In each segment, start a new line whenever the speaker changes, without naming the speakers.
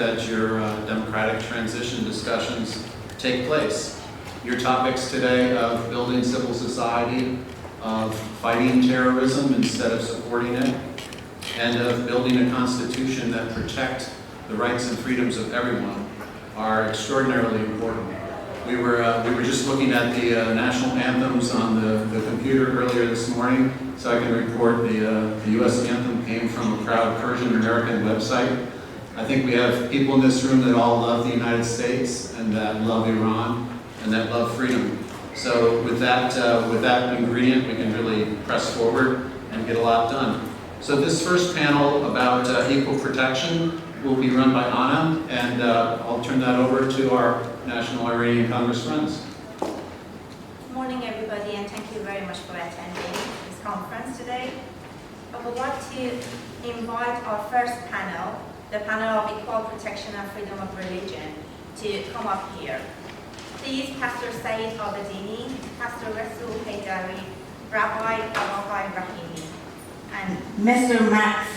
as your democratic transition discussions take place. Your topics today of building civil society, of fighting terrorism instead of supporting it, and of building a constitution that protects the rights and freedoms of everyone are extraordinarily important. We were just looking at the national anthems on the computer earlier this morning, so I can report the U.S. anthem came from a proud Persian-American website. I think we have people in this room that all love the United States and that love Iran and that love freedom. So with that ingredient, we can really press forward and get a lot done. So this first panel about equal protection will be run by Anna, and I'll turn that over to our National Iranian Congress friends.
Good morning, everybody, and thank you very much for attending this conference today. I would like to invite our first panel, the panel of Equal Protection and Freedom of Religion, to come up here. Please, Pastor Saeed Abedini, Pastor Rasul Haydari, Rabbi Ababai Rahimi, and
Mr. Max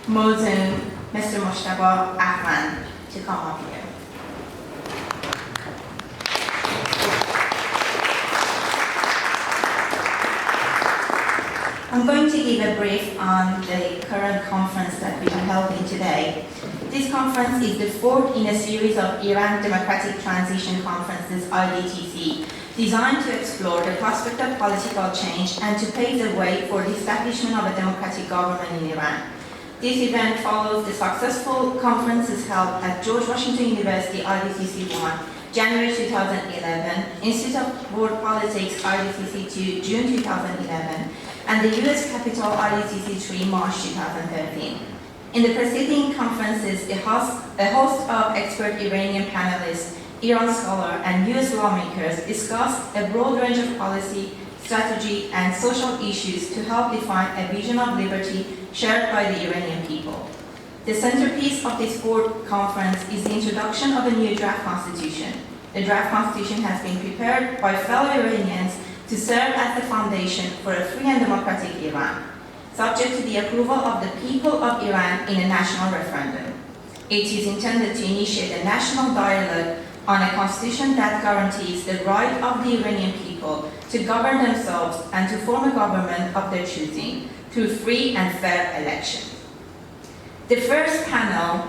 Mosen, Mr. Moshtaba Ahman to come up here. I'm going to give a brief on the current conference that we are holding today. This conference is the fourth in a series of Iran Democratic Transition Conferences, IDTC, designed to explore the prospect of political change and to pave the way for the establishment of a democratic government in Iran. This event follows the successful conferences held at George Washington University IDCC-1, January 2011, Institute of World Politics IDCC-2, June 2011, and the US Capitol IDCC-3, March 2013. In the preceding conferences, a host of expert Iranian panelists, Iran scholars, and US lawmakers discussed a broad range of policy, strategy, and social issues to help define a vision of liberty shared by the Iranian people. The centerpiece of this fourth conference is the introduction of a new draft constitution. The draft constitution has been prepared by fellow Iranians to serve as the foundation for a free and democratic Iran, subject to the approval of the people of Iran in a national referendum. It is intended to initiate a national dialogue on a constitution that guarantees the right of the Iranian people to govern themselves and to form a government of their choosing through free and fair elections. The first panel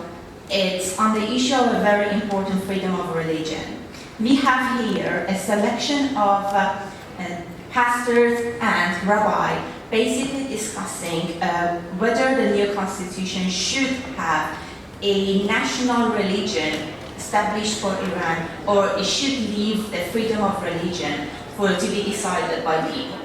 is on the issue of a very important freedom of religion. We have here a selection of pastors and rabbis basically discussing whether the new constitution should have a national religion established for Iran, or it should leave the freedom of religion for it to be decided by people.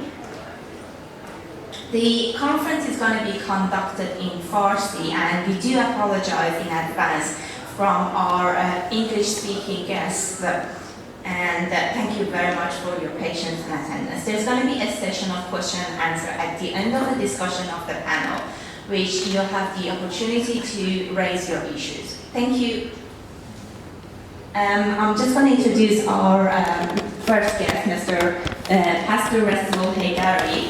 The conference is going to be conducted in Farsi, and we do apologize in advance from our English-speaking guests. And thank you very much for your patience and attendance. There's going to be a session of question and answer at the end of the discussion of the panel, which you'll have the opportunity to raise your issues. Thank you. I'm just going to introduce our first guest, Mr. Pastor Rasul Haydari.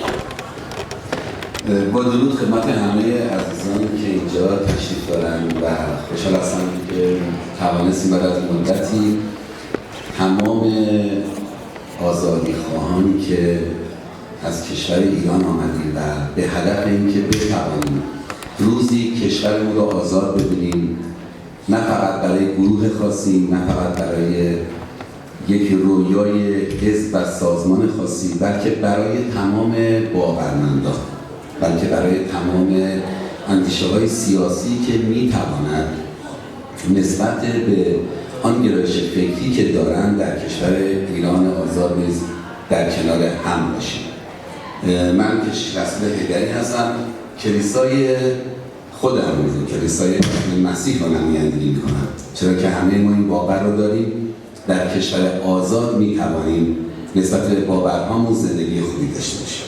با درود خدمت همه عزیزان که اینجا تشریف دارن و خوشحال هستم که توانستیم بعد از مدتی تمام آزادی خواهان که از کشور ایران آمدیم و به هدف اینکه بتوانیم روزی کشورمون رو آزاد ببینیم، نه فقط برای گروه خاصی، نه فقط برای یک رویای حزب و سازمان خاصی، بلکه برای تمام باورمندان، بلکه برای تمام اندیشه‌های سیاسی که می‌تواند نسبت به آن گرایش فکری که دارند در کشور ایران آزاد نیز در کنار هم باشیم. من که رسول حیدری هستم، کلیسای خودم رو، کلیسای مسیح رو نمایندگی می‌کنم، چرا که همه ما این باور رو داریم در کشور آزاد می‌توانیم نسبت به باورهامون زندگی خوبی داشته باشیم.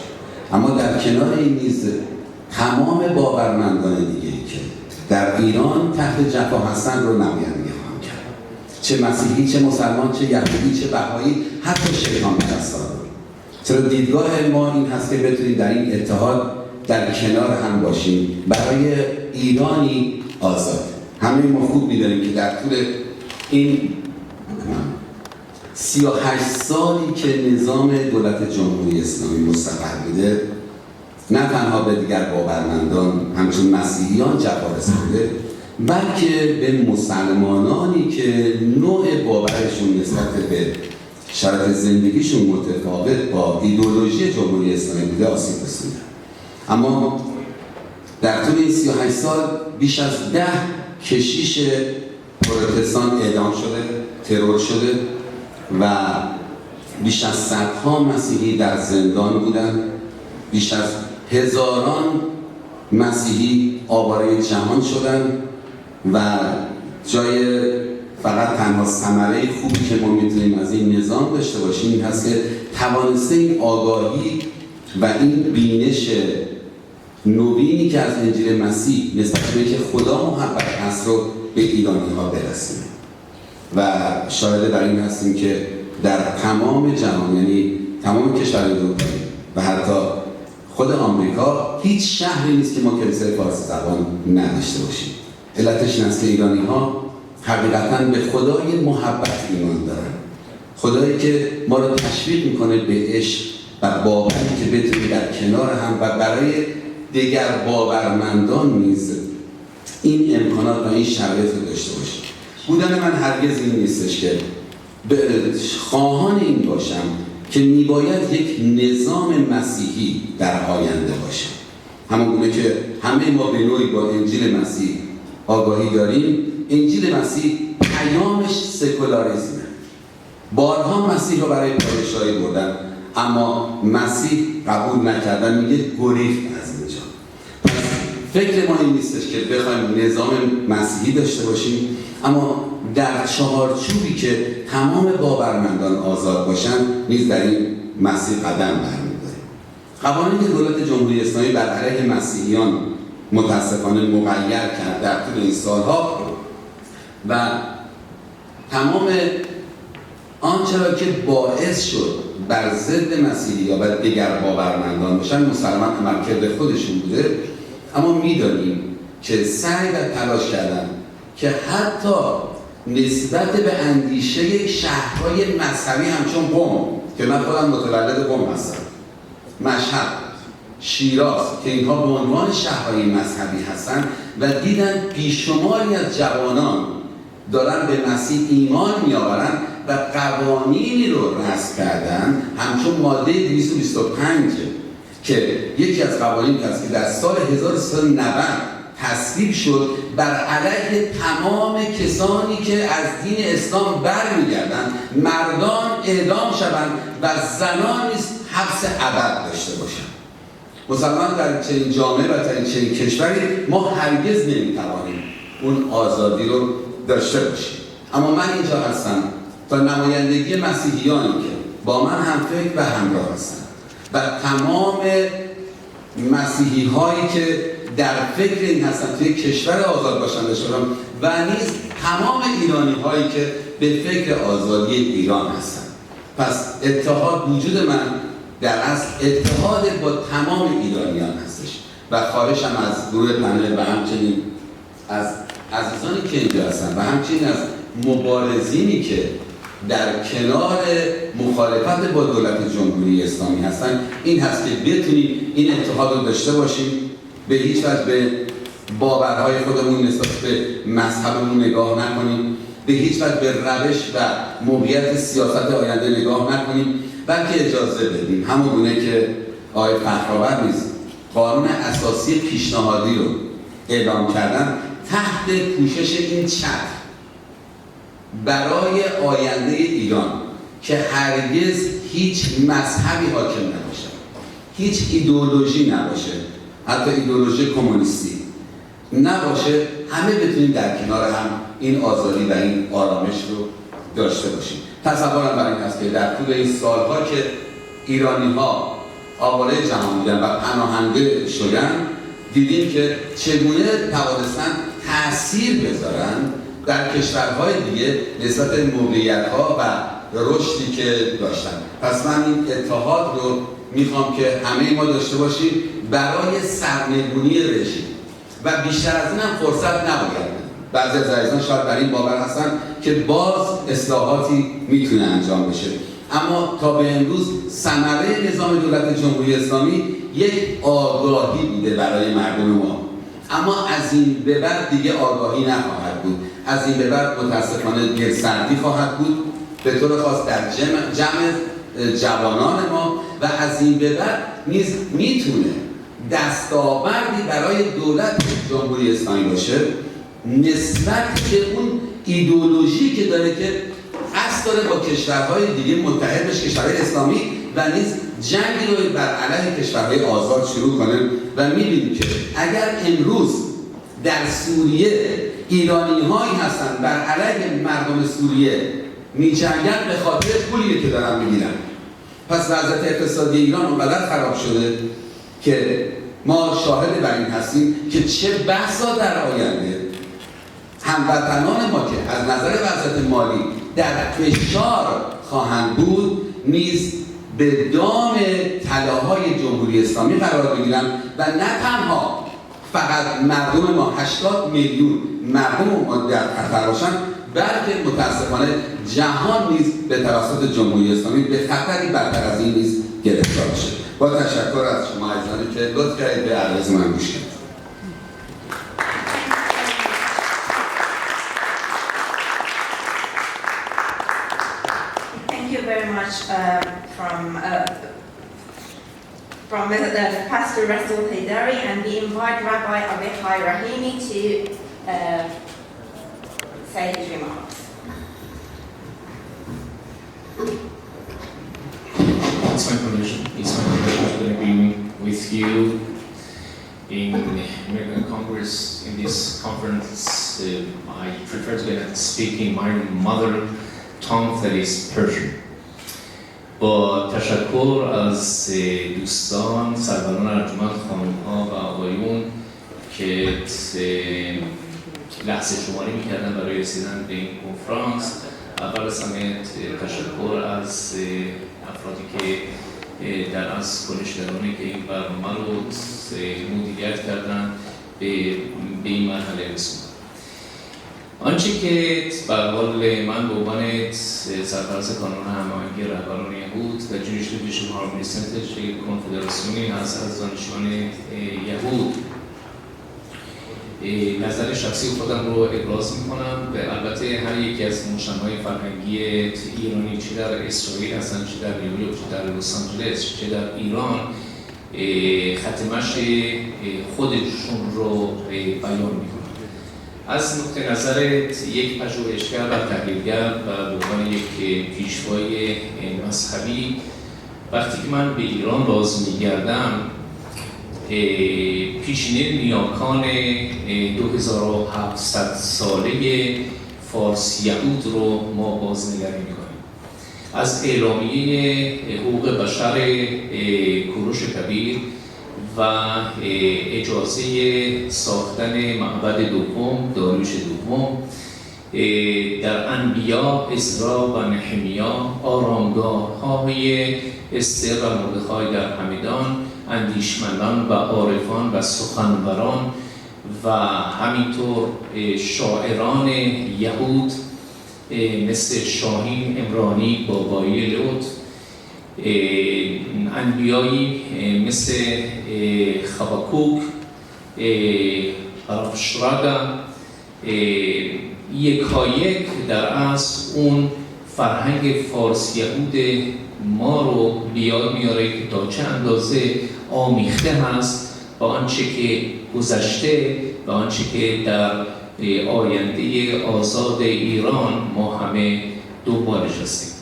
اما در کنار این نیز تمام باورمندان دیگه‌ای که در ایران تحت جفا هستند رو نمایندگی خواهم کرد، چه مسیحی، چه مسلمان، چه یهودی، چه بهایی، حتی شیطان پرستان. چرا دیدگاه ما این هست که بتونیم در این اتحاد در کنار هم باشیم برای ایرانی آزاد. همه ما خوب می‌دانیم که در طول این 38 سالی که نظام دولت جمهوری اسلامی مستقر بوده، نه تنها به دیگر باورمندان همچون مسیحیان جفا رسیده، بلکه به مسلمانانی که نوع باورشون نسبت به شرایط زندگیشون متفاوت با ایدئولوژی جمهوری اسلامی بوده آسیب رسونده. اما در طول این 38 سال بیش از 10 کشیش پروتستان اعدام شده، ترور شده و بیش از صدها مسیحی در زندان بودند. بیش از هزاران مسیحی آواره جهان شدند و جای فقط تنها ثمره خوبی که ما میتونیم از این نظام داشته باشیم این هست که توانسته این آگاهی و این بینش نوینی که از انجیل مسیح نسبت به که خدا محبت هست رو به ایرانی ها برسونه و شاهد بر این هستیم که در تمام جهان، یعنی تمام کشورهای اروپایی و حتی خود آمریکا، هیچ شهری نیست که ما کلیسای فارسی زبان نداشته باشیم. علتش این است که ایرانی ها حقیقتاً به خدای محبت ایمان دارن، خدایی که ما رو تشویق میکنه به عشق و باوری که بتونیم در کنار هم و برای دیگر باورمندان نیز این امکانات و این شرایط رو داشته باشیم. بودن من هرگز این نیستش که خواهان این باشم که میباید یک نظام مسیحی در آینده باشه، همونگونه که همه ما به نوعی با انجیل مسیح آگاهی داریم. انجیل مسیح پیامش سکولاریسمه. بارها مسیح رو برای پادشاهی بردن اما مسیح قبول نکردن، میگه گریخت از اینجا. پس فکر ما این نیستش که بخوایم نظام مسیحی داشته باشیم اما در چهارچوبی که تمام باورمندان آزاد باشن نیز در این مسیر قدم برمی‌داریم. قوانینی که دولت جمهوری اسلامی بر علیه مسیحیان متاسفانه مغیر کرد در طول این سالها و تمام آنچه را که باعث شد بر ضد مسیحی یا بر دیگر باورمندان باشن مسلماً عملکرد خودشون بوده، اما می‌دانیم که سعی و تلاش کردن که حتی نسبت به اندیشه شهرهای مذهبی همچون قم که من خودم متولد قم هستم، مشهد، شیراز که اینها به عنوان شهرهای مذهبی هستند و دیدن بیشماری از جوانان دارن به مسیح ایمان میآورن و قوانینی رو رسم کردن همچون ماده 225 که یکی از قوانین هست که در سال 1390 تصویب شد بر علیه تمام کسانی که از دین اسلام برمیگردند مردان اعدام شوند و زنان نیز حبس ابد داشته باشند. مسلمان در چنین جامعه و در چنین کشوری ما هرگز نمیتوانیم اون آزادی رو داشته باشیم. اما من اینجا هستم تا نمایندگی مسیحیانی که با من هم فکر و همراه هستند و تمام مسیحی هایی که در فکر این هستن توی کشور آزاد باشن داشتم و نیز تمام ایرانی هایی که به فکر آزادی ایران هستن. پس اتحاد وجود من در اصل اتحاد با تمام ایرانیان هستش و خواهشم از گروه پنل و همچنین از عزیزانی که اینجا هستن و همچنین از مبارزینی که در کنار مخالفت با دولت جمهوری اسلامی هستن این هست که بتونیم این اتحاد رو داشته باشیم، به هیچ وجه به باورهای خودمون نسبت به مذهبمون نگاه نکنیم، به هیچ وجه به روش و موقعیت سیاست آینده نگاه نکنیم، بلکه اجازه بدیم همونگونه که آقای فخرآورد نیز قانون اساسی پیشنهادی رو اعلام کردن تحت پوشش این چتر برای آینده ایران که هرگز هیچ مذهبی حاکم نباشه، هیچ ایدئولوژی نباشه، حتی ایدئولوژی کمونیستی نباشه، همه بتونیم در کنار هم این آزادی و این آرامش رو داشته باشیم. تصورم بر این است که در طول این سالها که ایرانی ها آواره جهان بودن و پناهنده شدن دیدیم که چگونه توانستن تأثیر بذارن در کشورهای دیگه نسبت موقعیت‌ها و رشدی که داشتن. پس من این اتحاد رو میخوام که همه ما داشته باشیم برای سرنگونی رژیم و بیشتر از این هم فرصت نباید بدیم. بعضی از عزیزان شاید بر این باور هستن که باز اصلاحاتی میتونه انجام بشه، اما تا به امروز ثمره نظام دولت جمهوری اسلامی یک آگاهی بوده برای مردم ما، اما از این به بعد دیگه آگاهی نخواهد بود. از این به بعد متاسفانه دلسردی خواهد بود به طور خاص در جمع جوانان ما، و از این به بعد نیز میتونه دستاوردی برای دولت جمهوری اسلامی باشه نسبت به اون ایدئولوژی که داره که قصد داره با کشورهای دیگه متحد بشه، کشورهای اسلامی، و نیز جنگی رو بر علیه کشورهای آزاد شروع کنه. و می‌بینیم که اگر امروز در سوریه ایرانی هایی هستن بر علیه مردم سوریه می‌جنگن به خاطر پولی که دارن می‌گیرن، پس وضعیت اقتصادی ایران اونقدر خراب شده که ما شاهد بر این هستیم که چه بسا در آینده هموطنان ما که از نظر وضعیت مالی در فشار خواهند بود نیز به دام طلاهای جمهوری اسلامی قرار بگیرن، و نه تنها فقط مردم ما 80 میلیون مردم ما در خطر باشن، بلکه متاسفانه جهان نیز به توسط جمهوری اسلامی به خطری برتر از این نیز گرفتار بشه. با تشکر از شما عزیزانی که لطف کردید به عرض من گوش کردید.
Thank you very much from Pastor Rasul Haidari, and we invite Rabbi Avichai Rahimi to say his remarks.
It's my pleasure to be with you in American Congress in this conference. I prefer to speak in my mother tongue, that is Persian. با تشکر از دوستان، سروران ارجمند، خانم‌ها و آقایون که لحظه شماری می‌کردن برای رسیدن به این کنفرانس، اول از همه تشکر از افرادی که در از کنشگرانی که این برنامه رو مدیریت کردن به این مرحله رسوندن. آنچه که به حال من به عنوان سرپرست کانون هماهنگی رهبران یهود و جوریسدیکشن هارمونی سنتر کنفدراسیونی هست از دانشجویان یهود نظر شخصی خودم رو ابراز می‌کنم. و البته هر یکی از مجتمع‌های فرهنگی ایرانی چه در اسرائیل هستن، چه در نیویورک، چه در لس آنجلس، چه در ایران، خط مشی خودشون رو بیان می‌کنن. از نقطه نظر یک پژوهشگر و تحلیلگر و به عنوان یک پیشوای مذهبی، وقتی که من به ایران باز می‌گردم، پیشینه نیاکان 2700 ساله فارس یهود رو ما بازنگری می‌کنیم. از اعلامیه حقوق بشر کوروش کبیر و اجازه ساختن معبد دوم، داریوش دوم، در انبیا، عزرا و نحمیا، آرامگاه‌های استر و مردخای در همدان، اندیشمندان و عارفان و سخنوران و همینطور شاعران یهود مثل شاهین امرانی، بابایی لطف، انبیایی مثل خباکوک، رفشرادا، یکایک در اصل اون فرهنگ فارس یهود ما رو بیاد میاره که تا چه اندازه آمیخته هست با آنچه که گذشته و آنچه که در آینده آزاد ایران ما همه دنبالش هستیم.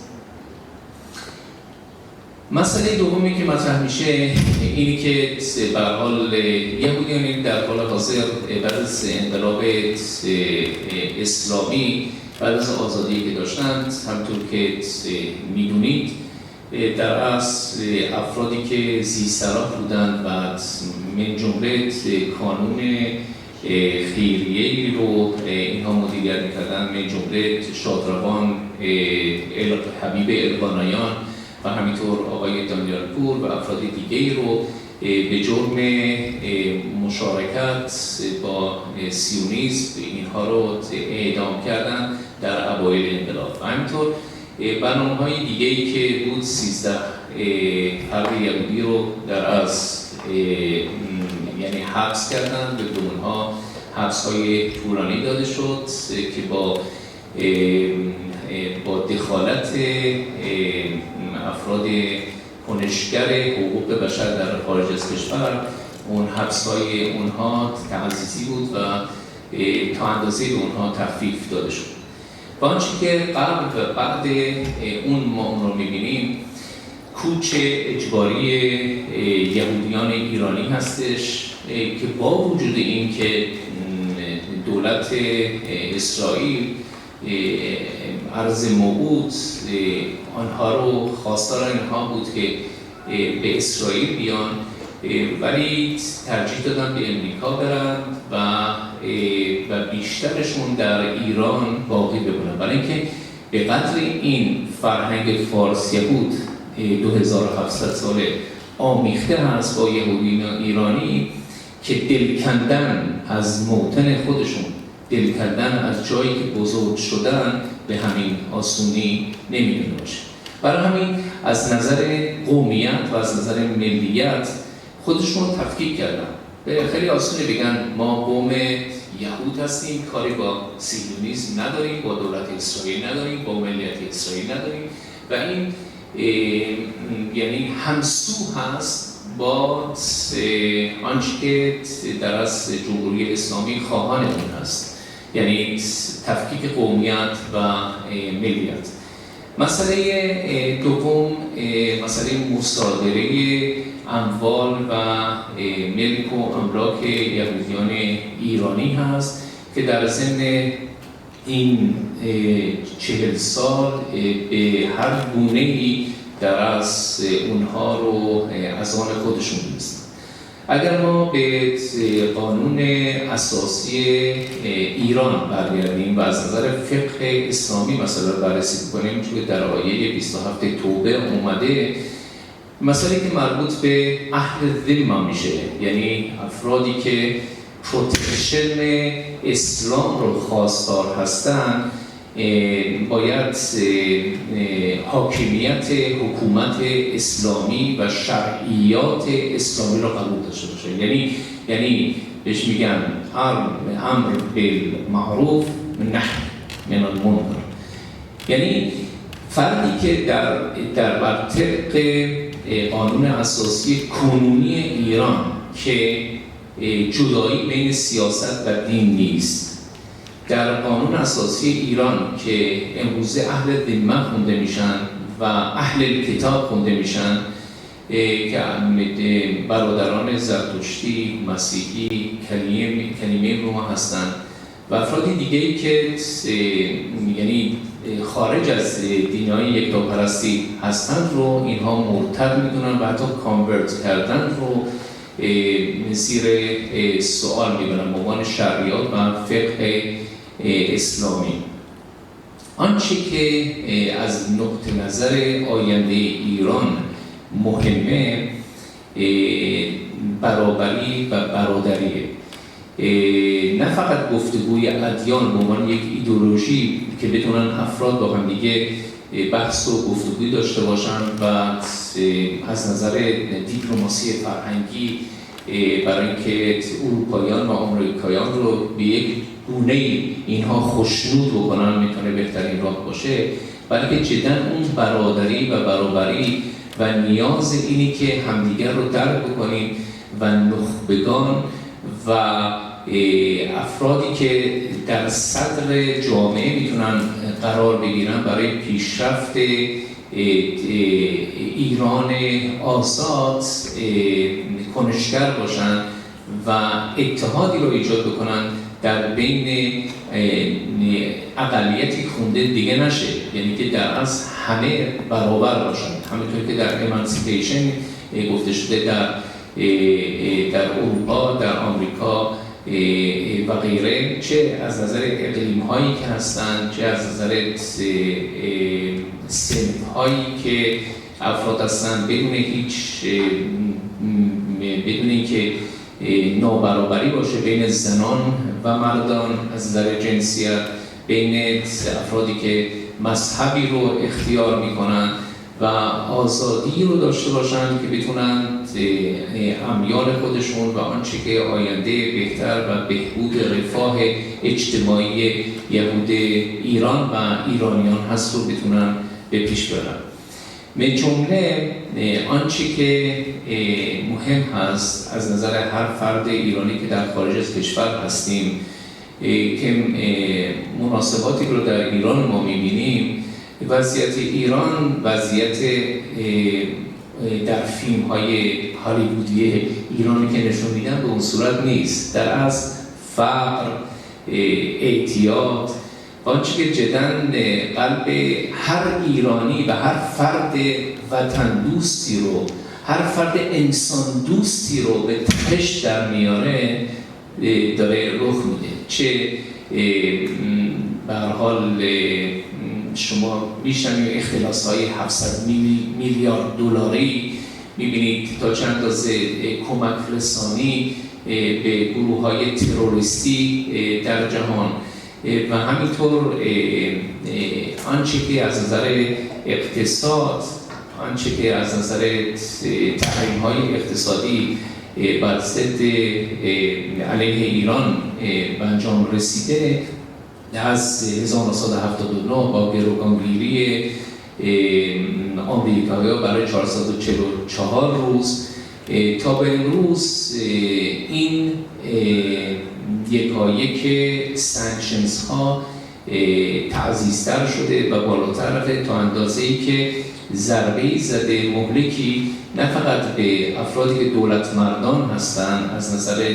مسئله دومی که مطرح میشه اینی که به هر حال یهودیان در حال حاضر بعد از انقلاب اسلامی، بعد از آزادی که داشتند، همطور که میدونید در اصل افرادی که زیستراح بودند و من جمله کانون خیریه‌ای رو اینها مدیریت می‌کردن، من جمله شادروان حبیب القانایان و همینطور آقای دانیال پور و افراد دیگه‌ای رو به جرم مشارکت با سیونیسم اینها رو اعدام کردن در اوایل انقلاب. و همینطور برنامه‌های دیگه‌ای که بود 13 فرد یهودی رو در از یعنی حبس کردن، به اونها حبس‌های طولانی داده شد که با دخالت افراد کنشگر حقوق بشر در خارج از کشور اون حبس‌های اونها تعزیزی بود و تا اندازه به اونها تخفیف داده شد. و آنچه که بعد اون ما اون رو می‌بینیم کوچ اجباری یهودیان ایرانی هستش که با وجود این که دولت اسرائیل عرض موعود آنها رو خواستار اینها بود که به اسرائیل بیان، ولی ترجیح دادن به امریکا برند و بیشترشون در ایران باقی بمونن، برای اینکه به قدر این فرهنگ فارس یهود 2700 ساله آمیخته هست با یهودیان ایرانی که دل کندن از موطن خودشون، دل کندن از جایی که بزرگ شدن به همین آسونی نمی‌دونه باشه. برای همین از نظر قومیت و از نظر ملیت خودشون رو تفکیک کردن. خیلی آسونه بگن ما قوم یهود هستیم، کاری با صهیونیسم نداریم، با دولت اسرائیل نداریم، با ملیت اسرائیل نداریم و این یعنی همسو هست با آنچه که در از جمهوری اسلامی خواهان اون هست، یعنی تفکیک قومیت و ملیت. مسئله دوم مسئله مصادره اموال و ملک و املاک یهودیان ایرانی هست که در ضمن این 40 سال به هر گونه‌ای در از اونها رو از آن خودشون می‌دونستن. اگر ما به قانون اساسی ایران برگردیم و از نظر فقه اسلامی مسئله رو بررسی کنیم، چون در آیه 27 توبه اومده مسئله که مربوط به اهل ذمه میشه، یعنی افرادی که پروتکشن اسلام رو خواستار هستن باید حاکمیت حکومت اسلامی و شرعیات اسلامی رو قبول داشته باشه. یعنی بهش میگن امر بالمعروف نهی عن المنکر. یعنی فردی که در بر طبق قانون اساسی کنونی ایران که جدایی بین سیاست و دین نیست، در قانون اساسی ایران که امروزه اهل ذمه خونده میشن و اهل کتاب خونده میشن که برادران زرتشتی، مسیحی، کلیمه روما هستن و افراد دیگه‌ای که یعنی خارج از دین‌های یکتاپرستی هستند رو اینها مرتد میدونن و حتی کانورت کردن رو زیر سوال میبرن به عنوان شرعیات و فقه اسلامی. آنچه که از نقطه نظر آینده ایران مهمه برابری و برادریه، نه فقط گفتگوی ادیان به عنوان یک ایدئولوژی که بتونن افراد با هم دیگه بحث و گفتگوی داشته باشن و از نظر دیپلماسی فرهنگی برای اینکه اروپاییان و آمریکاییان رو به یک گونه اینها خوشنود بکنن میتونه بهترین راه باشه، بلکه جدا اون برادری و برابری و نیاز اینی که همدیگر رو درک بکنیم و نخبگان و افرادی که در صدر جامعه میتونن قرار بگیرن برای پیشرفت ایران آزاد کنشگر باشن و اتحادی رو ایجاد بکنن در بین اقلیتی خونده دیگه نشه، یعنی که در از همه برابر باشن، همونطور که در امانسیپیشن گفته شده در اروپا، در آمریکا و غیره، چه از نظر اقلیم هایی که هستن، چه از نظر سنف هایی که افراد هستن بدون هیچ بدون اینکه نابرابری باشه بین زنان و مردان از نظر جنسیت، بین افرادی که مذهبی رو اختیار میکنن و آزادی رو داشته باشن که بتونن امیال خودشون و آنچه که آینده بهتر و بهبود رفاه اجتماعی یهود ایران و ایرانیان هست رو بتونن به پیش برن. من جمله آنچه که مهم هست از نظر هر فرد ایرانی که در خارج از کشور هستیم که مناسباتی رو در ایران ما می‌بینیم، وضعیت ایران وضعیت در فیلم‌های هالیوودی ایرانی که نشون میدن به اون صورت نیست. در از فقر، اعتیاد، آنچه که جداً قلب هر ایرانی و هر فرد وطن دوستی رو، هر فرد انسان دوستی رو به تپش در میاره داره رخ میده. چه به هر حال شما میشنوید اختلاس‌های 700 میلیارد دلاری میبینید تا چند اندازه کمک رسانی به گروه‌های تروریستی در جهان و همینطور آنچه که از نظر اقتصاد، آنچه که از نظر تحریم‌های اقتصادی بر ضد علیه ایران به انجام رسیده از 1979 با گروگانگیری آمریکایی‌ها برای 444 روز تا به امروز این یکایک سانکشنز ها تعزیزتر شده و بالاتر رفته تا اندازه‌ای که ضربه‌ای زده، مهلکی نه فقط به افرادی که دولت مردان هستند از نظر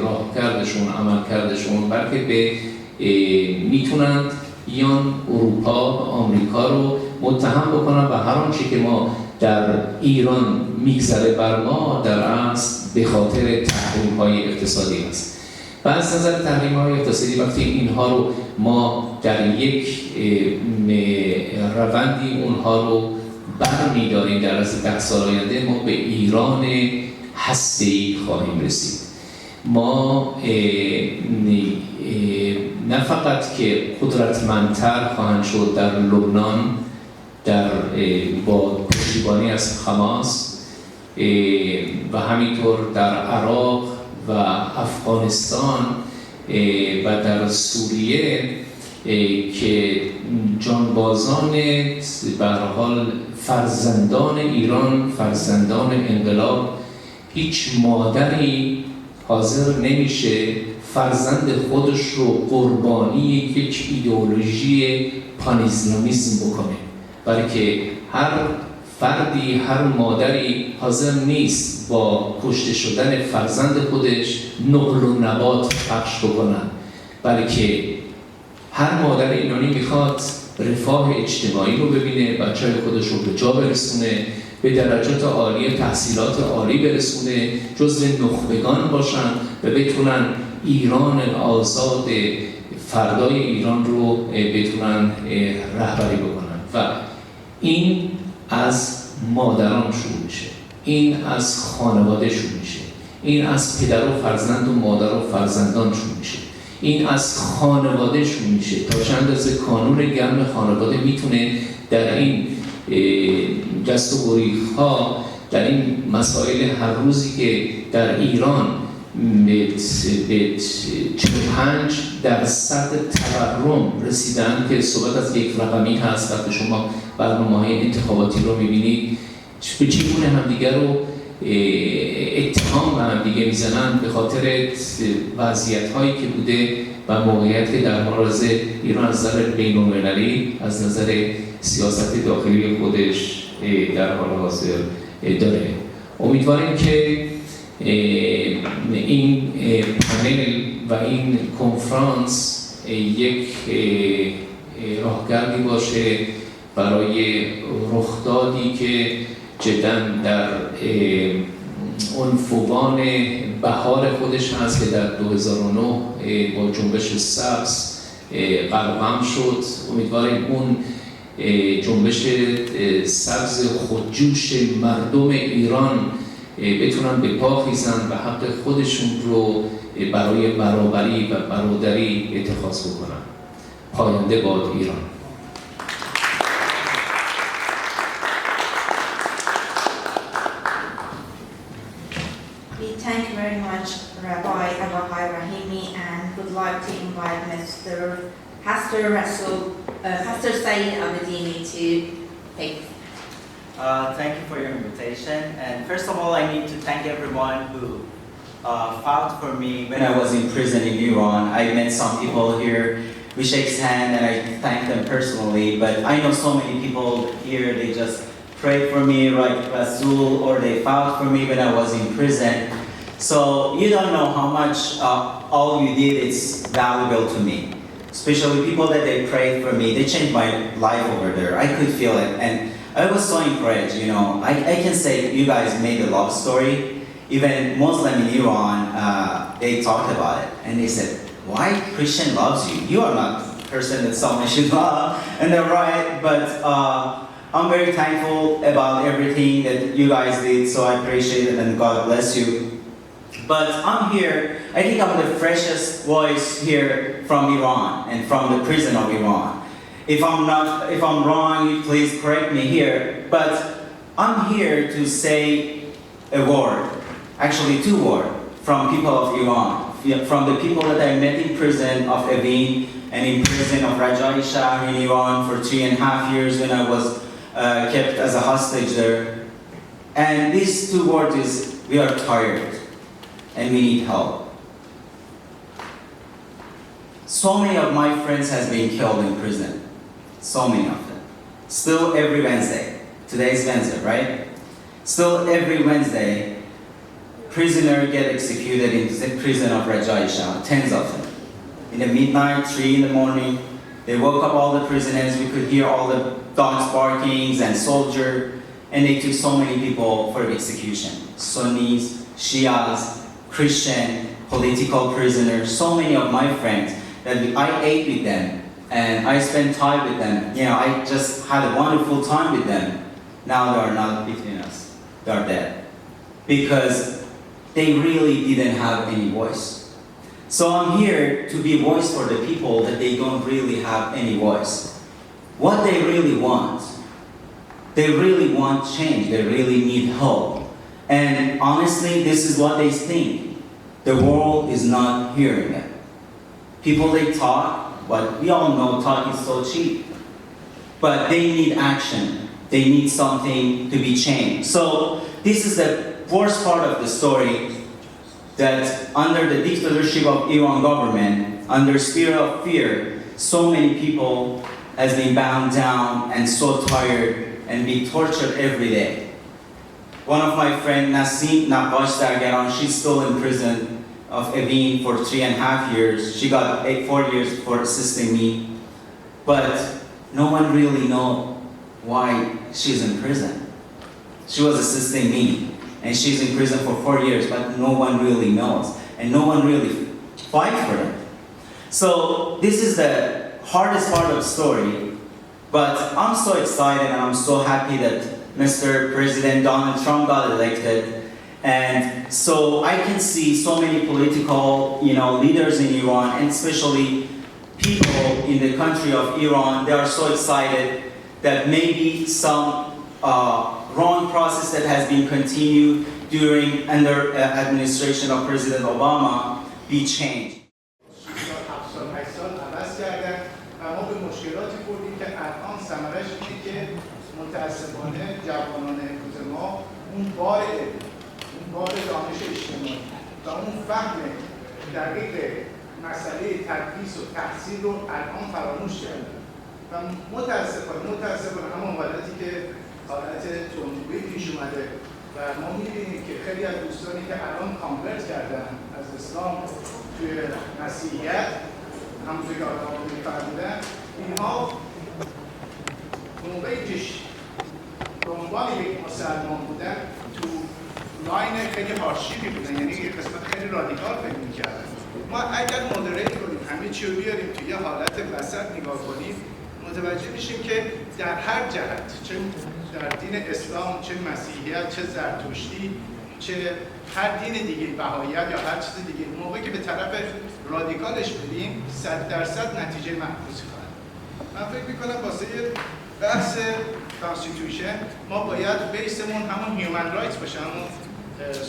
راهکردشون، عملکردشون، بلکه به میتونند بیان اروپا و آمریکا رو متهم بکنن و هر آنچه که ما در ایران میگذره بر ما در اصل به خاطر تحریم‌های اقتصادی است. و از نظر تحریم‌های اقتصادی وقتی اینها رو ما در یک روندی اونها رو برمی‌داریم در از 10 سال آینده ما به ایران هسته‌ای خواهیم رسید. ما نه فقط که قدرتمندتر خواهند شد در لبنان با پشتیبانی از حماس و همینطور در عراق و افغانستان و در سوریه که جانبازان به هر حال فرزندان ایران، فرزندان انقلاب، هیچ مادری حاضر نمیشه فرزند خودش رو قربانی یک ایدئولوژی پان اسلامیسم بکنه، بلکه هر فردی، هر مادری حاضر نیست با کشته شدن فرزند خودش نقل و نبات پخش بکنن، بلکه هر مادر ایرانی میخواد رفاه اجتماعی رو ببینه، بچه‌های خودش رو به جا برسونه، به درجات عالی تحصیلات عالی برسونه، جزو نخبگان باشن و بتونن ایران آزاد فردای ایران رو بتونن رهبری بکنن. و این از مادران شروع میشه، این از خانواده شروع میشه، این از پدر و فرزند و مادر و فرزندان شروع میشه، این از خانواده شروع میشه تا چند از کانون گرم خانواده میتونه در این جست و گریخ‌ها، در این مسائل هر روزی که در ایران به 45% تورم رسیدن که صحبت از یک رقمی هست. وقتی شما برنامه‌های انتخاباتی رو می‌بینید به چگونه همدیگر رو اتهام به همدیگه میزنن به خاطر وضعیت‌هایی که بوده و موقعیت که در حال ایران از نظر بین‌المللی، از نظر سیاست داخلی خودش در حال حاضر داره. امیدواریم که این پنل و این کنفرانس یک راهکردی باشه برای رخدادی که جدا در عنفوان بهار خودش هست که در 2009 با جنبش سبز قلقم شد. امیدواریم اون جنبش سبز خودجوش مردم ایران بتونن به پا خیزن و حق خودشون رو برای برابری و برادری اتخاذ بکنن. پاینده باد ایران.
We thank very much Rabbi Abahai Rahimi and would like to invite Pastor Saeed Abedini to take.
Thank you for your invitation. And first of all, I need to thank everyone who fought for me when I was in prison in Iran. I met some people here. We shake hands and I thank them personally. But I know so many people here, they just prayed for me like Rasul, or they fought for me when I was in prison. So you don't know how much all you did is valuable to me. Especially people that they prayed for me, they changed my life over there. I could feel it. And I was so encouraged, you know. I can say you guys made a love story. Even Muslim in Iran, they talked about it. And they said, why Christian loves you? You are not the person that someone should love. And they're right, but I'm very thankful about everything that you guys did, so I appreciate it and God bless you. But I'm here, I think I'm the freshest voice here from Iran and from the prison of Iran. If I'm wrong, please correct me here. But I'm here to say a word, actually 2 words, from people of Iran, from the people that I met in prison of Evin and in prison of Rajai Shah in Iran for 3.5 years when I was kept as a hostage there. And these 2 words is, we are tired and we need help. So many of my friends has been killed in prison. So many of them. Still every Wednesday. Today is Wednesday, right? Still every Wednesday, prisoners get executed in the prison of Rajai Shah, tens of them. In the midnight, 3 in the morning, they woke up all the prisoners. We could hear all the dogs barkings and soldiers, and they took so many people for execution. Sunnis, Shias, Christian, political prisoners, so many of my friends that I ate with them and I spent time with them. You know, I just had a wonderful time with them. Now they are not between us. They are dead. Because they really didn't have any voice. So I'm here to be a voice for the people that they don't really have any voice. What they really want. They really want change. They really need help. And honestly, this is what they think. The world is not hearing it. People, they talk, but we all know talk is so cheap. But they need action. They need something to be changed. So this is the worst part of the story, that under the dictatorship of Iran government, under spirit of fear, so many people has been bound down and so tired and be tortured every day. One of my friends, Nasim Naqash Dargaran, she's still in prison of Evin for 3.5 years. She got 4 years for assisting me. But no one really knows why she's in prison. She was assisting me, and she's in prison for 4 years, but no one really knows, and no one really fights for it. So this is the hardest part of the story, but I'm so excited and I'm so happy that Mr. President Donald Trump got elected. And so I can see so many political, leaders in Iran, and especially people in the country of Iran, they are so excited that maybe some wrong process that has been continued under administration of President Obama be changed.
بار دانش اجتماعی و اون فهم دقیق مسئله تدریس و تحصیل رو الان فراموش کردن و متاسفانه همون حالتی که حالت تندرویی پیش اومده و ما می‌بینیم که خیلی از دوستانی که الان کانورت کردن از اسلام توی مسیحیت، همونطور که آقا می‌فرمودن، اینها موقعی که به عنوان یک مسلمان بودن تو لاین خیلی هارشیپی بودن، یعنی یک قسمت خیلی رادیکال فکر می‌کردن. ما اگر مودریت کنیم، همه چی رو بیاریم توی یه حالت وسط نگاه کنیم، متوجه میشیم که در هر جهت، چه در دین اسلام، چه مسیحیت، چه زرتشتی، چه هر دین دیگه، بهاییت یا هر چیز دیگه، موقعی که به طرف رادیکالش بریم 100% نتیجه معکوسی خواهد. من فکر میکنم واسه بحث کانستیتوشن ما باید بیسمون همون هیومن رایتس باشه، همون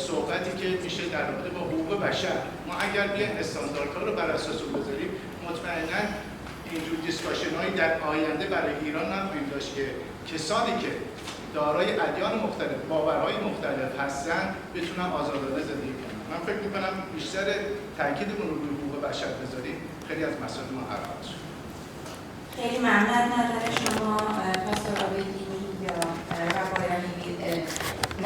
صحبتی که میشه در رابطه با حقوق بشر. ما اگر بیایم استانداردها رو بر اساس اون بذاریم، مطمئنا اینجور دیسکاشن هایی در آینده برای ایران نخواهیم داشت که کسانی که دارای ادیان مختلف، باورهای مختلف هستن بتونن آزادانه زندگی کنن. من فکر میکنم بیشتر تاکیدمون رو روی حقوق بشر بذاریم، خیلی از مسائل ما حل میشه.
خیلی ممنون از نظر شما. پاسدارای دینی یا روایانی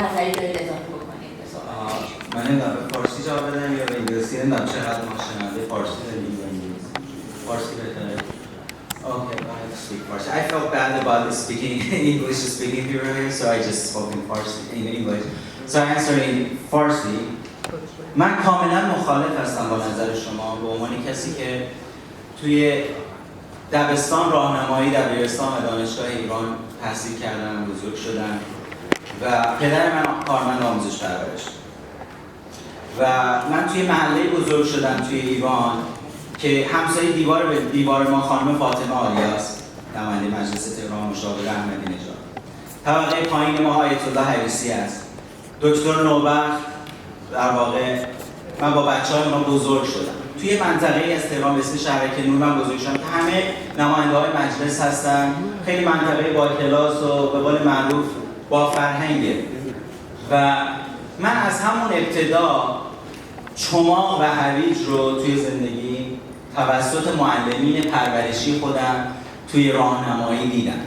نظری دارید اضافه بکنید به صحبت؟
من نمیدونم به فارسی جواب بدم یا به انگلیسی، نمیدونم چقدر ما شنونده فارسی داریم یا انگلیسی. فارسی بهتره. Okay, I have to speak Farsi. I felt bad about speaking English, speaking here earlier, so I just spoke in Farsi, in English. So I answer in Farsi. من کاملا مخالف هستم با نظر شما به عنوان کسی که توی دبستان راهنمایی دبیرستان و دانشگاه ایران تحصیل کردم، بزرگ شدم و پدر من کارمند آموزش پرورش و من توی محله بزرگ شدم توی ایران که همسایه دیوار به دیوار ما خانم فاطمه آریاست، نماینده مجلس تهران مشاور احمدی نژاد. طبقه پایین ما آیت الله حریصی است. دکتر نوبخت، در واقع من با بچه‌های اونا بزرگ شدم. توی منطقه‌ای از تهران به اسم شهرک نور من بزرگ شدم که همه نماینده‌های مجلس هستن. خیلی منطقه با کلاس و به قول معروف با فرهنگه. و من از همون ابتدا چماق و هویج رو توی زندگی توسط معلمین پرورشی خودم توی راهنمایی دیدم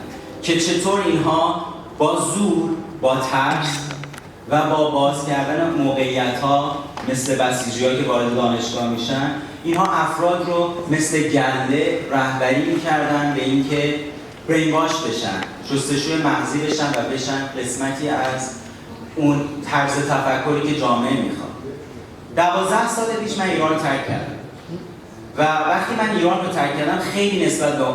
که چطور اینها با زور، با ترس و با باز کردن موقعیت‌ها مثل بسیجی‌ها که وارد دانشگاه میشن، اینها افراد رو مثل گنده رهبری می‌کردن به اینکه برین واش بشن، جستجوی مغزی بشن و بشن قسمتی از اون طرز تفکری که جامعه میخواد. 12 سال پیش من ایران رو ترک کردم و وقتی من ایران رو ترک کردم خیلی نسبت به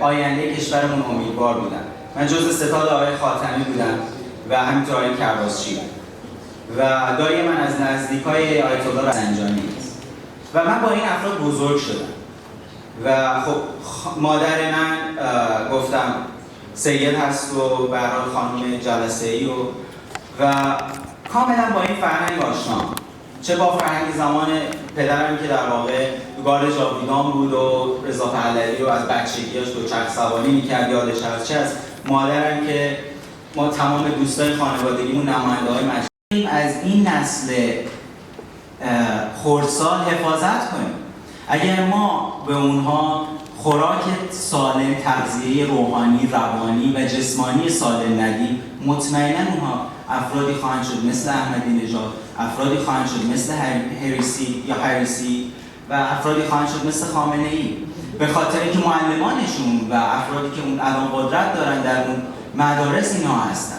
آینده کشورمون امیدوار بودم. من جزء ستاد آقای خاتمی بودم و همینطور آقای کرباسچی و دایی من از نزدیکای آیت الله رفسنجانی است و من با این افراد بزرگ شدم و خب مادر من گفتم سید هست و به هر حال خانم جلسه‌ای و کاملا با این فرهنگ آشنام، چه با فرهنگ زمان پدرم که در واقع گارد جاویدان بود و رضا پهلوی رو از بچگیاش دوچرخه سواری می‌کرد یادش هست، چه از مادرم که ما تمام دوستای خانوادگیمون نماینده‌های مجلس از این نسل خردسال حفاظت کنیم. اگر ما به اونها خوراک سالم، تغذیه روحانی، روانی و جسمانی سالم ندیم، مطمئنا اونها افرادی خواهند شد مثل احمدی نژاد، افرادی خواهند شد مثل حریصی و افرادی خواهند شد مثل خامنه‌ای، به خاطر اینکه معلمانشون و افرادی که اون الان قدرت دارن در اون مدارس اینها هستن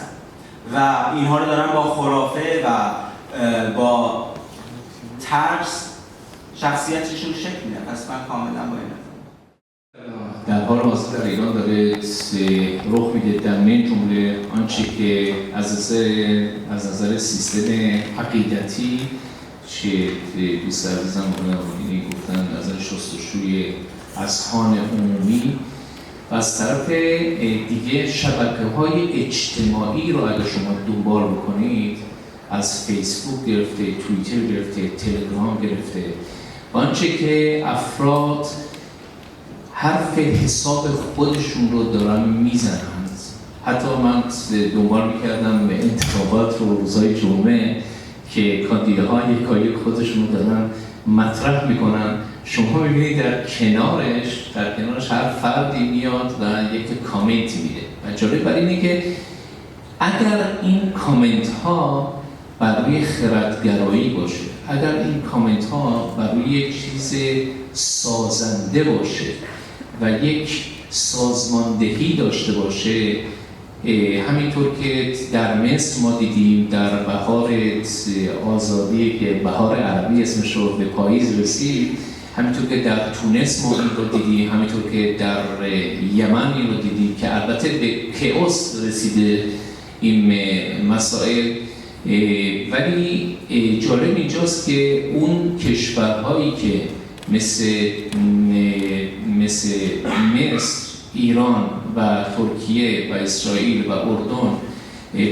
و اینها رو دارن با خرافه و با ترس شخصیتشون شکل میدن. پس من کاملا با این
در حال حاضر در ایران داره رخ میده، در من جمله آنچه که از نظر سیستم عقیدتی چه دوست عزیزم بودن گفتن نظر شستشوی اذهان عمومی و از طرف دیگه شبکه‌های اجتماعی رو اگر شما دنبال بکنید، از فیسبوک گرفته، توییتر گرفته، تلگرام گرفته، آنچه که افراد حرف حساب خودشون رو دارن میزنند. حتی من دنبال میکردم به انتخابات و روزهای جمعه که کاندیداها یکایک خودشون رو دارن مطرح میکنن، شما میبینید در کنارش هر فردی میاد و یک کامنتی میده و جالب بر اینه که اگر این کامنت ها برای خردگرایی باشه، اگر این کامنت ها برای یک چیز سازنده باشه و یک سازماندهی داشته باشه، همینطور که در مصر ما دیدیم در بهار آزادی که بهار عربی اسمش رو به پاییز رسید، همینطور که در تونس ما این رو دیدیم، همینطور که در یمن این رو دیدیم که البته به کئوس رسیده این مسائل، ولی جالب اینجاست که اون کشورهایی که مثل مصر، ایران و ترکیه و اسرائیل و اردن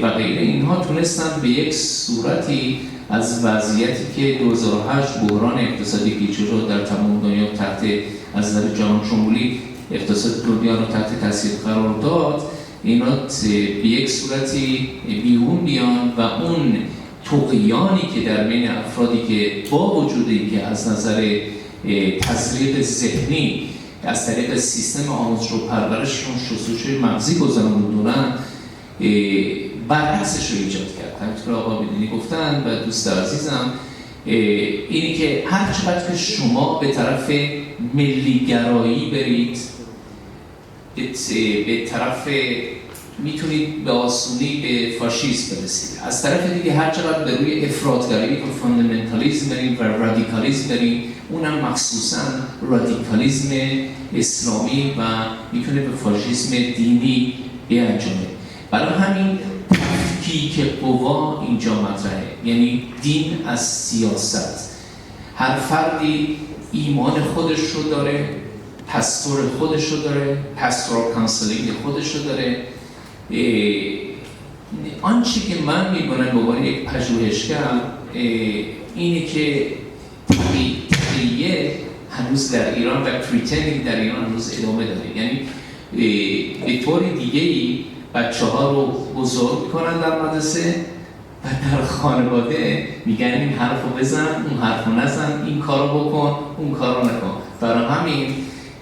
و غیره، اینها تونستن به یک صورتی از وضعیتی که 2008 بحران اقتصادی پیچیده شد در تمام دنیا تحت از نظر جهان شمولی اقتصاد دنیا رو تحت تاثیر قرار داد، اینا به یک صورتی بیرون بیان و اون طغیانی که در بین افرادی که با وجود اینکه از نظر تزریق ذهنی از طریق سیستم آموزش و پرورششون شستشوی مغزی گذروندن برعکسش رو ایجاد کرد. همینطور آقا بدینی گفتن و دوست عزیزم اینی که هر چقدر که شما به طرف ملیگرایی برید، به طرف میتونید به آسونی به فاشیسم برسید. از طرف دیگه هر چقدر به روی افراطگرایی و فاندامنتالیسم برید و رادیکالیسم برید، اونم مخصوصا رادیکالیسم اسلامی و میتونه به فاشیسم دینی بیانجامه. برای همین تفکیک قوا اینجا مطرحه، یعنی دین از سیاست. هر فردی ایمان خودش رو داره، پستور خودش رو داره، پستورال کانسلینگ خودش رو داره. آنچه که من می‌بینم به عنوان یک پژوهشگر اینه که تقیه هنوز در ایران و پریتندینگ در ایران هنوز ادامه داره. یعنی به طور دیگه‌ای بچه‌ها رو بزرگ می‌کنن در مدرسه و در خانواده میگن این حرف رو بزن، اون حرف رو نزن، این کار رو بکن، اون کار رو نکن. برای همین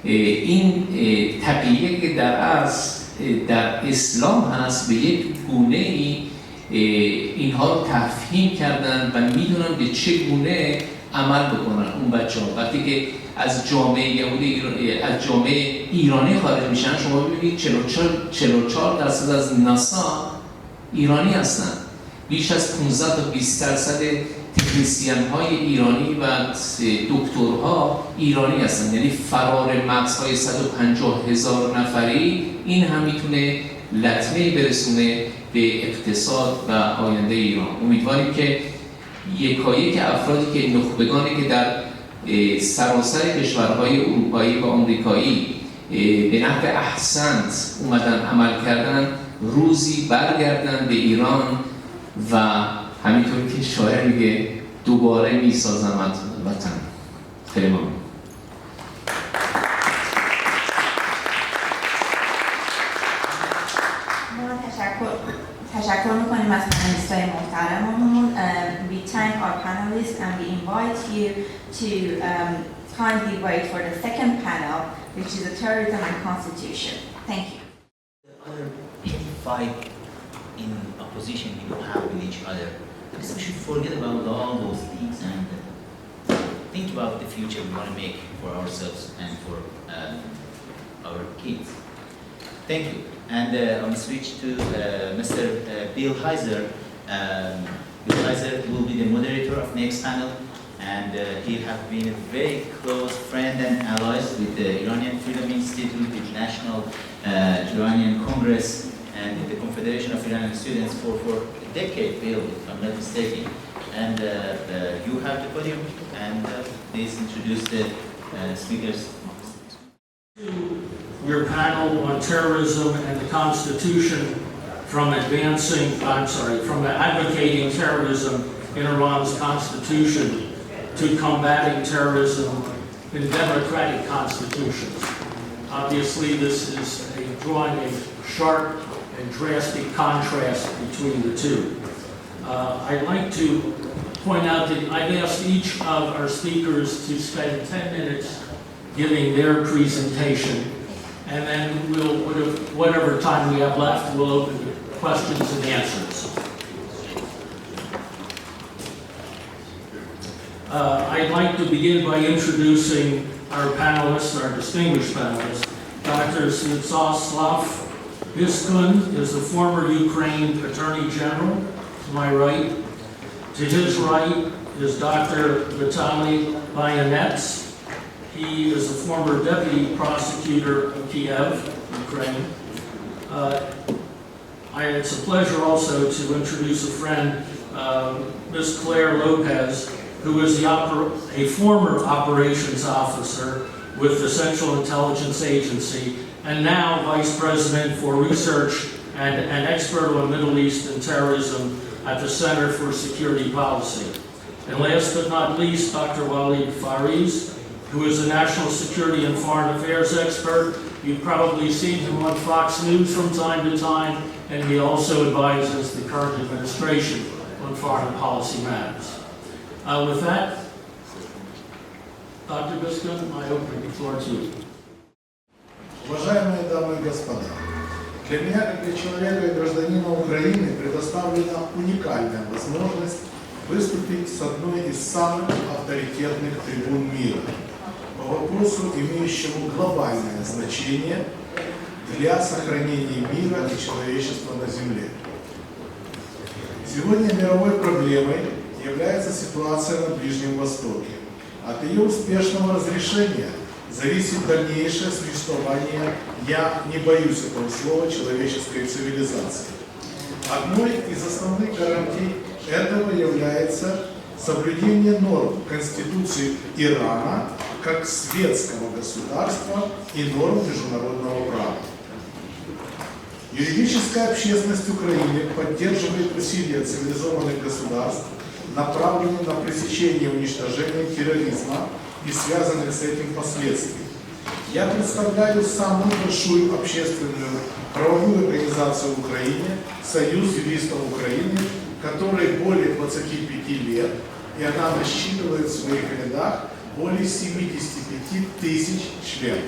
این تقیه که در اصل در اسلام هست به یک گونه‌ای اینها رو تفهیم کردن و میدونن به چه گونه عمل بکنن اون بچه‌ها. وقتی که از جامعه یهودی از جامعه ایرانی خارج میشن، شما ببینید 44% از ناسا ایرانی هستن. بیش از 15 تا 20% تکنسین های ایرانی و دکترها ایرانی هستن. یعنی فرار مغزهای 150,000 نفری این هم میتونه لطمه برسونه به اقتصاد و آینده ایران. امیدواریم که یکایک افرادی که نخبگانی که در سراسر کشورهای اروپایی و آمریکایی به نحو احسنت اومدن عمل کردن، روزی برگردن به ایران و همینطور که شاعر میگه دوباره میسازمت وطن. خیلی ممنون.
تشکر میکنیم از پانلیست‌های محترممون. We thank our panelists and we invite you to kindly wait for the second panel, which is a terrorism and constitution. Thank you.
The other petty fight in opposition people have with each other. I guess we should forget about all those things and think about the future we want to make for ourselves and for our kids. Thank you. And I'm going to switch to Mr. Bill Heiser. Bill Heiser will be the moderator of next panel, and he has been a very close friend and ally with the Iranian Freedom Institute, the National Iranian Congress, and the Confederation of Iranian Students for a decade, Bill, if I'm not mistaken. And you have the podium, and please introduce the speakers.
Your panel on terrorism and the Constitution, from advocating terrorism in Iran's Constitution to combating terrorism in democratic constitutions. Obviously, this is drawing a sharp and drastic contrast between the two. I'd like to point out that I've asked each of our speakers to spend 10 minutes giving their presentation, and then we'll, whatever time we have left, we'll open to questions and answers. I'd like to begin by introducing our panelists, our distinguished panelists. Dr. Sviatoslav Biskun is the former Ukraine Attorney General, to my right. To his right is Dr. Vitaly Bayanets. He is the former Deputy Prosecutor of Kiev, Ukraine. It's a pleasure also to introduce a friend, Ms. Claire Lopez, who is a former operations officer with the Central Intelligence Agency and now Vice President for Research and an expert on Middle East and terrorism at the Center for Security Policy. And last but not least, Dr. Walid Fariz, who is a national security and foreign affairs expert. You've probably seen him on Fox News from time to time, and he also advises the current administration on foreign policy matters. With that, Dr. Biscombe, I open the floor to you.
Уважаемые дамы и господа, для меня, как для человека и гражданина Украины, предоставлена уникальная возможность выступить с одной из самых авторитетных трибун мира по вопросу, имеющему глобальное значение для сохранения мира и человечества на Земле. Сегодня мировой проблемой является ситуация на Ближнем Востоке. От ее успешного разрешения зависит дальнейшее существование, я не боюсь этого слова, человеческой цивилизации. Одной из основных гарантий этого является соблюдение норм Конституции Ирана как светского государства и норм международного права. Юридическая общественность Украины поддерживает усилия цивилизованных государств, направленные на пресечение и уничтожение терроризма и связанных с этим последствий. Я представляю самую большую общественную правовую организацию в Украине, Союз юристов Украины, который более 25 лет, и она насчитывает в своих рядах более 75 тысяч членов.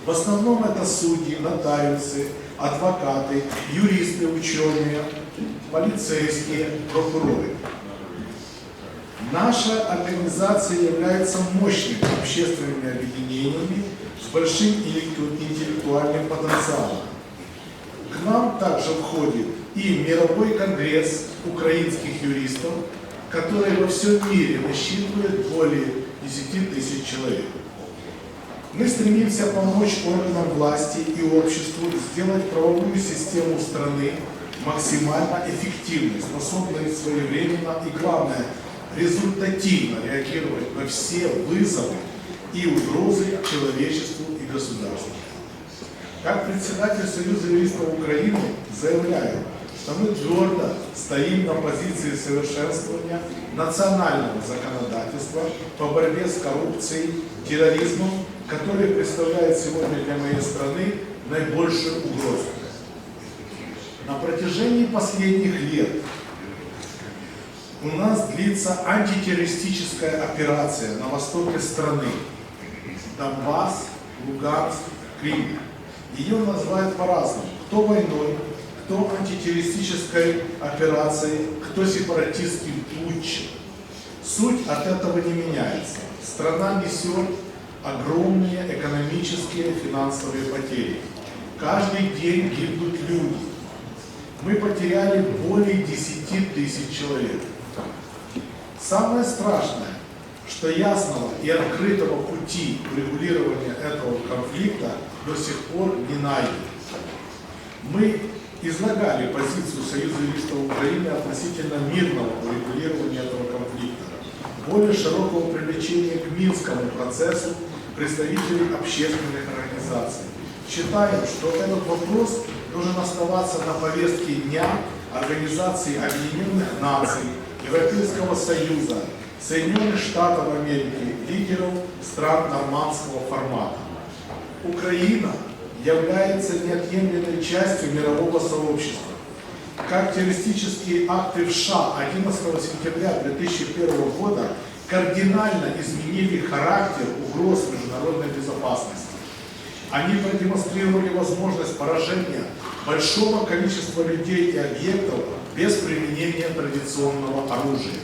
В основном это судьи, нотариусы, адвокаты, юристы, ученые, полицейские, прокуроры. Наша организация является мощными общественными объединениями с большим интеллектуальным потенциалом. К нам также входит и Мировой конгресс украинских юристов, который во всем мире насчитывает более 10 тысяч человек. Мы стремимся помочь органам власти и обществу сделать правовую систему страны максимально эффективной, способной своевременно и, главное, результативно реагировать на все вызовы и угрозы человечеству и государству. Как председатель Союза юристов Украины заявляю, что мы твердо стоим на позиции совершенствования национального законодательства по борьбе с коррупцией, терроризмом, который представляет сегодня для моей страны наибольшую угрозу. На протяжении последних лет у нас длится антитеррористическая операция на востоке страны. Донбасс, Луганск, Крым. Ее называют по-разному. Кто войной, кто антитеррористической операцией, кто сепаратистским путчем. Суть от этого не меняется. Страна несет огромные экономические и финансовые потери. Каждый день гибнут люди. Мы потеряли более 10 тысяч человек. Самое страшное, что ясного и открытого пути урегулирования этого конфликта до сих пор не найдено. Мы излагали позицию Союза юристов Украины относительно мирного урегулирования этого конфликта, более широкого привлечения к Минскому процессу представителей общественных организаций. Считаем, что этот вопрос должен оставаться на повестке дня Организации Объединенных Наций, Европейского Союза, Соединенных Штатов Америки, лидеров стран нормандского формата. Украина является неотъемлемой частью мирового сообщества. Как террористические акты в США 11 сентября 2001 года кардинально изменили характер угроз международной безопасности. Они продемонстрировали возможность поражения большого количества людей и объектов без применения традиционного оружия.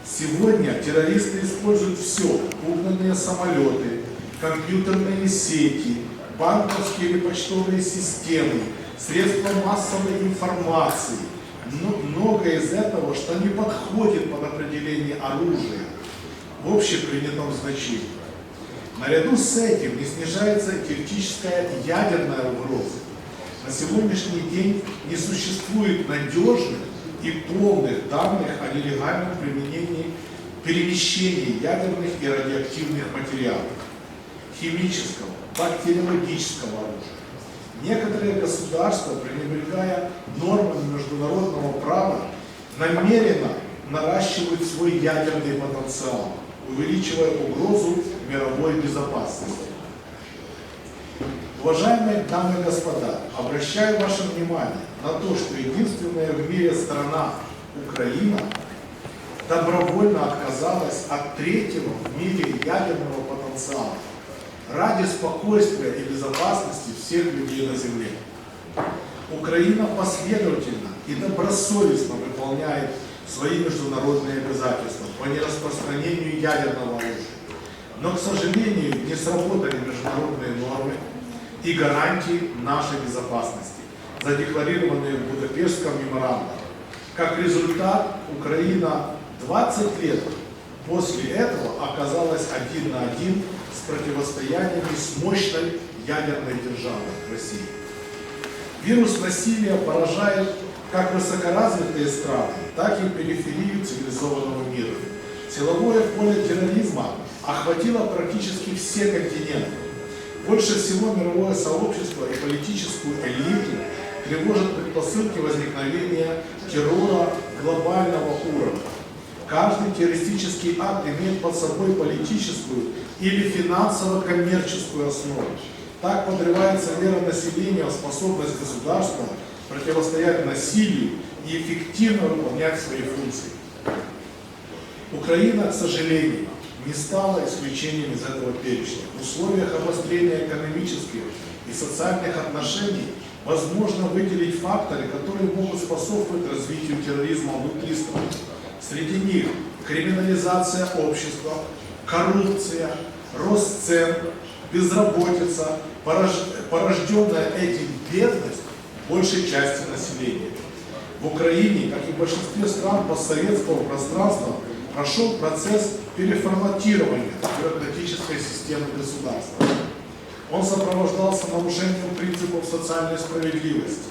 Сегодня террористы используют все: угнанные самолеты, компьютерные сети, банковские или почтовые системы, средства массовой информации. Но многое из этого, что не подходит под определение оружия в общепринятом значении. Наряду с этим не снижается теоретическая ядерная угроза. На сегодняшний день не существует надежных и полных данных о нелегальном перемещении ядерных и радиоактивных материалов, химического, бактериологического оружия. Некоторые государства, пренебрегая нормами международного права, намеренно наращивают свой ядерный потенциал, увеличивая угрозу мировой безопасности. Уважаемые дамы и господа, обращаю ваше внимание на то, что единственная в мире страна, Украина, добровольно отказалась от третьего в мире ядерного потенциала ради спокойствия и безопасности всех людей на Земле. Украина последовательно и добросовестно выполняет свои международные обязательства по нераспространению ядерного оружия. Но, к сожалению, не сработали международные нормы и гарантии нашей безопасности, задекларированные в Будапештском меморандуме. Как результат, Украина 20 лет после этого оказалась один на один с противостояниями с мощной ядерной державой России. Вирус насилия поражает как высокоразвитые страны, так и периферию цивилизованного мира. Силовое поле терроризма охватило практически все континенты. Больше всего мировое сообщество и политическую элиту тревожат предпосылки возникновения террора глобального уровня. Каждый террористический акт имеет под собой политическую или финансово-коммерческую основу. Так подрывается вера населения в способность государства противостоять насилию и эффективно выполнять свои функции. Украина, к сожалению, не стала исключением из этого перечня. В условиях обострения экономических и социальных отношений возможно выделить факторы, которые могут способствовать развитию терроризма внутри страны. Среди них криминализация общества, коррупция, рост цен, безработица, порожденная этим бедность большей части населения. В Украине, как и в большинстве стран постсоветского пространства, прошел процесс переформатирования бюрократической системы государства. Он сопровождался нарушением принципов социальной справедливости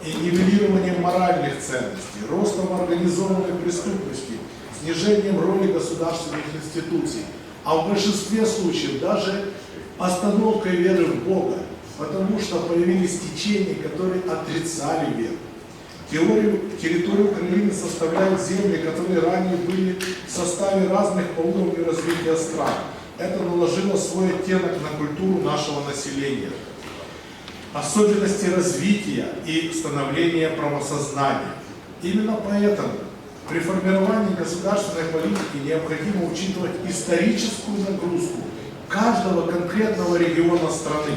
и нивелированием моральных ценностей, ростом организованной преступности, снижением роли государственных институций, а в большинстве случаев даже остановкой веры в Бога, потому что появились течения, которые отрицали веру. Территорию Украины составляют земли, которые ранее были в составе разных по уровню развития стран. Это наложило свой оттенок на культуру нашего населения. Особенности развития и становления правосознания. Именно поэтому при формировании государственной политики необходимо учитывать историческую нагрузку каждого конкретного региона страны.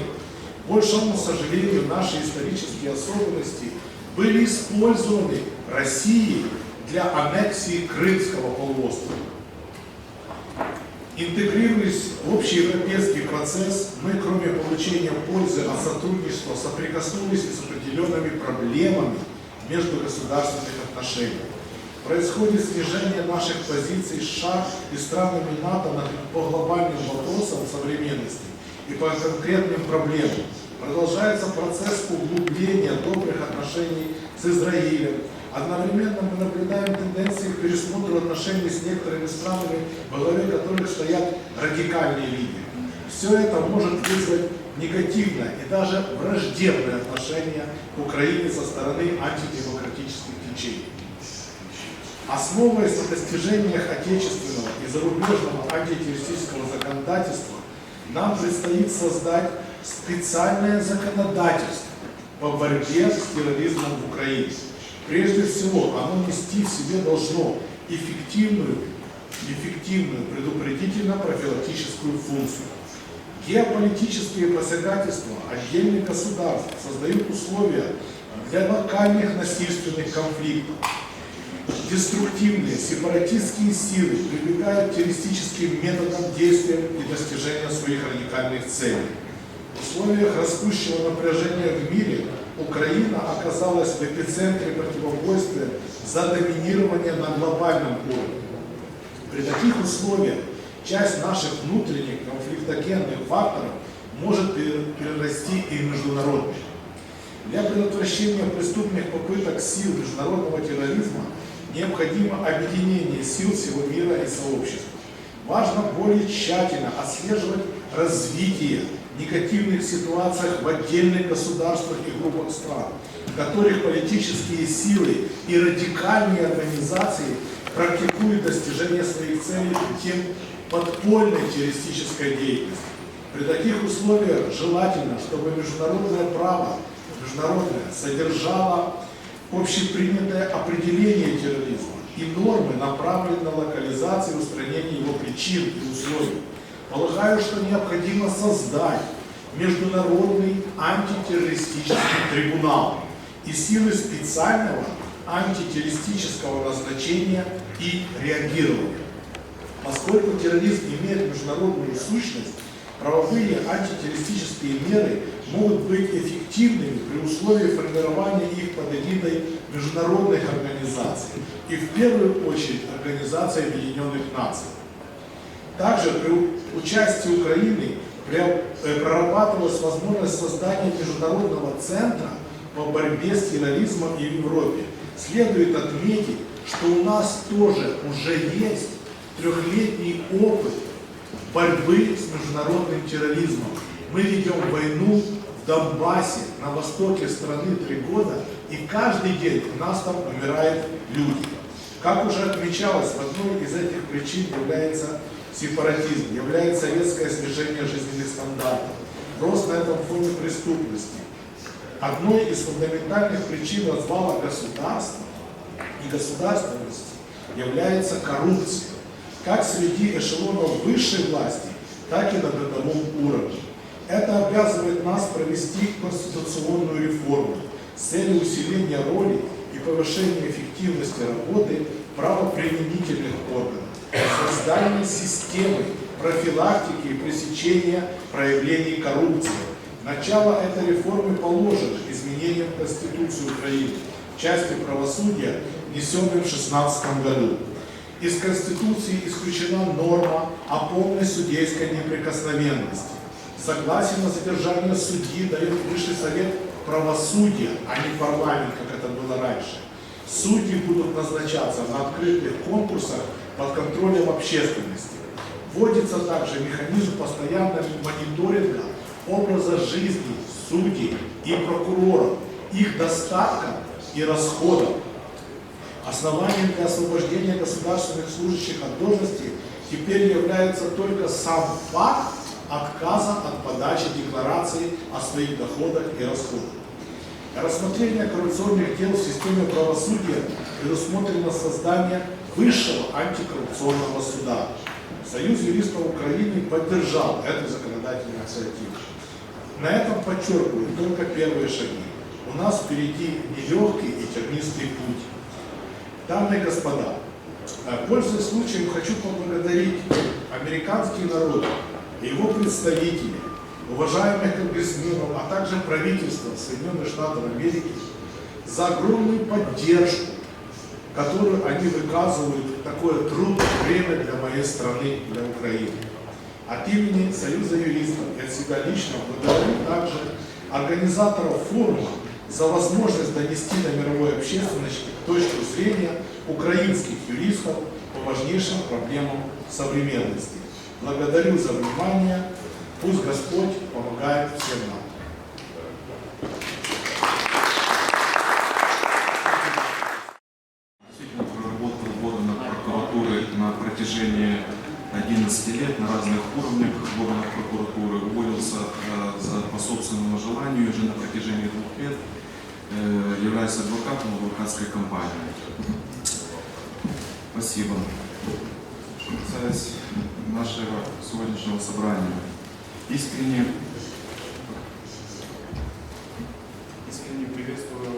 К большому сожалению, наши исторические особенности были использованы Россией для аннексии Крымского полуострова. Интегрируясь в общеевропейский процесс, мы, кроме получения пользы от сотрудничества, соприкоснулись с определенными проблемами междугосударственных отношений. Происходит снижение наших позиций США и странами НАТО по глобальным вопросам современности и по конкретным проблемам. Продолжается процесс углубления добрых отношений с Израилем. Одновременно мы наблюдаем тенденции к пересмотру отношений с некоторыми странами, во главе которых стоят радикальные лидеры. Все это может вызвать негативное и даже враждебное отношение к Украине со стороны антидемократических течений. Основываясь на достижениях отечественного и зарубежного антитеррористического законодательства, нам предстоит создать специальное законодательство по борьбе с терроризмом в Украине. Прежде всего, оно нести в себе должно эффективную предупредительно-профилактическую функцию. Геополитические посягательства отдельных государств создают условия для локальных насильственных конфликтов. Деструктивные сепаратистские силы прибегают к террористическим методам действия и достижения своих радикальных целей. В условиях растущего напряжения в мире Украина оказалась в эпицентре противоборства за доминирование на глобальном уровне. При таких условиях часть наших внутренних конфликтогенных факторов может перерасти и в международные. Для предотвращения преступных попыток сил международного терроризма необходимо объединение сил всего мира и сообщества. Важно более тщательно отслеживать развитие негативных ситуаций в отдельных государствах и группах стран, в которых политические силы и радикальные организации практикуют достижение своих целей путем подпольной террористической деятельности. При таких условиях желательно, чтобы международное право содержало общепринятое определение терроризма и нормы, направленные на локализацию и устранение его причин и условий. Полагаю, что необходимо создать международный антитеррористический трибунал и силы специального антитеррористического назначения и реагирования. Поскольку терроризм имеет международную сущность, правовые антитеррористические меры могут быть эффективными при условии формирования их под эгидой международных организаций и в первую очередь Организации Объединенных Наций. Также при участии Украины прорабатывалась возможность создания международного центра по борьбе с терроризмом и в Европе. Следует отметить, что у нас тоже уже есть трехлетний опыт борьбы с международным терроризмом. Мы ведем войну в Донбассе, на востоке страны 3 года, и каждый день у нас там умирают люди. Как уже отмечалось, одной из этих причин является сепаратизм, является резкое снижение жизненных стандартов, рост на этом фоне преступности. Одной из фундаментальных причин развала государства и государственности является коррупция, как среди эшелонов высшей власти, так и на бытовом уровне. Это обязывает нас провести конституционную реформу с целью усиления роли и повышения эффективности работы правоприменительных органов, создания системы профилактики и пресечения проявлений коррупции. Начало этой реформы положено изменением Конституции Украины в части правосудия, внесенной в 2016 году. Из Конституции исключена норма о полной судейской неприкосновенности. Согласие на задержание судьи дает Высший совет правосудия, а не парламент, как это было раньше. Судьи будут назначаться на открытых конкурсах под контролем общественности. Вводится также механизм постоянного мониторинга образа жизни судей и прокуроров, их достатка и расходов. Основанием для освобождения государственных служащих от должности теперь является только сам факт отказа от подачи декларации о своих доходах и расходах. Для рассмотрения коррупционных дел в системе правосудия предусмотрено создание Высшего антикоррупционного суда. Союз юристов Украины поддержал эту законодательную инициативу. На этом подчеркиваю только первые шаги. У нас впереди нелегкий и тернистый путь. Дамы и господа, пользуясь случаем, хочу поблагодарить американский народ и его представителей, уважаемых конгрессменов, а также правительство Соединенных Штатов Америки за огромную поддержку, которую они выказывают в такое трудное время для моей страны, для Украины. От имени Союза юристов я себя лично благодарю также организаторов форума за возможность донести до мировой общественности точку зрения украинских юристов по важнейшим проблемам современности. Благодарю за внимание. Пусть Господь помогает всем нам.
Действительно проработал в органах прокуратуры на протяжении 11 лет на разных уровнях в органах прокуратуры. Уволился по собственному желанию уже на протяжении 2 лет. Являюсь адвокатом адвокатской компании. Спасибо. Что касается нашего сегодняшнего собрания, искренне приветствую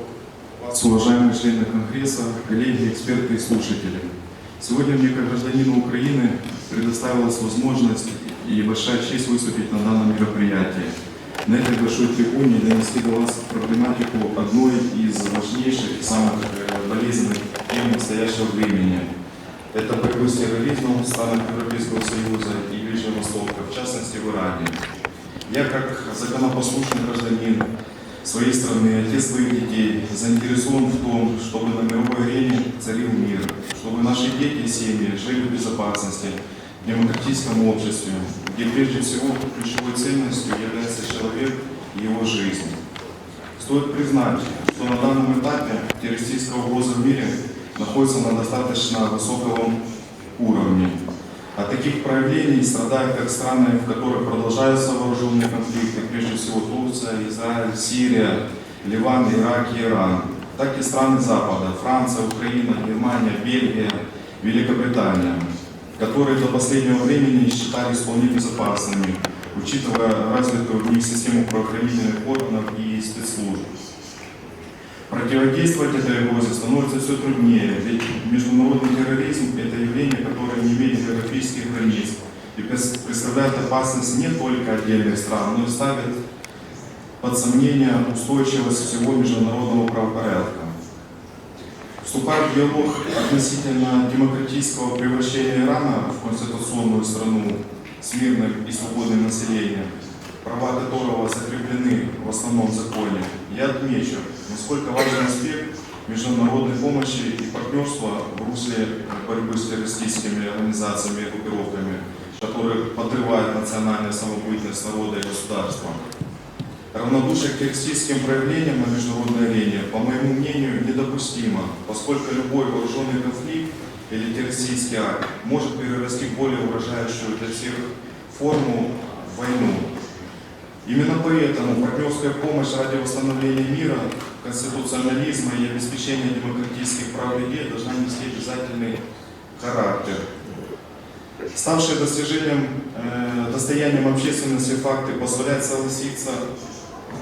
вас, уважаемые члены Конгресса, коллеги, эксперты и слушатели. Сегодня мне, как гражданину Украины, предоставилась возможность и большая честь выступить на данном мероприятии. На этой большой трибуне донести до вас проблематику одной из важнейших и самых болезненных тем настоящего времени. Это борьбу с терроризмом в странах Европейского Союза и Ближнего Востока, в частности в Иране. Я, как законопослушный гражданин, своей страны, отец своих детей, заинтересован в том, чтобы на мировой арене царил мир, чтобы наши дети и семьи жили в безопасности, в демократическом обществе, где прежде всего ключевой ценностью является человек и его жизнь. Стоит признать, что на данном этапе террористическая угроза в мире находится на достаточно высоком уровне. От таких проявлений страдают как страны, в которых продолжаются вооруженные конфликты, прежде всего Турция, Израиль, Сирия, Ливан, Ирак и Иран, так и страны Запада, Франция, Украина, Германия, Бельгия, Великобритания, которые до последнего времени считались вполне безопасными, учитывая развитую в них систему правоохранительных органов и спецслужб. Противодействовать этой угрозе становится все труднее, ведь международный терроризм – это явление, которое не имеет географических границ и представляет опасность не только отдельных стран, но и ставит под сомнение устойчивость всего международного правопорядка. Вступая в диалог относительно демократического превращения Ирана в конституционную страну с мирным и свободным населением, права которого закреплены в основном законе, я отмечу, насколько важен аспект международной помощи и партнерства в русле борьбы с террористическими организациями и группировками, которые подрывают национальную самобытность народа и государства. Равнодушие к террористическим проявлениям на международной арене, по моему мнению, недопустимо, поскольку любой вооруженный конфликт или террористический акт может перерасти в более угрожающую для всех форму войну. Именно поэтому партнерская помощь ради восстановления мира, конституционализма и обеспечения демократических прав людей должна нести обязательный характер. Ставшие достоянием общественности факты позволяют согласиться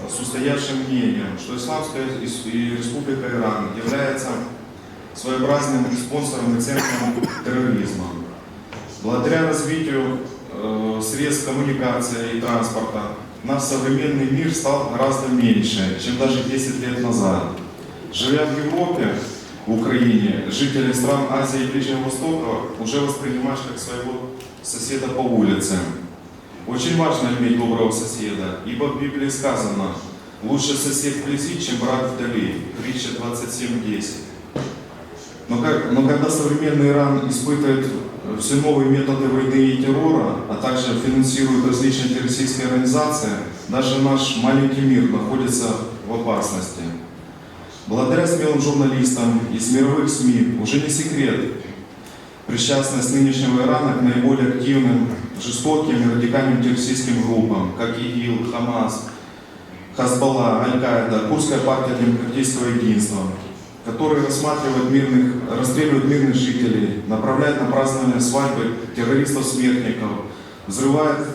с устоявшим мнением, что Исламская Республика Иран является своеобразным спонсором и центром терроризма. Благодаря развитию средств коммуникации и транспорта наш современный мир стал гораздо меньше, чем даже 10 лет назад. Живя в Европе, в Украине, жители стран Азии и Ближнего Востока уже воспринимаешь как своего соседа по улице. Очень важно иметь доброго соседа, ибо в Библии сказано: «Лучше сосед вблизи, чем брат вдали». Притча 27:10. Но когда современный Иран испытывает все новые методы войны и террора, а также финансирует различные террористические организации, даже наш маленький мир находится в опасности. Благодаря смелым журналистам из мировых СМИ уже не секрет причастность нынешнего Ирана к наиболее активным, жестоким и радикальным террористическим группам, как ИГИЛ, Хамас, Хазбалла, Аль-Каида, Курдская партия демократического единства, которые расстреливают мирных жителей, направляют на празднование свадьбы террористов-смертников, взрывают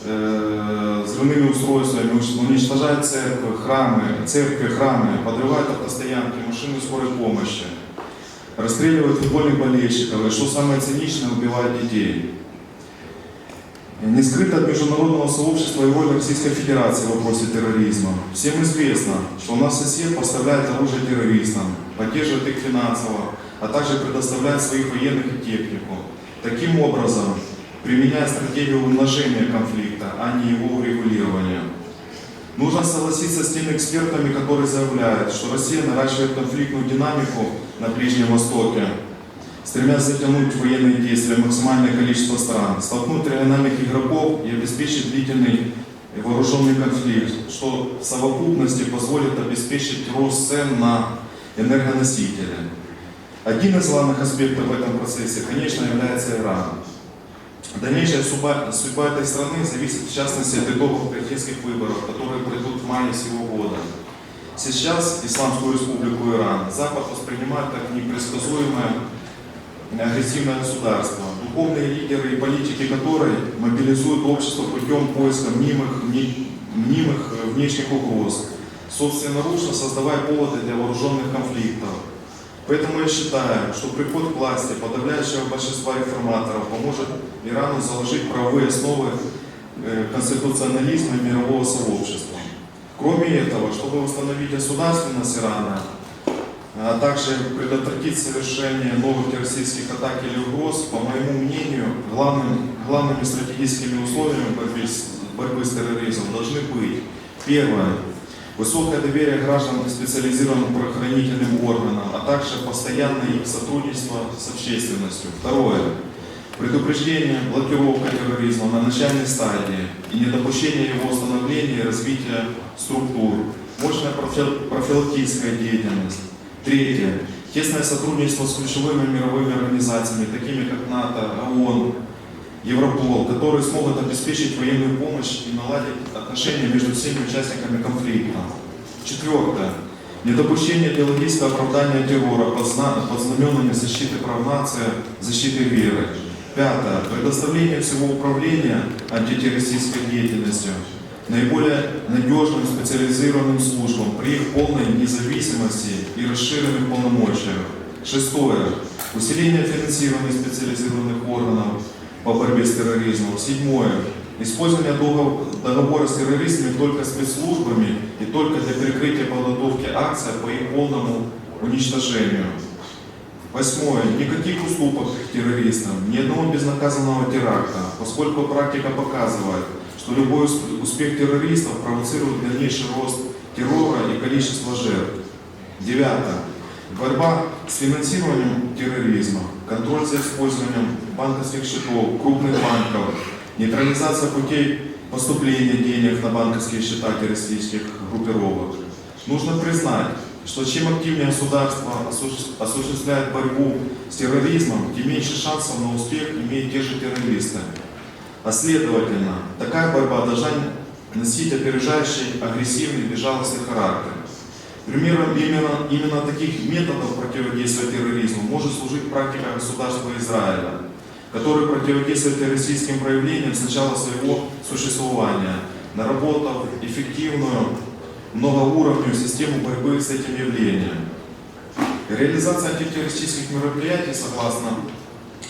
взрывными устройствами, уничтожают церкви, храмы, подрывают автостоянки, машины скорой помощи, расстреливают футбольных болельщиков и, что самое циничное, убивают детей. Не скрыто от международного сообщества и роль Российской Федерации в вопросе терроризма. Всем известно, что у нас сосед поставляет оружие террористам, поддерживает их финансово, а также предоставляет своих военных и технику. Таким образом, применяя стратегию умножения конфликта, а не его урегулирования. Нужно согласиться с теми экспертами, которые заявляют, что Россия наращивает конфликтную динамику на Ближнем Востоке, стремясь затянуть военные действия максимальное количество стран, столкнуть региональных игроков и обеспечить длительный вооруженный конфликт, что в совокупности позволит обеспечить рост цен на энергоносители. Один из главных аспектов в этом процессе, конечно, является Иран. Дальнейшая судьба этой страны зависит в частности от итогов президентских выборов, которые пройдут в мае сего года. Сейчас Исламскую Республику Иран Запад воспринимает как непредсказуемое агрессивное государство, духовные лидеры и политики которой мобилизуют общество путем поиска мнимых внешних угроз, собственноручно создавая поводы для вооруженных конфликтов. Поэтому я считаю, что приход к власти подавляющего большинства реформаторов поможет Ирану заложить правовые основы конституционализма и мирового сообщества. Кроме этого, чтобы восстановить государственность Ирана, а также предотвратить совершение новых террористических атак или угроз, по моему мнению, главными стратегическими условиями борьбы с терроризмом должны быть: первое, высокое доверие граждан к специализированным правоохранительным органам, а также постоянное их сотрудничество с общественностью. Второе. Предупреждение, блокировка терроризма на начальной стадии и недопущение его становления и развития структур. Мощная профилактическая деятельность. Третье. Тесное сотрудничество с ключевыми мировыми организациями, такими как НАТО, ООН, Европол, которые смогут обеспечить военную помощь и наладить отношения между всеми участниками конфликта. Четвертое. Недопущение идеологического оправдания террора под знаменами защиты прав нации, защиты веры. Пятое. Предоставление всего управления антитеррористической деятельностью наиболее надежным специализированным службам при их полной независимости и расширенных полномочиях. Шестое. Усиление финансирования специализированных органов по борьбе с терроризмом. Седьмое. Использование договора с террористами только спецслужбами и только для перекрытия подготовки акций по их полному уничтожению. Восьмое. Никаких уступок террористам, ни одного безнаказанного теракта, поскольку практика показывает, что любой успех террористов провоцирует дальнейший рост террора и количество жертв. Девятое. Борьба с финансированием терроризма, контроль за использованием банковских счетов, крупных банков, нейтрализация путей поступления денег на банковские счета террористических группировок. Нужно признать, что чем активнее государство осуществляет борьбу с терроризмом, тем меньше шансов на успех имеют те же террористы. А следовательно, такая борьба должна носить опережающий, агрессивный, безжалостный характер. Примером именно таких методов противодействия терроризму может служить практика государства Израиля, которое противодействует террористическим проявлениям с начала своего существования, наработав эффективную многоуровневую систему борьбы с этим явлением. Реализация антитеррористических мероприятий, согласно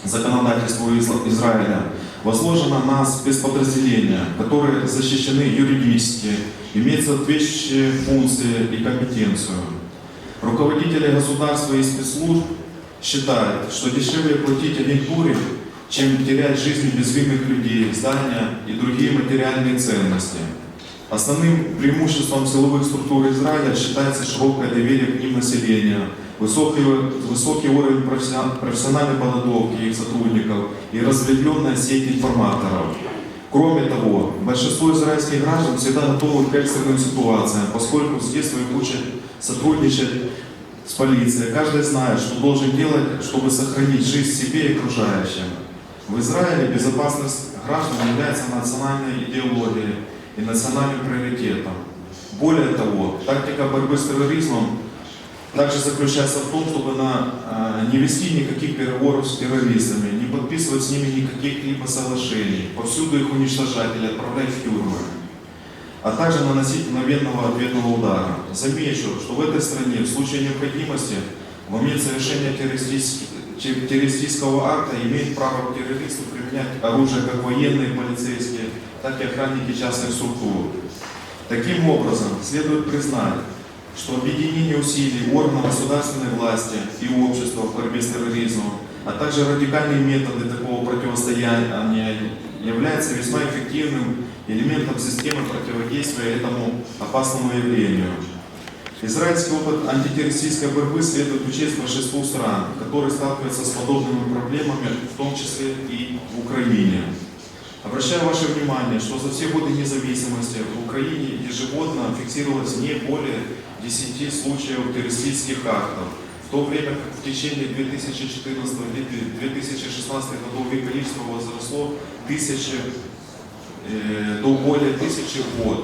законодательству Израиля, возложена на спецподразделения, которые защищены юридически, имеют соответствующие функции и компетенцию. Руководители государства и спецслужб считают, что дешевле платить агентуре, чем терять жизни безвинных людей, здания и другие материальные ценности. Основным преимуществом силовых структур Израиля считается широкое доверие к ним населения, высокий уровень профессиональной подготовки их сотрудников и разветвленная сеть информаторов. Кроме того, большинство израильских граждан всегда готовы к экстренным ситуациям, поскольку с детства их учат сотрудничать с полицией. Каждый знает, что должен делать, чтобы сохранить жизнь себе и окружающим. В Израиле безопасность граждан является национальной идеологией и национальным приоритетом. Более того, тактика борьбы с терроризмом также заключается в том, чтобы не вести никаких переговоров с террористами, не подписывать с ними никаких либо соглашений, повсюду их уничтожать или отправлять в тюрьмы, а также наносить мгновенного ответного удара. Замечу, что в этой стране в случае необходимости в момент совершения террористического акта имеют право террористы применять оружие как военные, полицейские, так и охранники частных структур. Таким образом, следует признать, что объединение усилий органов государственной власти и общества в борьбе с терроризмом, а также радикальные методы такого противостояния являются весьма эффективным элементом системы противодействия этому опасному явлению. Израильский опыт антитеррористической борьбы следует учесть большинству стран, которые сталкиваются с подобными проблемами, в том числе и в Украине. Обращаю ваше внимание, что за все годы независимости в Украине ежегодно фиксировалось не более 10 случаев террористических актов, в то время как в течение 2014-2016 годов их количество возросло до более 1000 в год.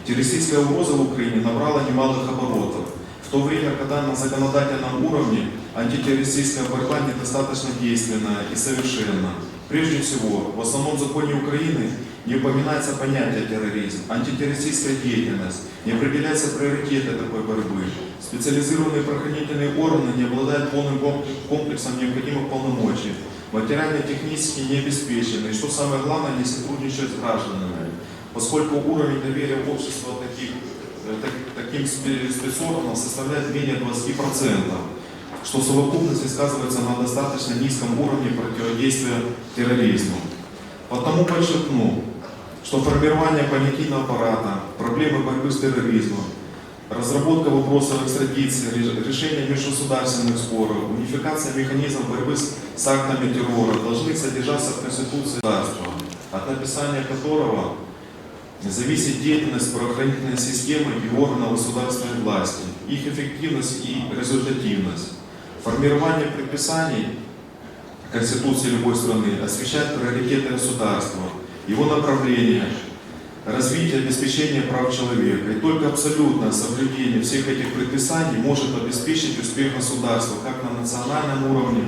Террористическая угроза в Украине набрала немалых оборотов, в то время, когда на законодательном уровне антитеррористическая борьба недостаточно действенна и совершенна. Прежде всего, в основном законе Украины не упоминается понятие терроризм, антитеррористическая деятельность, не определяются приоритеты такой борьбы. Специализированные правоохранительные органы не обладают полным комплексом необходимых полномочий, материально-технически не обеспечены, и, что самое главное, не сотрудничают с гражданами, поскольку уровень доверия общества таким спецорганам составляет менее 20%. Что в совокупности сказывается на достаточно низком уровне противодействия терроризму. Потому подчеркну, что формирование понятийного аппарата, проблемы борьбы с терроризмом, разработка вопросов экстрадиции, решение межгосударственных споров, унификация механизмов борьбы с актами террора должны содержаться в Конституции государства, от написания которого зависит деятельность правоохранительной системы и органов государственной власти, их эффективность и результативность. Формирование предписаний Конституции любой страны освещает приоритеты государства, его направления, развитие и обеспечение прав человека. И только абсолютное соблюдение всех этих предписаний может обеспечить успех государства как на национальном уровне,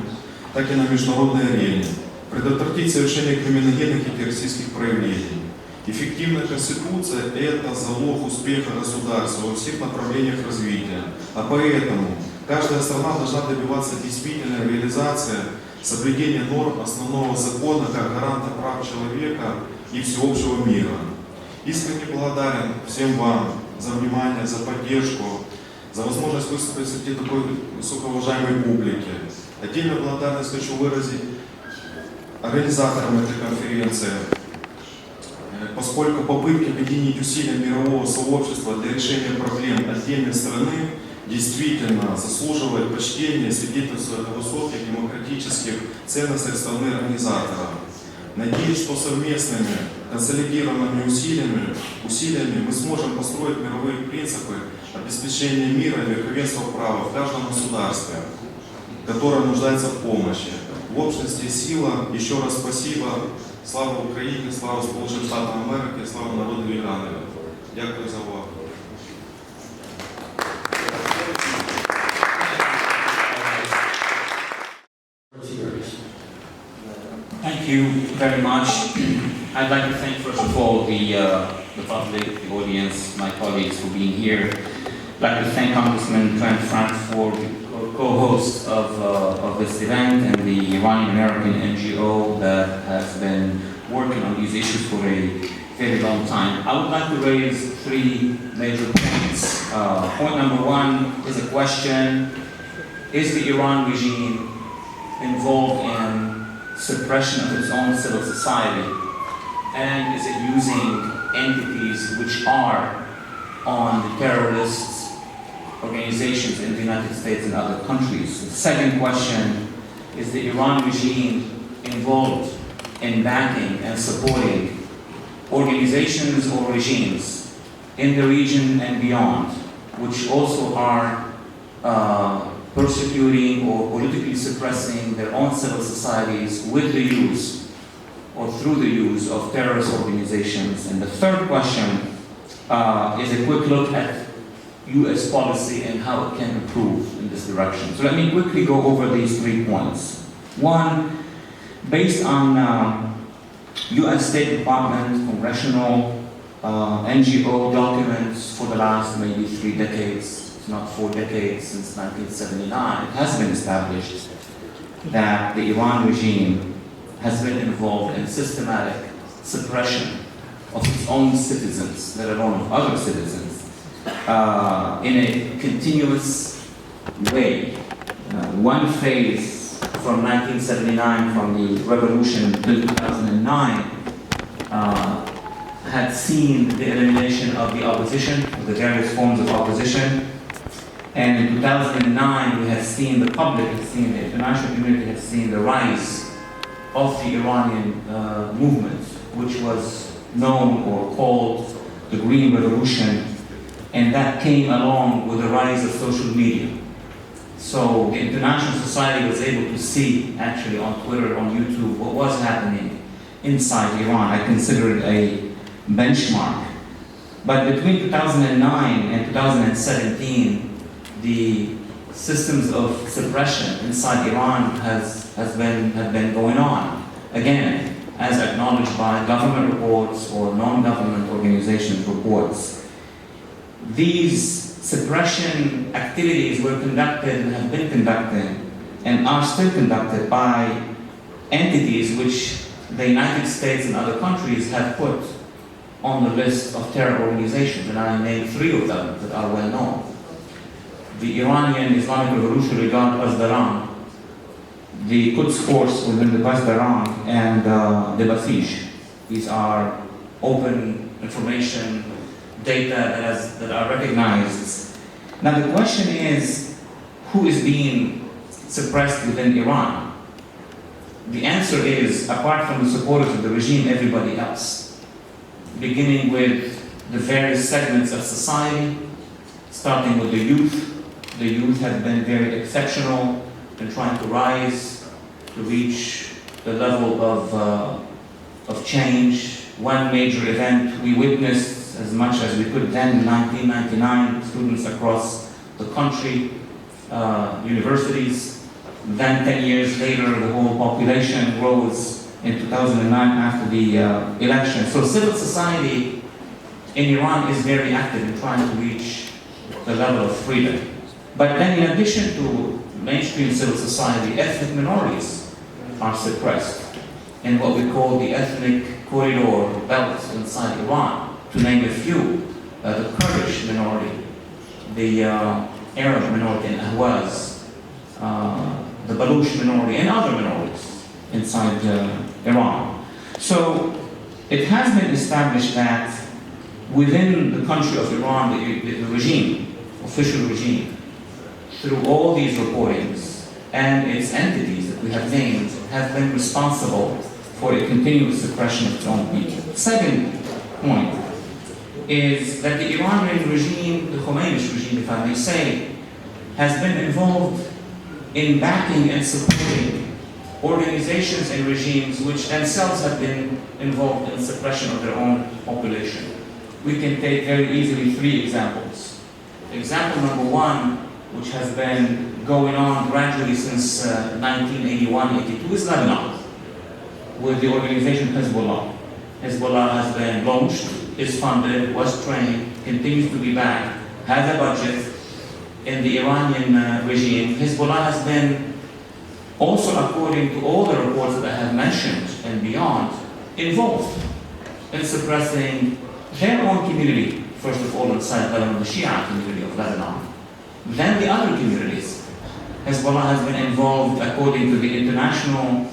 так и на международной арене, предотвратить совершение криминогенных и террористических проявлений. Эффективная Конституция – это залог успеха государства во всех направлениях развития. А поэтому каждая страна должна добиваться действительной реализации соблюдения норм основного закона как гаранта прав человека и всеобщего мира. Искренне благодарен всем вам за внимание, за поддержку, за возможность выступить среди такой высокоуважаемой публики. Отдельную благодарность хочу выразить организаторам этой конференции, поскольку попытки объединить усилия мирового сообщества для решения проблем отдельной страны действительно заслуживает почтения и свидетельствует о высоких демократических ценностях страны организатора. Надеюсь, что совместными консолидированными усилиями мы сможем построить мировые принципы обеспечения мира и верховенства права в каждом государстве, которое нуждается в помощи. В общности сила. Еще раз спасибо. Слава Україні, слава Сполученим Штатам Америки, слава народу Ірана. Дякую за увагу.
Thank you very much. I'd like to thank first of all the public, the audience, my colleagues for being here. I'd like to thank Congressman Trent Frank for the co-host of this event and the Iranian American NGO that has been working on these issues for a very long time. I would like to raise three major points. Point number one is a question: is the Iran regime involved in suppression of its own civil society, and is it using entities which are on the terrorist organizations in the United States and other countries? The second question: is the Iran regime involved in backing and supporting organizations or regimes in the region and beyond, which also are persecuting or politically suppressing their own civil societies with the use or through the use of terrorist organizations? And the third question is a quick look at U.S. policy and how it can improve in this direction. So let me quickly go over these 3 points. One, based on U.S. State Department, congressional, NGO documents for the last maybe 3 decades, not 4 decades, since 1979, it has been established that the Iran regime has been involved in systematic suppression of its own citizens, let alone of other citizens, in a continuous way. One phase from 1979, from the revolution until 2009, had seen the elimination of the opposition, of the various forms of opposition. And in 2009, we have seen, the public has seen, the international community has seen the rise of the Iranian movement, which was known or called the Green Revolution, and that came along with the rise of social media. So the international society was able to see, actually on Twitter, on YouTube, what was happening inside Iran. I consider it a benchmark. But between 2009 and 2017, the systems of suppression inside Iran have been going on. Again, as acknowledged by government reports or non-government organizations reports. These suppression activities were conducted and have been conducted and are still conducted by entities which the United States and other countries have put on the list of terror organizations, and I named 3 of them that are well known. The Iranian Islamic Revolutionary Guard Pasdaran, the Quds Force within the Pasdaran, and the Basij. These are open information, data that are recognized. Now the question is, who is being suppressed within Iran? The answer is, apart from the supporters of the regime, everybody else. Beginning with the various segments of society, starting with the youth. The youth have been very exceptional in trying to rise, to reach the level of change. One major event we witnessed as much as we could then in 1999, students across the country, universities. Then 10 years later, the whole population rose in 2009 after the election. So civil society in Iran is very active in trying to reach the level of freedom. But then in addition to mainstream civil society, ethnic minorities are suppressed in what we call the ethnic corridor belt inside Iran, to name a few. The Kurdish minority, the Arab minority in Ahwaz, the Baluch minority, and other minorities inside Iran. So it has been established that within the country of Iran, the regime, official regime, through all these reportings and its entities that we have named, have been responsible for a continuous suppression of its own people. Second point is that the Iranian regime, the Khomeini regime, if I may say, has been involved in backing and supporting organizations and regimes which themselves have been involved in suppression of their own population. We can take very easily 3 examples. Example number 1, which has been going on gradually since 1981-82, is Lebanon, with the organization Hezbollah. Hezbollah has been launched, is funded, was trained, continues to be backed, has a budget in the Iranian regime. Hezbollah has been, also according to all the reports that I have mentioned and beyond, involved in suppressing their own community, first of all inside Lebanon, the Shia community of Lebanon, then the other communities. Hezbollah has been involved, according to the International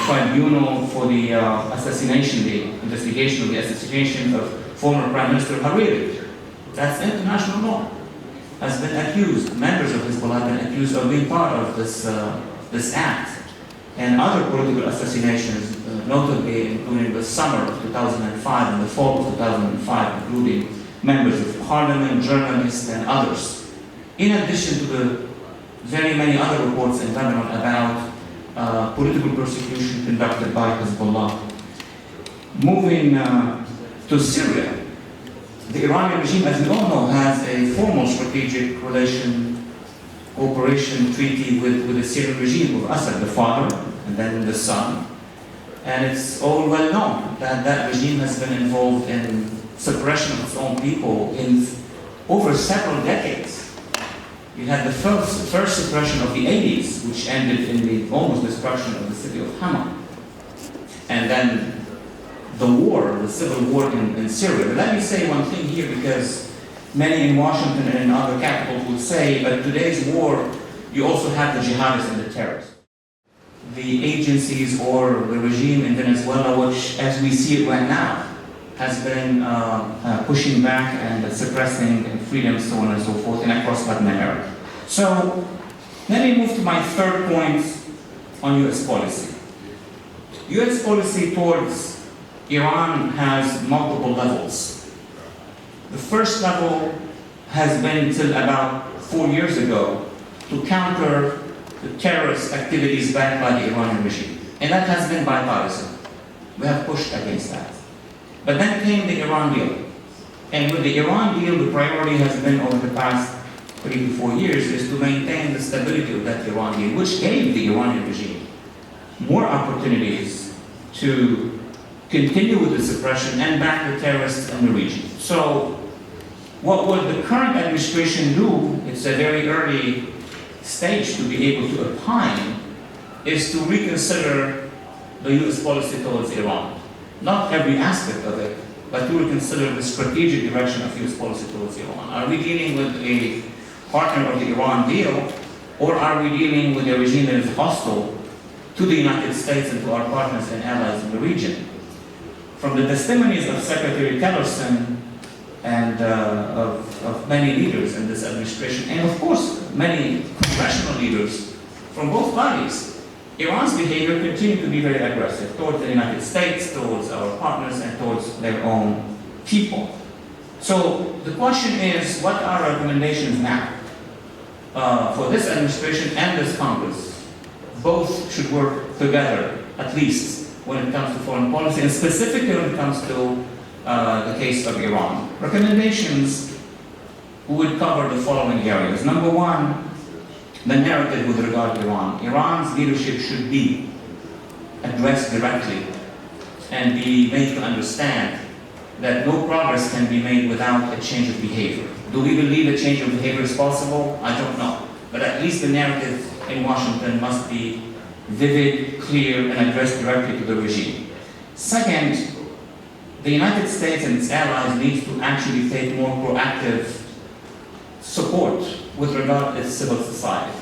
Tribunal for the assassination, the investigation of the assassination of former Prime Minister Hariri. That's international law. Has been accused, members of Hezbollah have been accused of being part of this act. And other political assassinations, notably including the summer of 2005 and the fall of 2005, including members of parliament, journalists, and others. In addition to the very many other reports in Lebanon about political persecution conducted by Hezbollah. Moving to Syria, the Iranian regime, as we all know, has a formal strategic cooperation treaty with the Syrian regime, with Assad, the father, and then the son. And it's all well known that that regime has been involved in suppression of its own people in over several decades. You had the first suppression of the 80s, which ended in the almost destruction of the city of Hama. And then the war, the civil war in Syria. But let me say one thing here, because many in Washington and in other capitals would say, but today's war, you also have the jihadists and the terrorists. The agencies or the regime in Venezuela, which, as we see it right now, has been pushing back and suppressing freedom, so on and so forth, and across Latin America. So, let me move to my third point on U.S. policy. U.S. policy towards Iran has multiple levels. The first level has been until about 4 years ago to counter the terrorist activities backed by the Iranian regime. And that has been bipartisan. We have pushed against that. But then came the Iran deal. And with the Iran deal, the priority has been over the past 3 to 4 years is to maintain the stability of that Iran deal, which gave the Iranian regime more opportunities to continue with the suppression and back the terrorists in the region. So what would the current administration do? It's a very early stage to be able to opine, is to reconsider the U.S. policy towards Iran. Not every aspect of it, but to reconsider the strategic direction of U.S. policy towards Iran. Are we dealing with a partner of the Iran deal, or are we dealing with a regime that is hostile to the United States and to our partners and allies in the region? from the testimonies of Secretary Tillerson and of many leaders in this administration, and of course many congressional leaders from both parties, Iran's behavior continued to be very aggressive towards the United States, towards our partners, and towards their own people. So the question is, what are our recommendations now for this administration and this Congress? Both should work together, at least when it comes to foreign policy, and specifically when it comes to the case of Iran. Recommendations would cover the following areas. Number one, the narrative with regard to Iran. Iran's leadership should be addressed directly and be made to understand that no progress can be made without a change of behavior. Do we believe a change of behavior is possible? I don't know. But at least the narrative in Washington must be vivid, clear, and addressed directly to the regime. Second, the United States and its allies need to actually take more proactive support with regard to its civil society,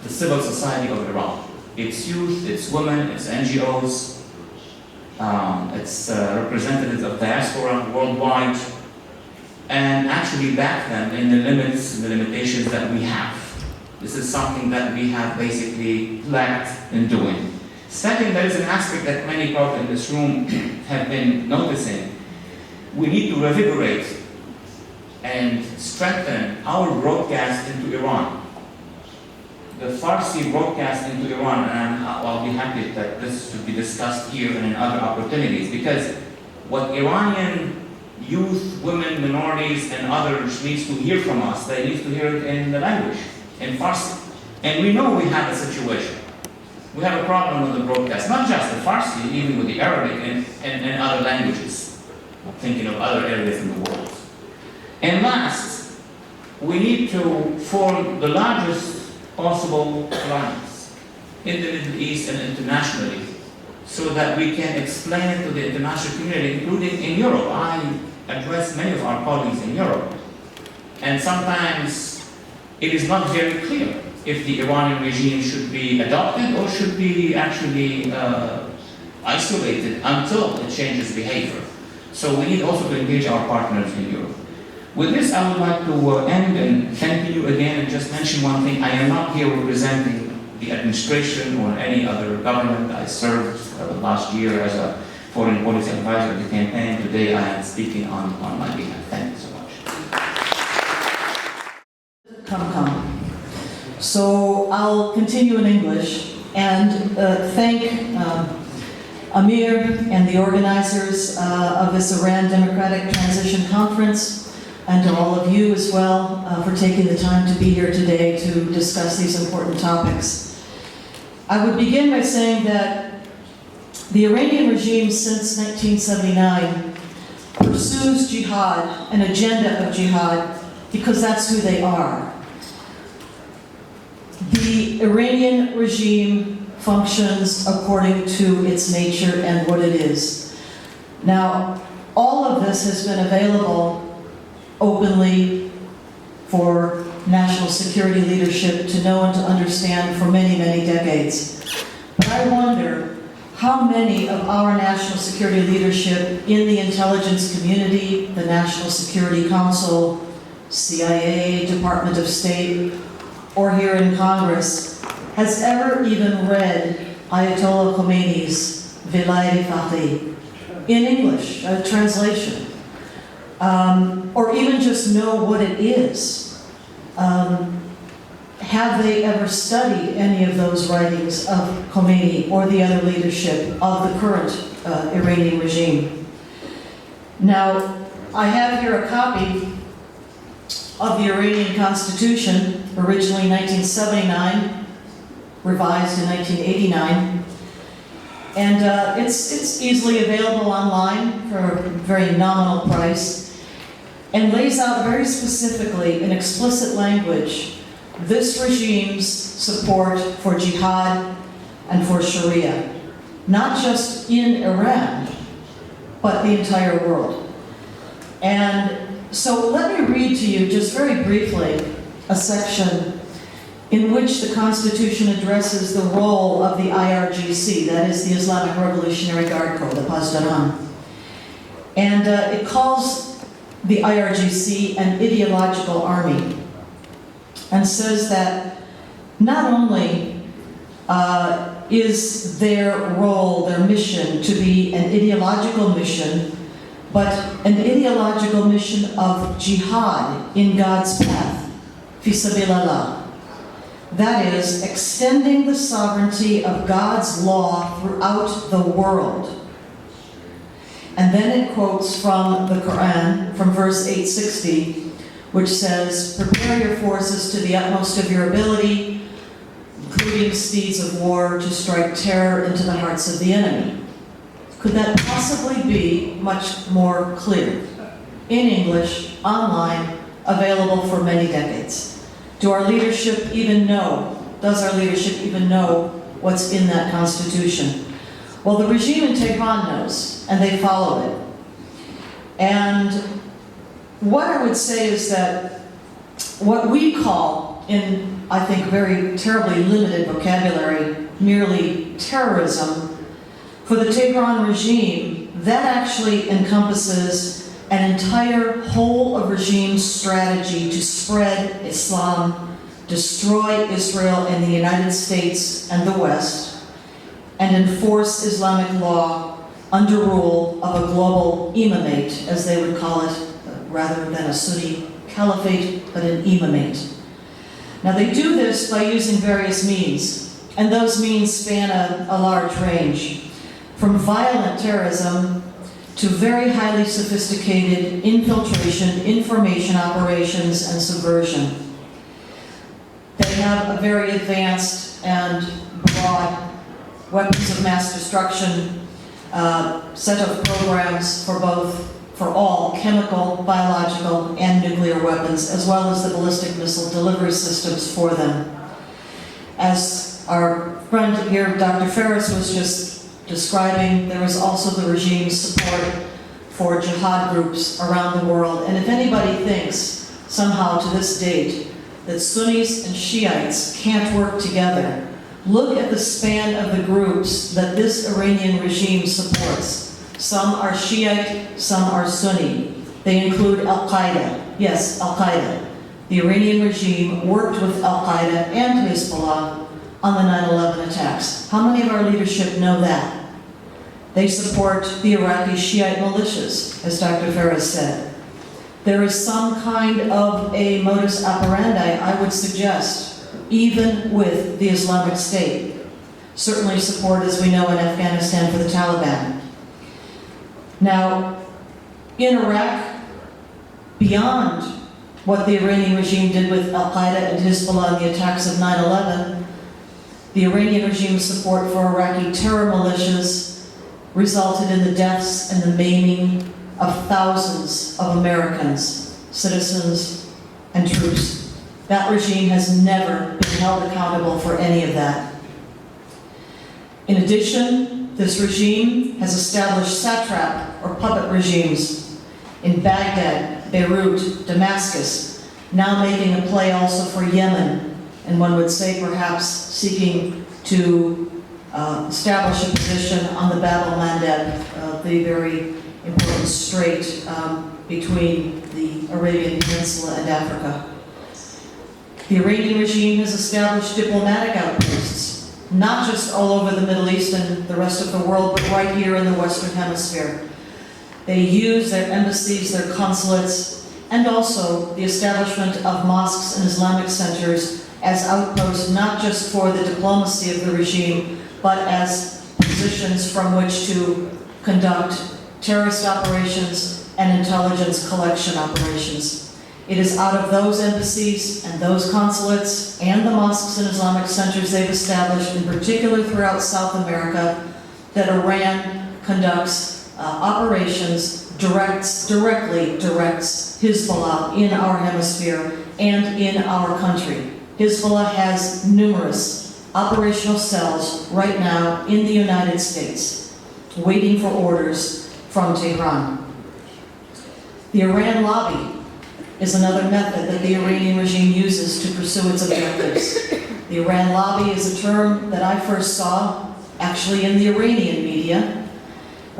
the civil society of Iran, its youth, its women, its NGOs, its representatives of diaspora worldwide, and actually back them in the limits and the limitations that we have. This is something that we have basically lacked in doing. Second, there is an aspect that many people in this room have been noticing. We need to revigorate and strengthen our broadcast into Iran. The Farsi broadcast into Iran, and I'll be happy that this should be discussed here and in other opportunities, because what Iranian youth, women, minorities, and others needs to hear from us, they need to hear it in the language, in Farsi. And we know we have a situation. We have a problem with the broadcast, not just the Farsi, even with the Arabic and other languages. I'm thinking of other areas in the world. And last, we need to form the largest possible alliance in the Middle East and internationally, so that we can explain it to the international community, including in Europe. I address many of our colleagues in Europe, and sometimes it is not very clear if the Iranian regime should be adopted or should be actually isolated until it changes behavior. So we need also to engage our partners in Europe. With this, I would like to end and thank you again, and just mention one thing. I am not here representing the administration or any other government. I served last year as a foreign policy advisor to the campaign. Today I am speaking on my behalf. Thank you so much.
Come. So I'll continue in English and thank Amir and the organizers of this Iran Democratic Transition Conference, and to all of you as well for taking the time to be here today to discuss these important topics. I would begin by saying that the Iranian regime since 1979 pursues jihad, an agenda of jihad, because that's who they are. The Iranian regime functions according to its nature and what it is. Now, all of this has been available openly for national security leadership to know and to understand for many, many decades. But I wonder how many of our national security leadership in the intelligence community, the National Security Council, CIA, Department of State, or here in Congress, has ever even read Ayatollah Khomeini's Vilayat Faqih in English, a translation. Or even just know what it is. Have they ever studied any of those writings of Khomeini or the other leadership of the current Iranian regime? Now, I have here a copy of the Iranian Constitution, originally 1979, revised in 1989. And it's easily available online for a very nominal price, and lays out very specifically in explicit language this regime's support for jihad and for Sharia, not just in Iran, but the entire world. And so let me read to you just very briefly a section in which the Constitution addresses the role of the IRGC, that is the Islamic Revolutionary Guard Corps, the Pasdaran. And it calls the IRGC an ideological army, and says that not only is their role, their mission, to be an ideological mission, but an ideological mission of jihad in God's path, fi sabilillah. That is, extending the sovereignty of God's law throughout the world. And then it quotes from the Quran, from verse 860, which says, "Prepare your forces to the utmost of your ability, including steeds of war, to strike terror into the hearts of the enemy." Could that possibly be much more clear? In English, online, available for many decades. Do our leadership even know, does our leadership even know what's in that Constitution? Well, the regime in Tehran knows, and they follow it. And what I would say is that what we call, in I think very terribly limited vocabulary, merely terrorism, for the Tehran regime, that actually encompasses an entire whole of regime strategy to spread Islam, destroy Israel and the United States and the West, and enforce Islamic law under rule of a global imamate, as they would call it, rather than a Sunni caliphate, but an imamate. Now they do this by using various means, and those means span a large range, from violent terrorism to very highly sophisticated infiltration, information operations, and subversion. They have a very advanced and broad weapons of mass destruction set of programs for all chemical, biological, and nuclear weapons, as well as the ballistic missile delivery systems for them. As our friend here, Dr. Ferris, was just describing, there is also the regime's support for jihad groups around the world. And if anybody thinks, somehow to this date, that Sunnis and Shiites can't work together, look at the span of the groups that this Iranian regime supports. Some are Shiite, some are Sunni. They include Al-Qaeda. Yes, Al-Qaeda. The Iranian regime worked with Al-Qaeda and Hezbollah on the 9/11 attacks. How many of our leadership know that? They support the Iraqi Shiite militias, as Dr. Ferris said. There is some kind of a modus operandi, I would suggest, even with the Islamic State. Certainly support, as we know, in Afghanistan for the Taliban. Now, in Iraq, beyond what the Iranian regime did with Al-Qaeda and Hezbollah in the attacks of 9/11, the Iranian regime's support for Iraqi terror militias resulted in the deaths and the maiming of thousands of Americans, citizens, and troops. That regime has never been held accountable for any of that. In addition, this regime has established satrap or puppet regimes in Baghdad, Beirut, Damascus, now making a play also for Yemen, and one would say perhaps seeking to establish a position on the Bab el-Mandeb, the very important strait between the Arabian Peninsula and Africa. The Iranian regime has established diplomatic outposts, not just all over the Middle East and the rest of the world, but right here in the Western Hemisphere. They use their embassies, their consulates, and also the establishment of mosques and Islamic centers as outposts, not just for the diplomacy of the regime, but as positions from which to conduct terrorist operations and intelligence collection operations. It is out of those embassies and those consulates and the mosques and Islamic centers they've established, in particular throughout South America, that Iran conducts operations, directly directs Hezbollah in our hemisphere and in our country. Hezbollah has numerous operational cells right now in the United States, waiting for orders from Tehran. The Iran lobby is another method that the Iranian regime uses to pursue its objectives. The Iran lobby is a term that I first saw actually in the Iranian media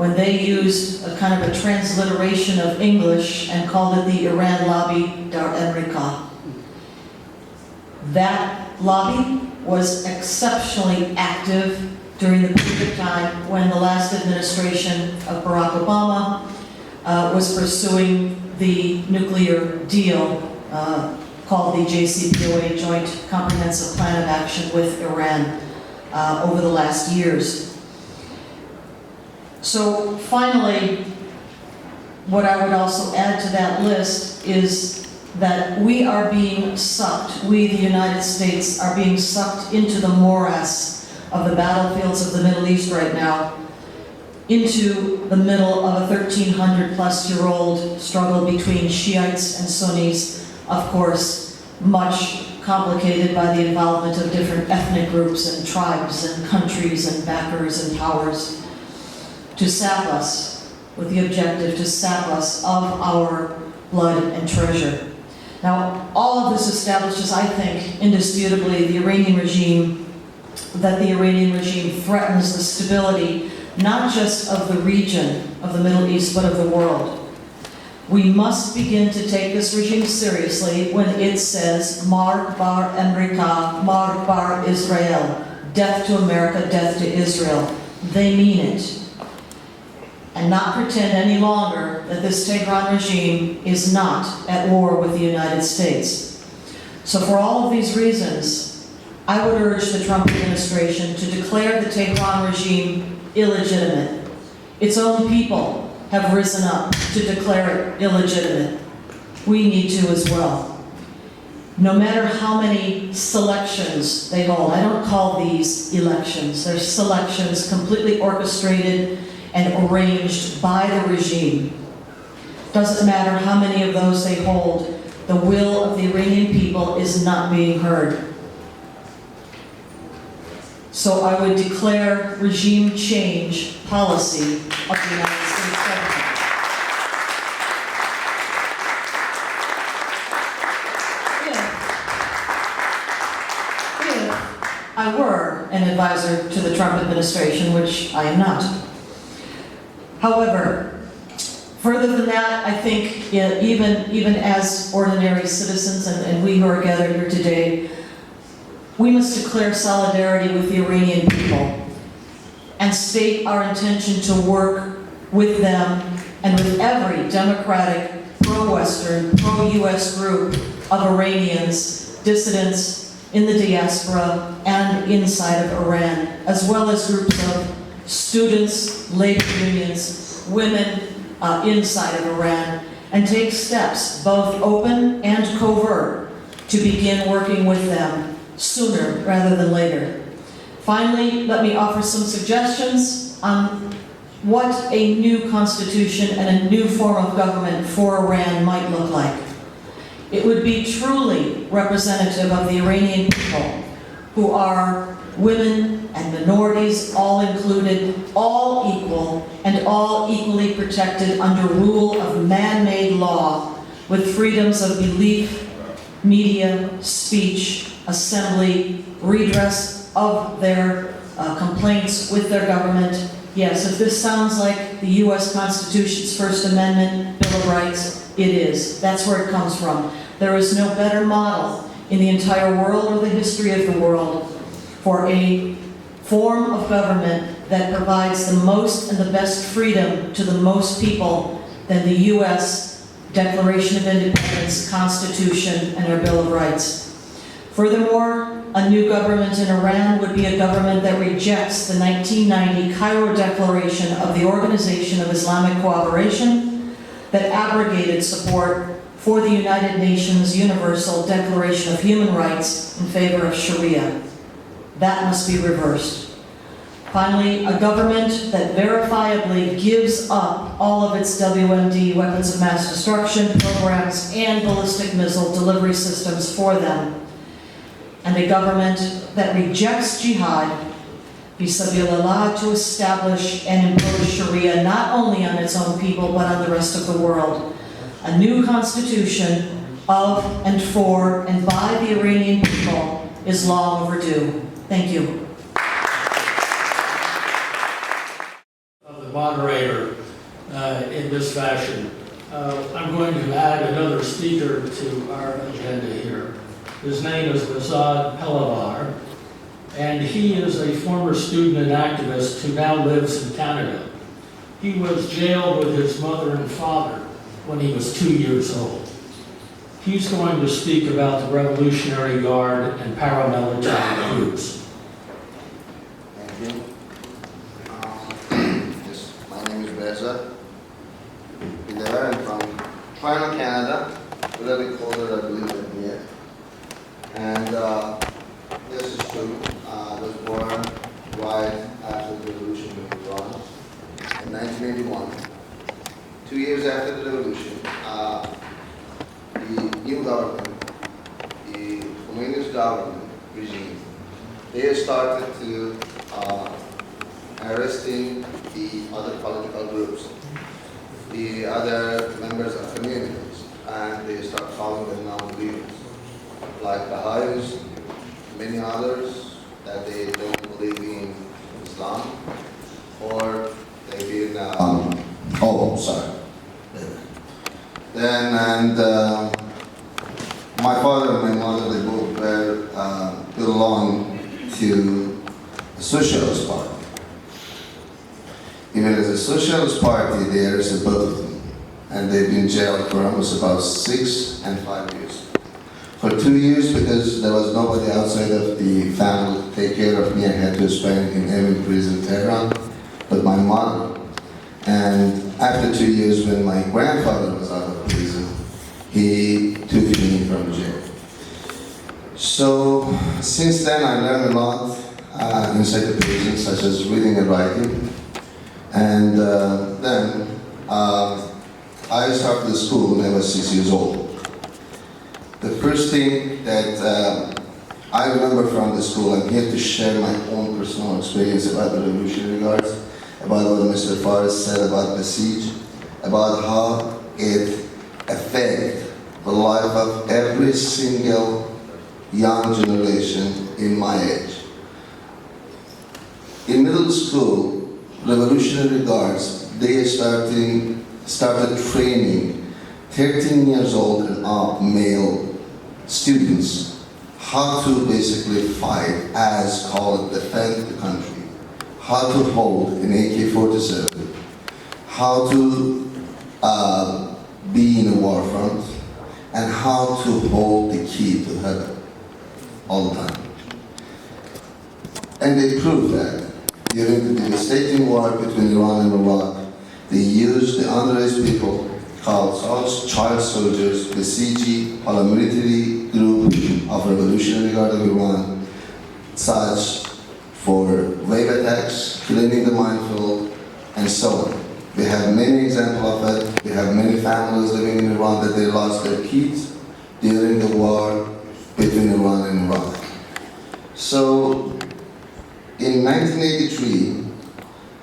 when they used a kind of a transliteration of English and called it the Iran Lobby Dar America. That lobby was exceptionally active during the period of time when the last administration of Barack Obama was pursuing the nuclear deal called the JCPOA, Joint Comprehensive Plan of Action with Iran, over the last years. So finally, what I would also add to that list is that we are being sucked, we the United States are being sucked into the morass of the battlefields of the Middle East right now, into the middle of a 1,300-plus-year-old struggle between Shiites and Sunnis, of course, much complicated by the involvement of different ethnic groups and tribes and countries and backers and powers, to sap us, with the objective to sap us of our blood and treasure. Now, all of this establishes, I think, indisputably, the Iranian regime threatens the stability not just of the region of the Middle East, but of the world. We must begin to take this regime seriously when it says, Mar bar America, Mar bar Israel, death to America, death to Israel. They mean it. And not pretend any longer that this Tehran regime is not at war with the United States. So for all of these reasons, I would urge the Trump administration to declare the Tehran regime illegitimate. Its own people have risen up to declare it illegitimate. We need to as well. No matter how many selections they hold, I don't call these elections, they're selections completely orchestrated and arranged by the regime. Doesn't matter how many of those they hold, the will of the Iranian people is not being heard. So I would declare regime change policy of the United States government. If I were an advisor to the Trump administration, which I am not. However, further than that, I think even as ordinary citizens and we who are gathered here today, we must declare solidarity with the Iranian people and state our intention to work with them and with every democratic, pro-Western, pro-US group of Iranians, dissidents in the diaspora and inside of Iran, as well as groups of students, labor unions, women inside of Iran, and take steps, both open and covert, to begin working with them sooner rather than later. Finally, let me offer some suggestions on what a new constitution and a new form of government for Iran might look like. It would be truly representative of the Iranian people, who are women and minorities, all included, all equal, and all equally protected under rule of man-made law, with freedoms of belief, media, speech, assembly, redress of their complaints with their government. Yes, if this sounds like the U.S. Constitution's First Amendment, Bill of Rights, it is. That's where it comes from. There is no better model in the entire world or the history of the world for a form of government that provides the most and the best freedom to the most people than the U.S. Declaration of Independence, Constitution, and our Bill of Rights. Furthermore, a new government in Iran would be a government that rejects the 1990 Cairo Declaration of the Organization of Islamic Cooperation that abrogated support for the United Nations Universal Declaration of Human Rights in favor of Sharia. That must be reversed. Finally, a government that verifiably gives up all of its WMD, weapons of mass destruction programs, and ballistic missile delivery systems for them. And a government that rejects jihad, bisabilillah, to establish and impose Sharia not only on its own people, but on the rest of the world. A new constitution of and for and by the Iranian people is long overdue. Thank you.
Of the moderator in this fashion. I'm going to add another speaker to our agenda here. His name is Azad Pelavar, and he is a former student and activist who now lives in Canada. He was jailed with his mother and father when he was 2 years old. He's going to speak about the Revolutionary Guard and paramilitary groups.
Thank you. Yes, my name is Beza. I'm from Toronto, Canada. A little bit colder, I believe, than here. And this is true. I was born right after the revolution in Iran in 1981. 2 years after the revolution, the new government, the communist government regime, they started to arresting the other political groups, the other members of communities, and they start calling them non-believers, like Baha'is, many others that they don't believe in Islam, or they've been, my father and my mother, they both belong to the Socialist Party. Even as a Socialist Party, there is a both of them, and they've been jailed for almost about 6 and 5 years. For 2 years, because there was nobody outside of the family to take care of me, I had to spend in every prison in Tehran, but my mother. And after 2 years, when my grandfather was out of prison, he took me from jail. So since then, I learned a lot inside the prison, such as reading and writing. And then I started school when I was 6 years old. The first thing that I remember from the school, I'm here to share my own personal experience about the Revolutionary Guards, about what Mr. Faris said about the siege, about how it affected the life of every single young generation in my age. In middle school, Revolutionary Guards, they started training 13 years old and up male students how to basically fight, as called defend the country, how to hold an AK-47, how to be in a war front, and how to hold the key to heaven all the time. And they proved that during the devastating war between Iran and Iraq, they used the underage people called child soldiers, the CG, paramilitary group of Revolutionary Guard of Iran, such for wave attacks, cleaning the minefield, and so on. We have many examples of it. We have many families living in Iran that they lost their kids during the war between Iran and Iraq. So, in 1983,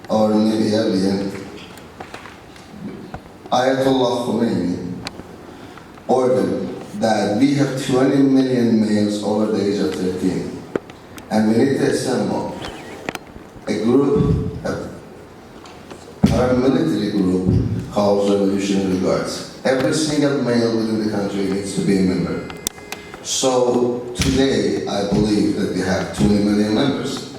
or maybe earlier, Ayatollah Khomeini ordered that we have 20 million males over the age of 13, and we need to assemble a group, a paramilitary group called Revolutionary Guards. Every single male within the country needs to be a member. So today, I believe that we have 20 million members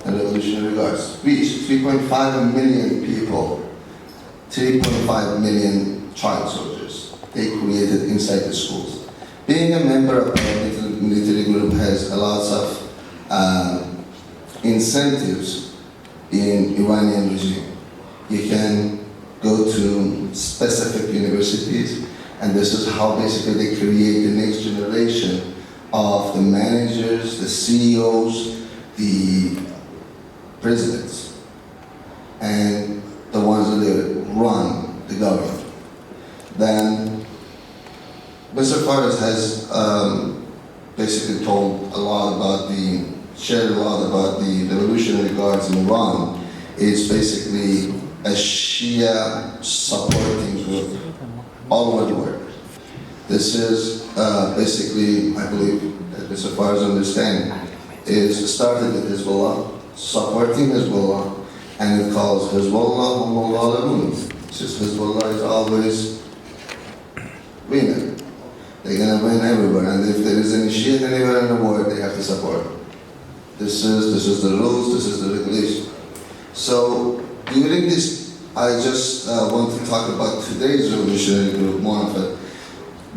in Revolutionary Guards, which 3.5 million people, 3.5 million child soldiers, they created inside the schools. Being a member of a military group has a lot of incentives in Iranian regime. You can go to specific universities, and this is how basically they create the next generation of the managers, the CEOs, the presidents, and the ones that run the government. Then Mr. Faris has basically told a lot about shared a lot about the Revolutionary Guards in Iran. It's basically a Shia supporting group all over the world. This is basically, I believe, that Mr. Faris understands, is started with Hezbollah, supporting Hezbollah, and it calls Hezbollah, Since Hezbollah is always winning. They're gonna win everywhere, and if there is any shit anywhere in the world, they have to support. This is the rules, this is the regulation. So during this, I just want to talk about today's revolutionary group, more of it.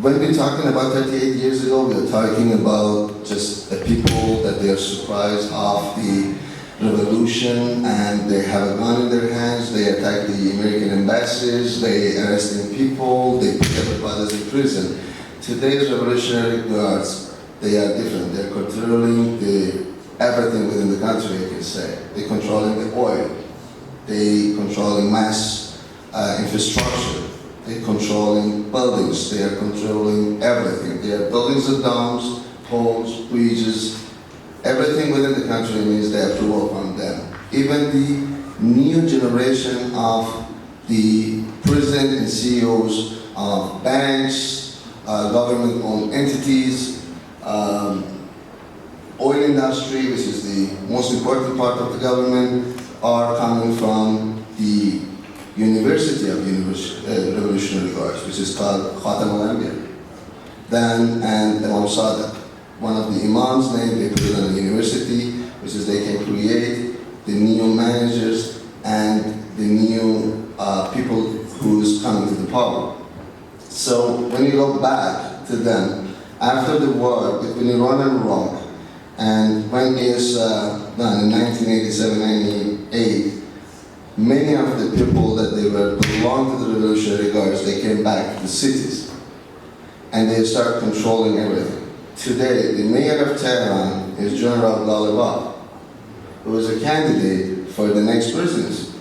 When we're talking about 38 years ago, we're talking about just a people that they are surprised of the revolution and they have a gun in their hands, they attack the American embassies, they arresting people, they put everybody in prison. Today's revolutionary guards, they are different. They're controlling everything within the country, I can say. They're controlling the oil. They're controlling mass infrastructure. They're controlling buildings. They are controlling everything. They are buildings and domes, homes, bridges. Everything within the country means they approval from them. Even the new generation of the president and CEOs of banks, government-owned entities, oil industry, which is the most important part of the government, are coming from the University of Revolutionary Guards, which is called Khatam al-Anbiya. Then, and Imam Sadiq, one of the imams' name, they put it on the university, which is they can create the new managers and the new people who's coming to the power. So when you go back to them, after the war between Iran and Iraq, and when it was done in 1987, 1998, many of the people that they were belonged to the Revolutionary Guards, they came back to the cities, and they started controlling everything. Today, the mayor of Tehran is General Ghalibaf, who was a candidate for the next presidency.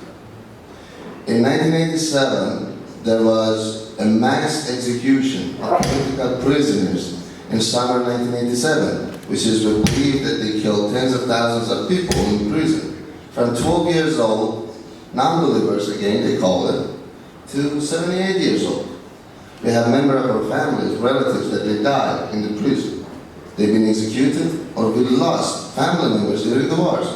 In 1987, there was a mass execution of political prisoners in summer 1987, which is we believe that they killed tens of thousands of people in prison. From 12 years old, non-believers again, they call it, to 78 years old. We have members of our families, relatives that they died in the prison. They've been executed or we lost family members during the wars.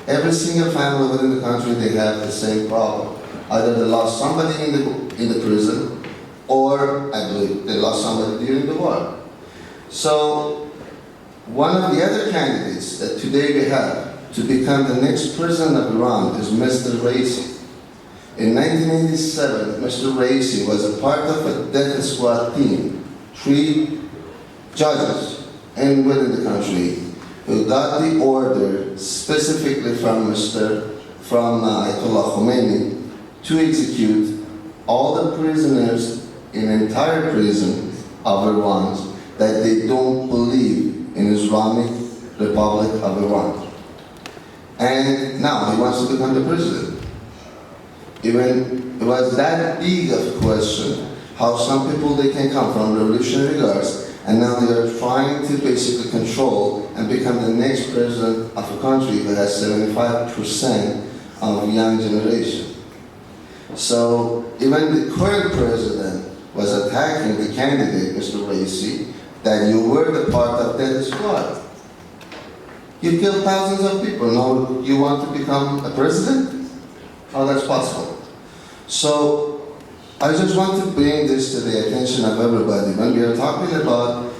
Every single family within the country, they have the same problem. Either they lost somebody in the prison, or I believe they lost somebody during the war. So one of the other candidates that today we have to become the next president of Iran is Mr. Raisi. In 1987, Mr. Raisi was a part of a death squad team, 3 judges within the country who got the order specifically from Ayatollah Khomeini to execute all the prisoners in entire prison of Iran that they don't believe in Islamic Republic of Iran. And now he wants to become the president. Even it was that big of a question how some people they can come from Revolutionary Guards and now they are trying to basically control and become the next president of a country that has 75% of young generation. So even the current president was attacking the candidate, Mr. Raisi, that you were the part of that squad. You killed thousands of people, now you want to become a president? How that's possible? So I just want to bring this to the attention of everybody. When we are talking about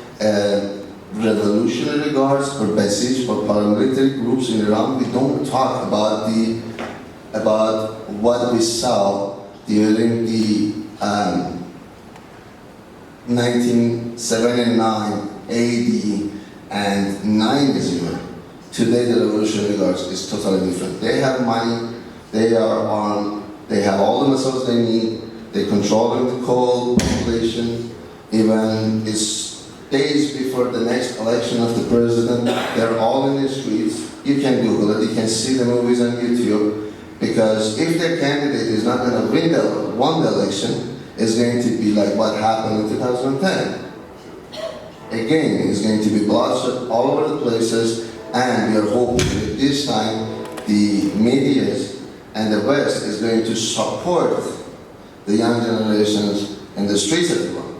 revolutionary guards or Basij or paramilitary groups in Iran, we don't talk about what we saw during the 1979, 80, and 90s even. Today the Revolutionary Guards is totally different. They have money, they are armed, they have all the missiles they need, they're controlling the coal population, even it's days before the next election of the president, they're all in the streets. You can Google it, you can see the movies on YouTube, because if their candidate is not going to win the election, it's going to be like what happened in 2010. Again, it's going to be bloodshed all over the places, and we are hoping that this time the media and the West is going to support the young generations in the streets of Iran,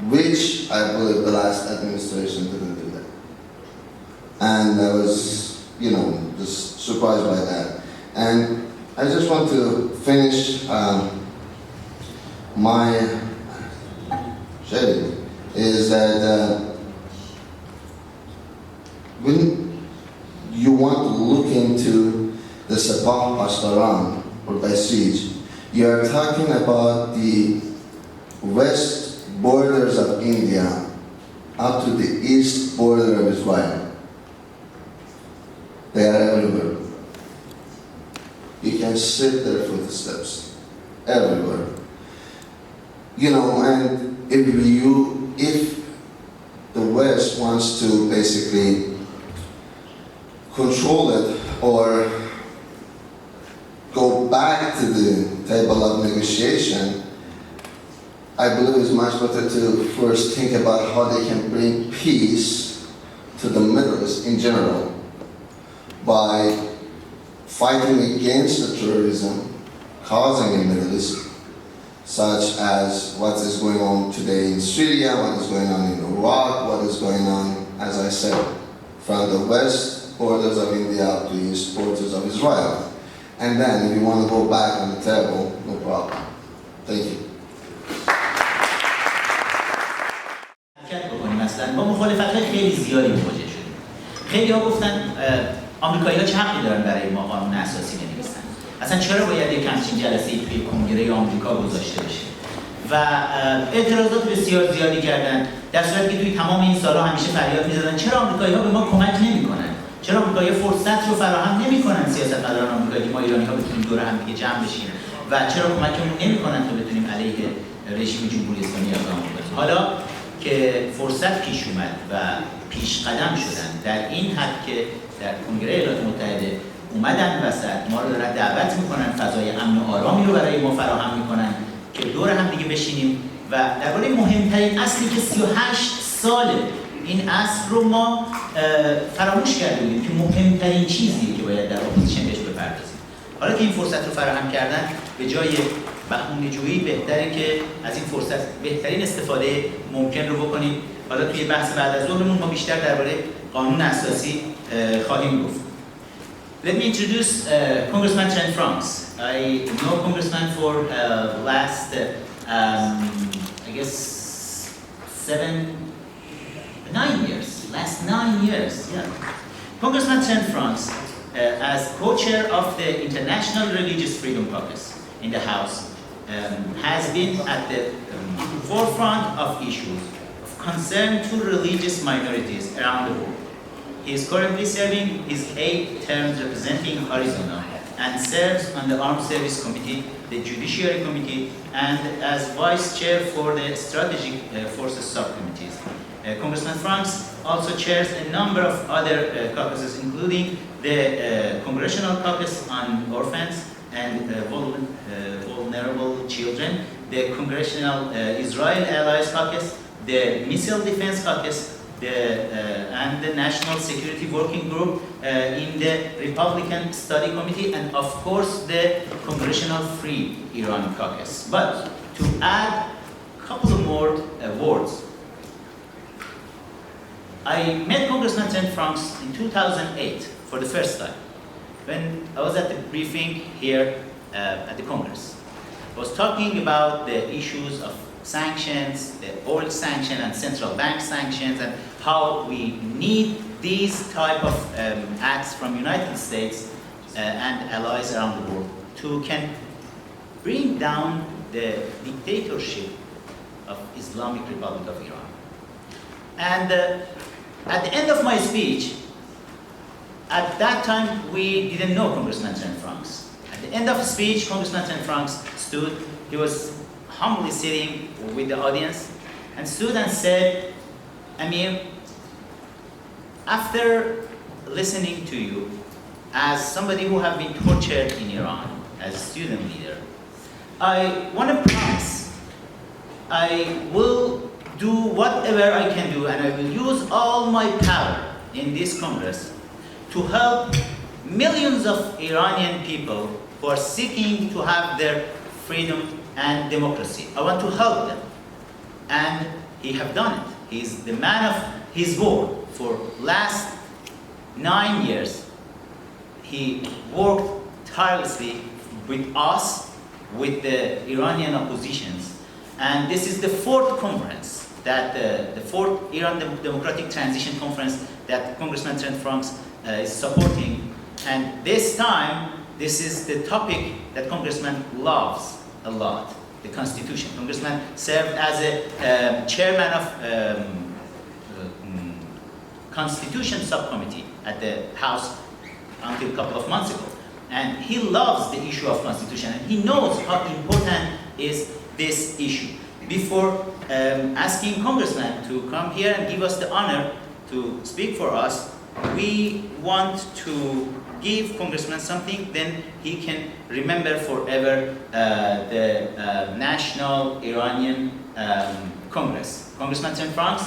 which I believe the last administration didn't do that. And I was, just surprised by that. And I just want to finish my sharing is that when you want to look into the Sabah Ashtaran or Basij, you are talking about the west borders of India up to the east border of Israel. They are everywhere. You can sit there for the steps, everywhere. You know, and if the West wants to basically control it or go back to the table of negotiation, I believe it's much better to first think about how they can bring peace to the Middle East in general by fighting against the terrorism causing in the Middle East, such as what is going on today in Syria, what is going on in Iraq, what is going on, as I said, from the west borders of India up to the east borders of Israel. And then if you want to go back on the table, no problem. Thank you.
مثلا با مخالفت‌های خیلی زیادی مواجه شدیم. خیلی‌ها گفتن آمریکایی‌ها چه حقی دارن برای ما قانون اساسی بنویسن؟ اصلا چرا باید یک همچین جلسه‌ای توی کنگره آمریکا گذاشته بشه؟ و اعتراضات بسیار زیادی کردن، در صورتی که توی تمام این سال‌ها همیشه فریاد می‌زدن چرا آمریکایی‌ها به ما کمک نمی‌کنن؟ چرا آمریکایی‌ها فرصت رو فراهم نمی‌کنن سیاستمداران آمریکایی ما ایرانی‌ها بتونیم دور هم دیگه جمع بشیم و چرا کمکمون نمی‌کنن تا بتونیم علیه رژیم جمهوری اسلامی اقدام کنیم؟ حالا که فرصت پیش اومد و پیش قدم شدن در این حد که در کنگره ایالات متحده اومدن وسط، ما رو دارن دعوت میکنن، فضای امن و آرامی رو برای ما فراهم میکنن که دور هم دیگه بشینیم و درباره مهمترین اصلی که 38 ساله این اصل رو ما فراموش کرده بودیم که مهمترین چیزیه که باید در اپوزیشن بهش بپردازیم. حالا که این فرصت رو فراهم کردن، به جای بهونه‌جویی بهتره که از این فرصت بهترین استفاده ممکن رو بکنیم. حالا توی بحث بعد از ظهرمون ما بیشتر درباره قانون اساسی خواهیم گفت. Let me introduce Congressman Trent Franks. I know Congressman for last, I guess, 9 years. Last 9 years, yeah. Congressman Trent Franks, as co-chair of the International Religious Freedom Caucus in the House, has been at the forefront of issues of concern to religious minorities around the world. He is currently serving his 8th term representing Arizona and serves on the Armed Service Committee, the Judiciary Committee, and as Vice Chair for the Strategic Forces Subcommittees. Congressman Franks also chairs a number of other caucuses, including the Congressional Caucus on Orphans and Vulnerable Children, the Congressional Israel Allies Caucus, the Missile Defense Caucus, and the National Security Working Group in the Republican Study Committee, and of course the Congressional Free Iran Caucus. But to add a couple of more words, I met Congressman Trent Franks in 2008 for the first time when I was at the briefing here at the Congress. I was talking about the issues of sanctions, the oil sanction and central bank sanctions, and how we need these type of acts from United States and allies around the world to can bring down the dictatorship of Islamic Republic of Iran. And at the end of my speech, at that time we didn't know Congressman Trent Franks. At the end of the speech, Congressman Trent Franks stood, he was humbly sitting with the audience and stood and said, Amir, after listening to you as somebody who have been tortured in Iran as a student leader, I want to promise I will do whatever I can do and I will use all my power in this Congress to help millions of Iranian people who are seeking to have their freedom and democracy. I want to help them. And he have done it. He's the man of his word. For last 9 years, he worked tirelessly with us, with the Iranian oppositions, And this is the fourth conference, that the fourth Iran Democratic Transition Conference that Congressman Trent Franks is supporting. And this time, this is the topic that Congressman loves a lot, the Constitution. Congressman served as a chairman of Constitution Subcommittee at the House until a couple of months ago. And he loves the issue of Constitution, and he knows how important is this issue. Before asking Congressman to come here and give us the honor to speak for us, we want to give Congressman something, then he can remember forever the National Iranian Congress. Congressman Trent Franks.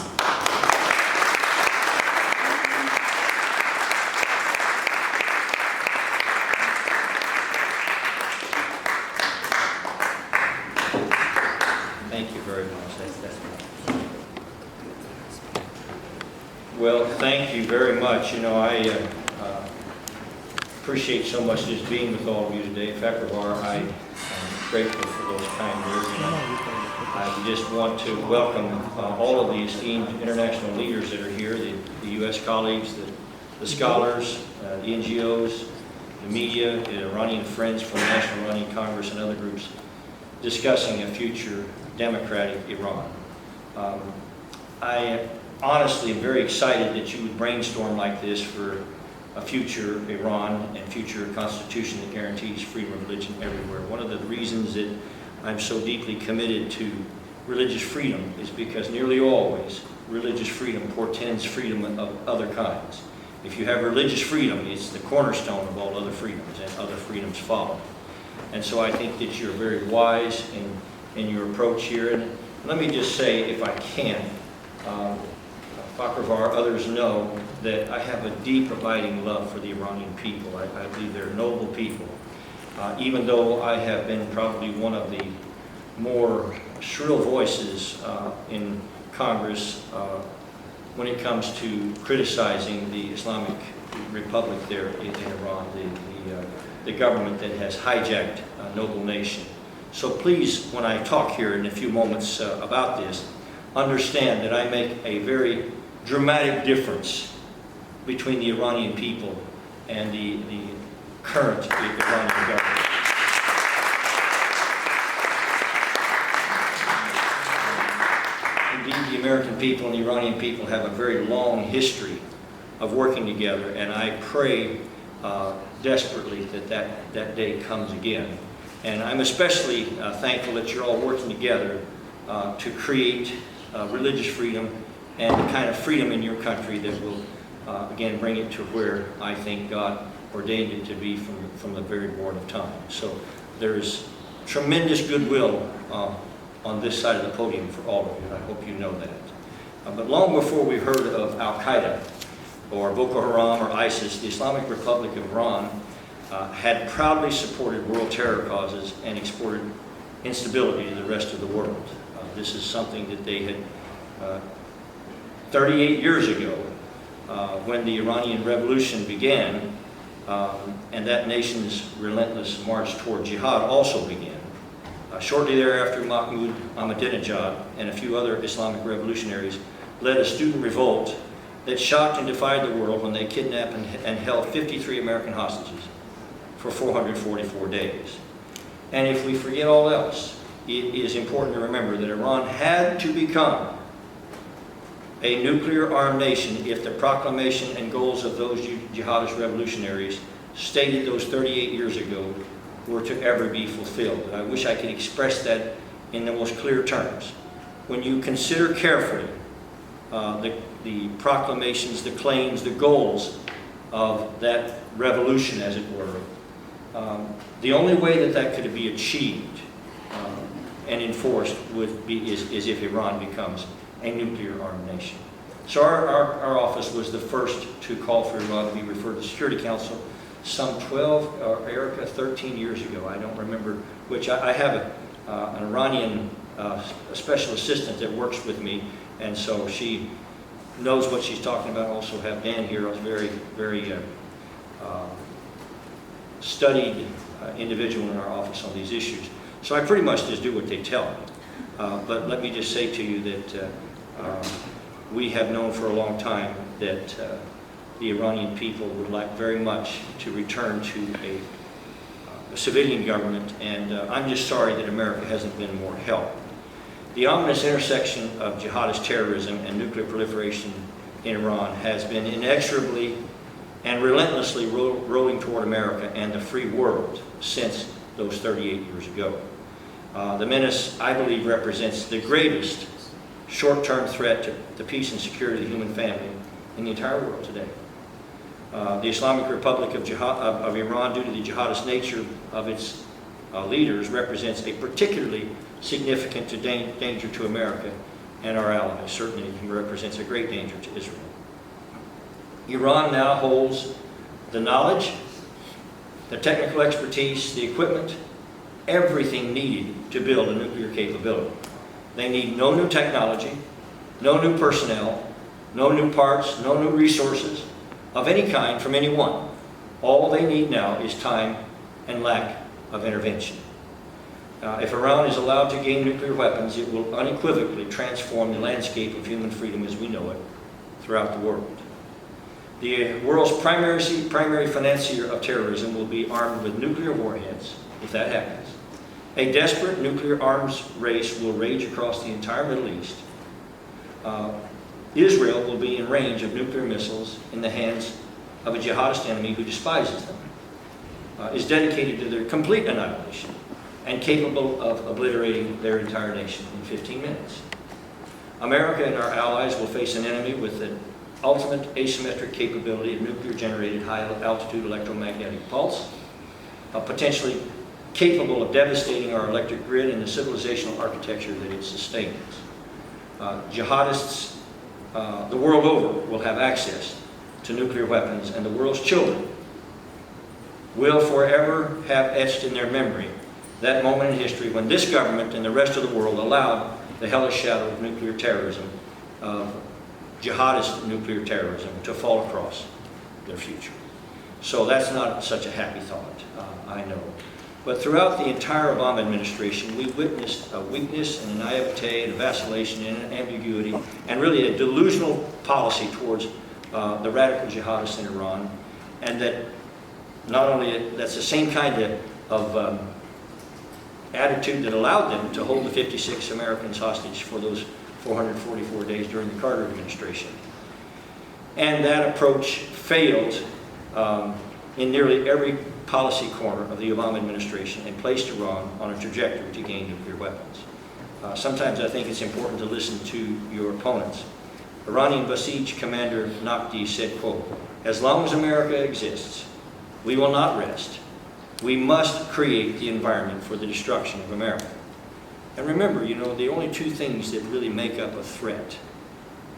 Thank you very much. Well, thank you very much. You know, I appreciate so much just being with all of you today. Fakhrivar, I'm grateful for those kind words. I just want to welcome all of the esteemed international leaders that are here, the U.S. colleagues, the scholars, the NGOs, the media, the Iranian friends from the National Iranian Congress and other groups discussing a future democratic Iran. I honestly am very excited that you would brainstorm like this for a future Iran and future constitution that guarantees freedom of religion everywhere. One of the reasons that I'm so deeply committed to religious freedom is because nearly always religious freedom portends freedom of other kinds. If you have religious freedom, it's the cornerstone of all other freedoms, and other freedoms follow. And so I think that you're very wise in your approach here. And let me just say, if I can, Fakhrivar, others know that I have a deep, abiding love for the Iranian people. I believe they're noble people. Even though I have been probably one of the more shrill voices in Congress when it comes to criticizing the Islamic Republic there in Iran, the government that has hijacked a noble nation. So please, when I talk here in a few moments about this, understand that I make a very dramatic difference between the Iranian people and the current Iranian government. Indeed, the American people and the Iranian people have a very long history of working together, and I pray desperately that day comes again. And I'm especially thankful that you're all working together to create religious freedom and the kind of freedom in your country that will, again, bring it to where I think God ordained it to be from the very born of time. So there's tremendous goodwill on this side of the podium for all of you, and I hope you know that. But long before we heard of Al-Qaeda or Boko Haram or ISIS, the Islamic Republic of Iran had proudly supported world terror causes and exported instability to the rest of the world. This is something that they had 38 years ago when the Iranian Revolution began and that nation's relentless march toward jihad also began. Shortly thereafter, Mahmoud Ahmadinejad and a few other Islamic revolutionaries led a student revolt that shocked and defied the world when they kidnapped and held 53 American hostages for 444 days. And if we forget all else, it is important to remember that Iran had to become a nuclear-armed nation if the proclamation and goals of those jihadist revolutionaries stated those 38 years ago were to ever be fulfilled. And I wish I could express that in the most clear terms. When you consider carefully the proclamations, the claims, the goals of that revolution, as it were, the only way that that could be achieved and enforced is if Iran becomes a nuclear-armed nation. So our office was the first to call for Iran to be referred to the Security Council some 12, or Erica, 13 years ago. I don't remember which. I have an Iranian special assistant that works with me, and so she knows what she's talking about. I also have Dan here, who's a very, very studied individual in our office on these issues. So I pretty much just do what they tell me. But let me just say to you that we have known for a long time that the Iranian people would like very much to return to a civilian government, and I'm just sorry that America hasn't been more help. The ominous intersection of jihadist terrorism and nuclear proliferation in Iran has been inexorably and relentlessly rolling toward America and the free world since those 38 years ago. The menace, I believe, represents the greatest short-term threat to the peace and security of the human family in the entire world today. The Islamic Republic of Iran, due to the jihadist nature of its leaders, represents a particularly significant danger to America and our allies. Certainly it represents a great danger to Israel. Iran now holds the knowledge, the technical expertise, the equipment, everything needed to build a nuclear capability. They need no new technology, no new personnel, no new parts, no new resources of any kind from anyone. All they need now is time and lack of intervention. If Iran is allowed to gain nuclear weapons, it will unequivocally transform the landscape of human freedom as we know it throughout the world. The world's primary financier of terrorism will be armed with nuclear warheads, if that happens. A desperate nuclear arms race will rage across the entire Middle East. Israel will be in range of nuclear missiles in the hands of a jihadist enemy who despises them, is dedicated to their complete annihilation, and capable of obliterating their entire nation in 15 minutes. America and our allies will face an enemy with the ultimate asymmetric capability of nuclear-generated high-altitude electromagnetic pulse, potentially capable of devastating our electric grid and the civilizational architecture that it sustains. Jihadists the world over will have access to nuclear weapons, and the world's children will forever have etched in their memory that moment in history when this government and the rest of the world allowed the hellish shadow of nuclear terrorism, of jihadist nuclear terrorism, to fall across their future. So that's not such a happy thought, I know. But throughout the entire Obama administration, we witnessed a weakness and a naivete and a vacillation and an ambiguity and really a delusional policy towards the radical jihadists in Iran, and that not only that's the same kind of attitude that allowed them to hold the 56 Americans hostage for those 444 days during the Carter administration. And that approach failed in nearly every policy corner of the Obama administration and placed Iran on a trajectory to gain nuclear weapons. Sometimes I think it's important to listen to your opponents. Iranian Basij Commander Naqvi said, quote, "As long as America exists, we will not rest. We must create the environment for the destruction of America." And remember, you know, the only two things that really make up a threat,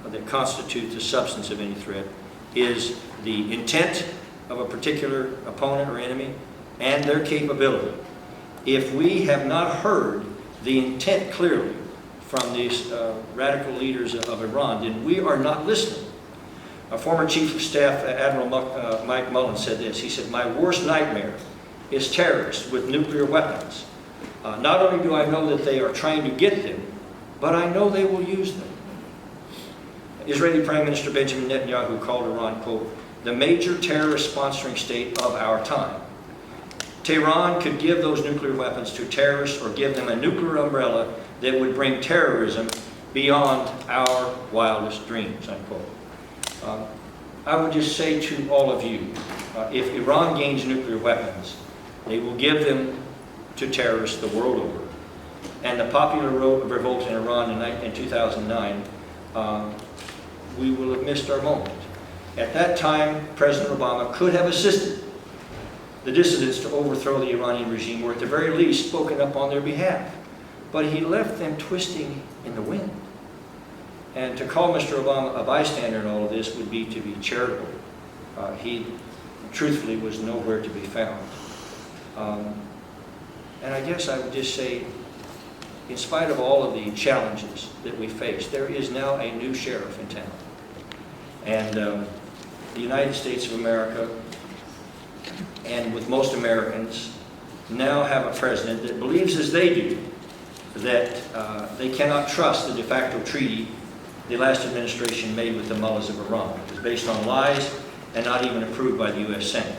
that constitute the substance of any threat, is the intent of a particular opponent or enemy and their capability. If we have not heard the intent clearly from these radical leaders of Iran, then we are not listening. A former Chief of Staff, Admiral Mike Mullen, said this. He said, "My worst nightmare is terrorists with nuclear weapons. Not only do I know that they are trying to get them, but I know they will use them." Israeli Prime Minister Benjamin Netanyahu called Iran, quote, "the major terrorist sponsoring state of our time." Tehran could give those nuclear weapons to terrorists or give them a nuclear umbrella that would bring terrorism beyond our wildest dreams, unquote. I would just say to all of you, if Iran gains nuclear weapons, they will give them to terrorists the world over. And the popular revolt in Iran in 2009, we will have missed our moment. At that time, President Obama could have assisted the dissidents to overthrow the Iranian regime, or at the very least spoken up on their behalf. But he left them twisting in the wind. And to call Mr. Obama a bystander in all of this would be to be charitable. He truthfully was nowhere to be found. And I guess I would just say, in spite of all of the challenges that we face, there is now a new sheriff in town. And the United States of America, and with most Americans, now have a president that believes as they do that they cannot trust the de facto treaty the last administration made with the mullahs of Iran. It was based on lies and not even approved by the U.S. Senate.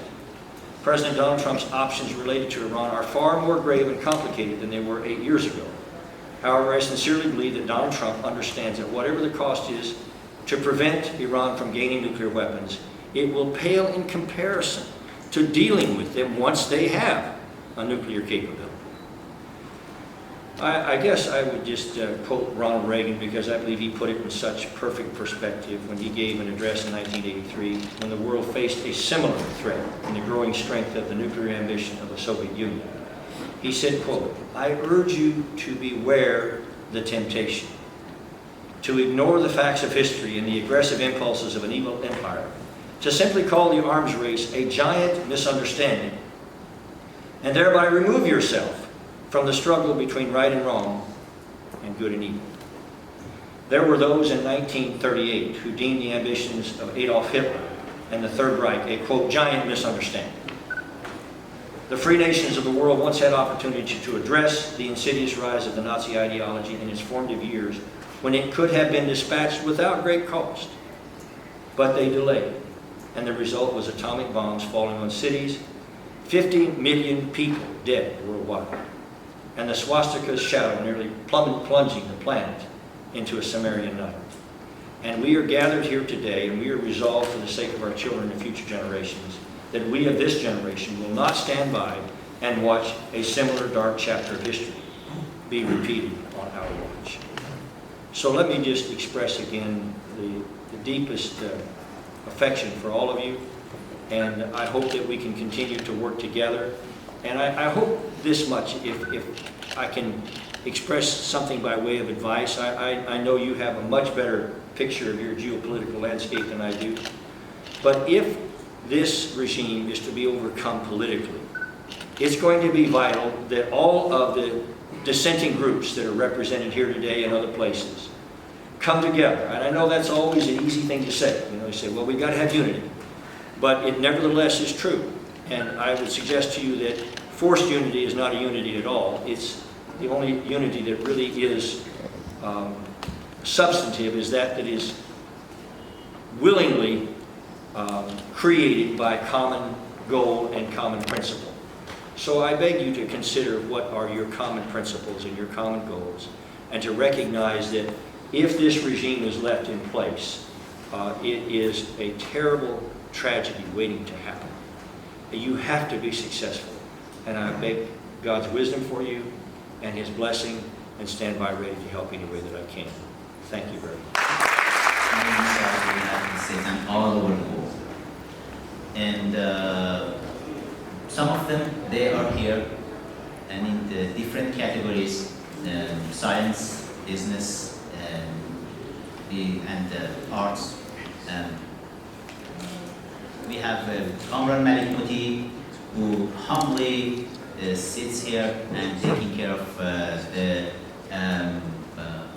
President Donald Trump's options related to Iran are far more grave and complicated than they were 8 years ago. However, I sincerely believe that Donald Trump understands that whatever the cost is to prevent Iran from gaining nuclear weapons, it will pale in comparison to dealing with them once they have a nuclear capability. I guess I would just quote Ronald Reagan, because I believe he put it in such perfect perspective when he gave an address in 1983 when the world faced a similar threat in the growing strength of the nuclear ambition of the Soviet Union. He said, quote, "I urge you to beware the temptation to ignore the facts of history and the aggressive impulses of an evil empire, to simply call the arms race a giant misunderstanding, and thereby remove yourself from the struggle between right and wrong and good and evil." There were those in 1938 who deemed the ambitions of Adolf Hitler and the Third Reich a, quote, giant misunderstanding. The free nations of the world once had opportunity to address the insidious rise of the Nazi ideology in its formative years when it could have been dispatched without great cost. But they delayed, and the result was atomic bombs falling on cities, 50 million people dead worldwide, and the swastika's shadow nearly plunging the planet into a Sumerian night. And we are gathered here today, and we are resolved for the sake of our children and future generations that we of this generation will not stand by and watch a similar dark chapter of history be repeated on our watch. So let me just express again the deepest affection for all of you, and I hope that we can continue to work together. And I hope this much, if I can express something by way of advice. I know you have a much better picture of your geopolitical landscape than I do. But if this regime is to be overcome politically, it's going to be vital that all of the dissenting groups that are represented here today and other places come together. And I know that's always an easy thing to say. You know, you say, well, we've got to have unity. But it nevertheless is true. And I would suggest to you that forced unity is not a unity at all. It's the only unity that really is substantive is that is willingly created by common goal and common principle. So I beg you to consider what are your common principles and your common goals, and to recognize that if this regime is left in place, it is a terrible tragedy waiting to happen. You have to be successful, and I beg God's wisdom for you and His blessing, and stand by ready to help any way that I can. Thank you very much.
And all over the world. And some of them, they are here, and in the different categories, science, business, and arts. We have Kamran Malik Muti, who humbly sits here and taking care of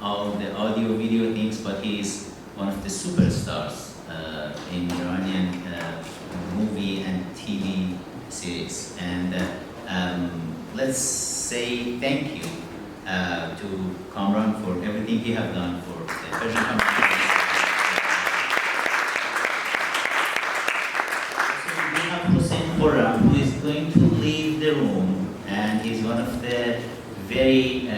all the audio, video things, but he is one of the superstars in Iranian movie and TV series. And let's say thank you to Kamran for everything he has done for the Persian community. Who is going to leave the room, and he's one of the very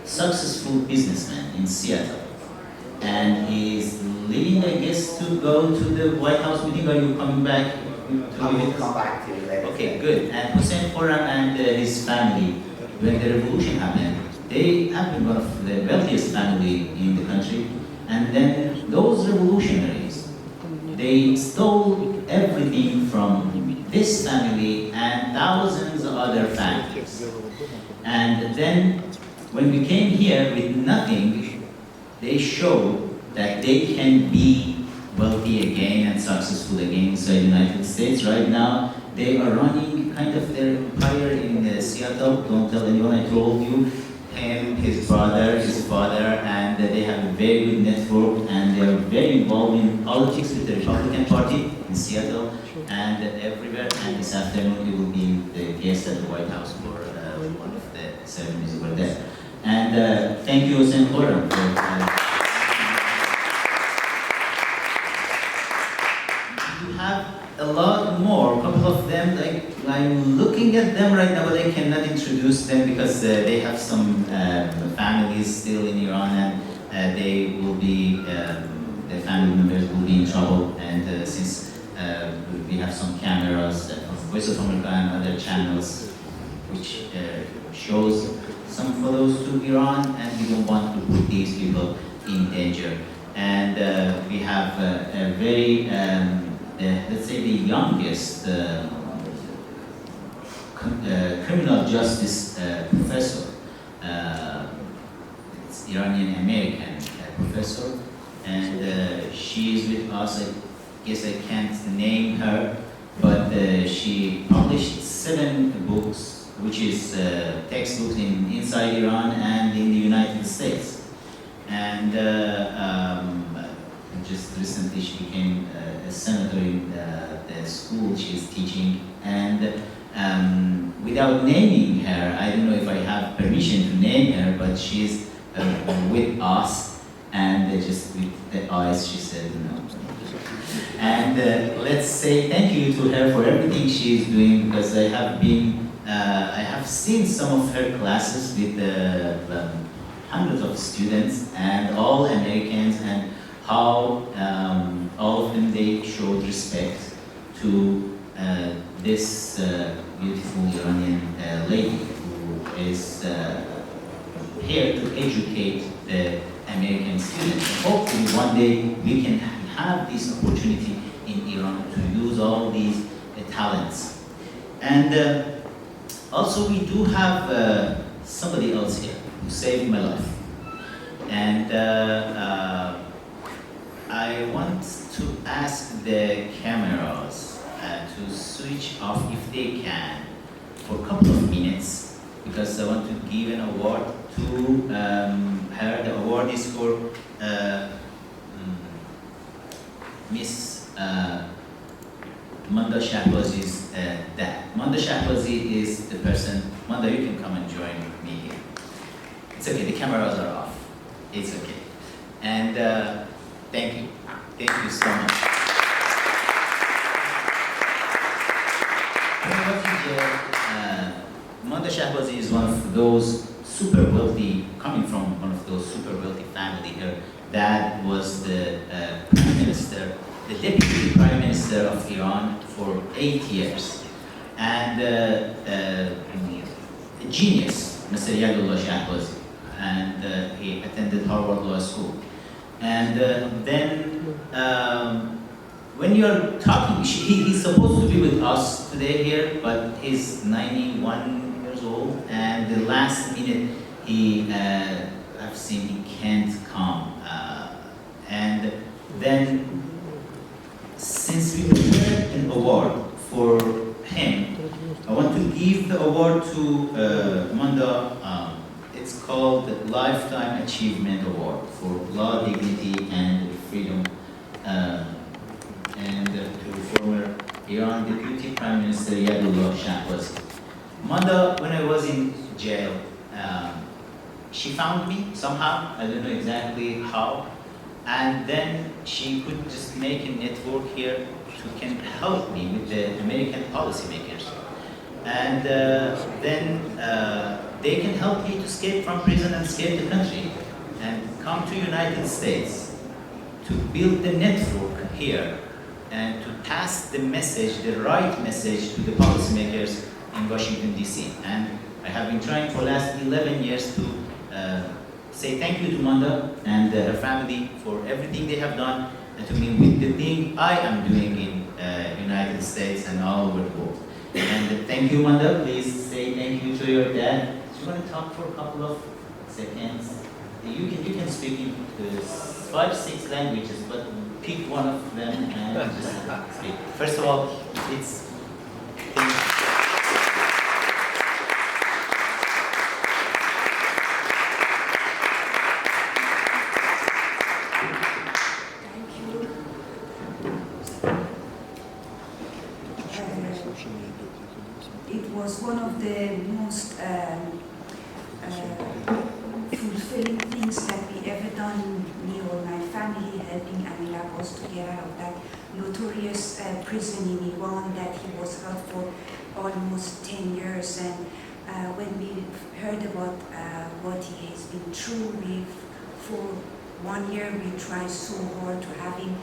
successful businessmen in Seattle. And he's leaving, I guess, to go to the White House meeting. Are you coming back?
I will come back to you later.
Okay, good. And Hussein Khorram and his family, when the revolution happened, they have been one of the wealthiest family in the country. And then those revolutionaries, they stole everything from this family and thousands of other families. And then when we came here with nothing, they showed that they can be wealthy again and successful again inside the United States. Right now, they are running kind of their empire in Seattle. Don't tell anyone I told you. Him, his brother, his father, and they have a very good network, and they are very involved in politics with the Republican Party in Seattle and everywhere. And this afternoon he will be the guest at the White House for one of the ceremonies over there. And thank you, St. Laurent. You have a lot more, a couple of them, like I'm looking at them right now, but I cannot introduce them because they have some families still in Iran, and they will be, their family members will be in trouble. And since we have some cameras of Voice of America and other channels which shows some photos to Iran, and we don't want to put these people in danger. And we have a very, let's say the youngest criminal justice professor. It's Iranian American professor, and she is with us. I guess I can't name her, but she published 7 books, which is textbooks inside Iran and in the United States. And just recently she became a senator in the school she's teaching. And without naming her, I don't know if I have permission to name her, but she's with us, and just with the eyes she said no. And let's say thank you to her for everything she is doing, because I have seen some of her classes with hundreds of students and all Americans, and how all of them, they showed respect to this beautiful Iranian lady who is here to educate the American students. And hopefully one day we can have this opportunity in Iran to use all these talents. And also we do have somebody else here who saved my life. And I want to ask the cameras to switch off if they can for a couple of minutes, because I want to give an award to her. The award is for Miss Manda Shahbazi's dad. Manda Shahbazi is the person. Manda, you can come and join me here. It's okay, the cameras are off. It's okay. And thank you. Thank you so much. Manda Shahbazi is one of those super wealthy, coming from one of those super wealthy family. Her dad was the prime minister, the deputy prime minister of Iran for 8 years. And a genius, Mr. Yadullah Shahbazi. And he attended Harvard Law School. And then when you're talking, he's supposed to be with us today here, but he's 91 years old, and the last minute I've seen he can't come. And then since we prepared an award for him, I want to give the award to Manda. It's called the Lifetime Achievement Award for Law, Dignity, and Freedom. And to former Iran Deputy Prime Minister Yadullah Shahbazi. Manda, when I was in jail, she found me somehow, I don't know exactly how, and then she could just make a network here to can help me with the American policymakers. And then they can help me to escape from prison and escape the country and come to United States to build the network here and to pass the message, the right message, to the policymakers in Washington, D.C. And I have been trying for the last 11 years to say thank you to Manda and her family for everything they have done, and to me with the thing I am doing in United States and all over the world. And thank you, Manda. Please say thank you to your dad. Do you want to talk for a couple of seconds? You can speak in 5-6 languages, but pick one of them and just speak. First of all, it's
it was one of the most fulfilling things that we ever done, me or my family, helping Amir Abbas to get out of that notorious prison in Iran that he was held for almost 10 years. And when we heard about what he has been through, for 1 year we tried so hard to have him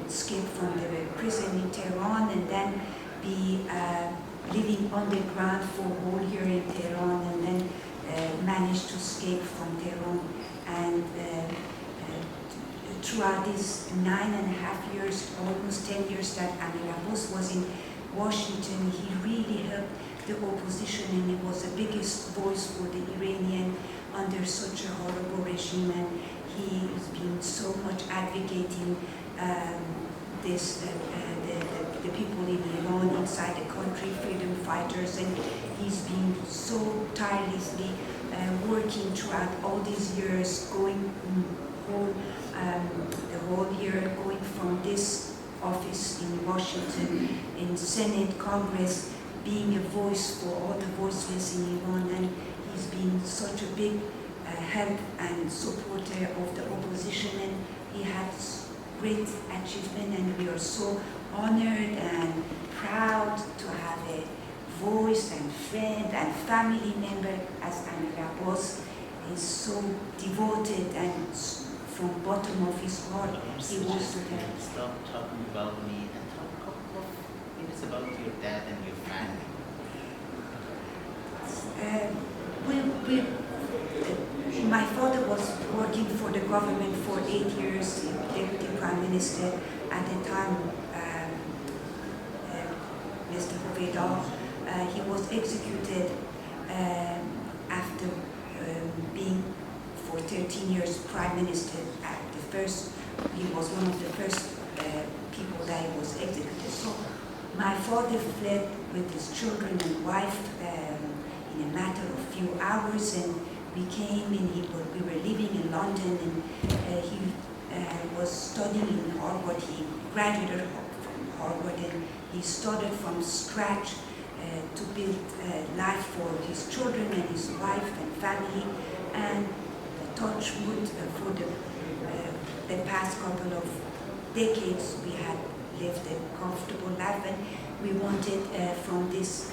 escape from the prison in Tehran and then be living underground for a whole year in Tehran and then managed to escape from Tehran. And throughout these 9.5 years, almost 10 years that Amir Abbas was in Washington, he really helped the opposition and he was the biggest voice for the Iranian under such a horrible regime, and he has been so much advocating the people in Iran inside the country, freedom fighters, and he's been so tirelessly working throughout all these years, going the whole year, going from this office in Washington, in Senate, Congress, being a voice for all the voiceless in Iran, and he's been such a big help and supporter of the opposition, and he has great achievement, and we are so honored and proud to have a voice and friend and family member as Amir Abbas is so devoted and from bottom of his heart he wants to help.
Stop talking about me and talk a couple of minutes about your dad and your family.
My father was working for the government for 8 years, deputy prime minister at the time, Mr. Hoveda. He was executed after being for 13 years prime minister. He was one of the first people that was executed. So my father fled with his children and wife in a matter of few hours, and we came and we were living in London, and he was studying in Harvard. He graduated from Harvard, and he started from scratch to build life for his children and his wife and family. And touch wood, for the past couple of decades, we had lived a comfortable life, and we wanted from this,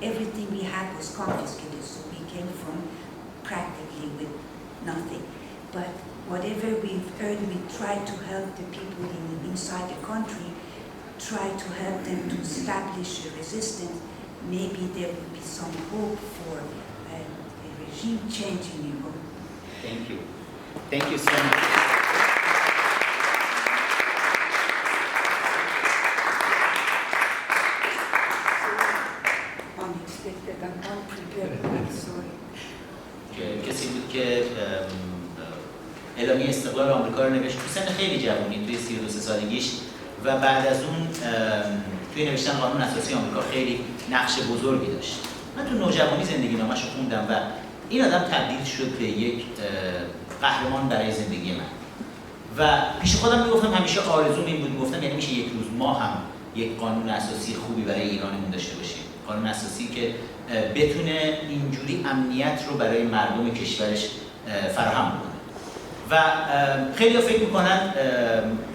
everything we had was confiscated, so we came from practically with nothing. But whatever we've earned, we tried to help the people inside the country, try to help them to establish a resistance. Maybe there will be some hope for a regime change in Europe.
Thank you. Thank you so much.
Unexpected and unprepared, I'm sorry.
کسی بود که اعلامیه استقلال آمریکا رو نوشت تو سن خیلی جوانی، توی 32 سالگیش، و بعد از اون توی نوشتن قانون اساسی آمریکا خیلی نقش بزرگی داشت. من تو نوجوانی زندگی نامش رو خوندم و این آدم تبدیل شد به یک قهرمان برای زندگی من. و پیش خودم میگفتم، همیشه آرزوم این بود، میگفتم یعنی میشه یک روز ما هم یک قانون اساسی خوبی برای ایرانمون داشته باشیم. قانون اساسی که بتونه اینجوری امنیت رو برای مردم کشورش فراهم کنه. و خیلی ها فکر میکنن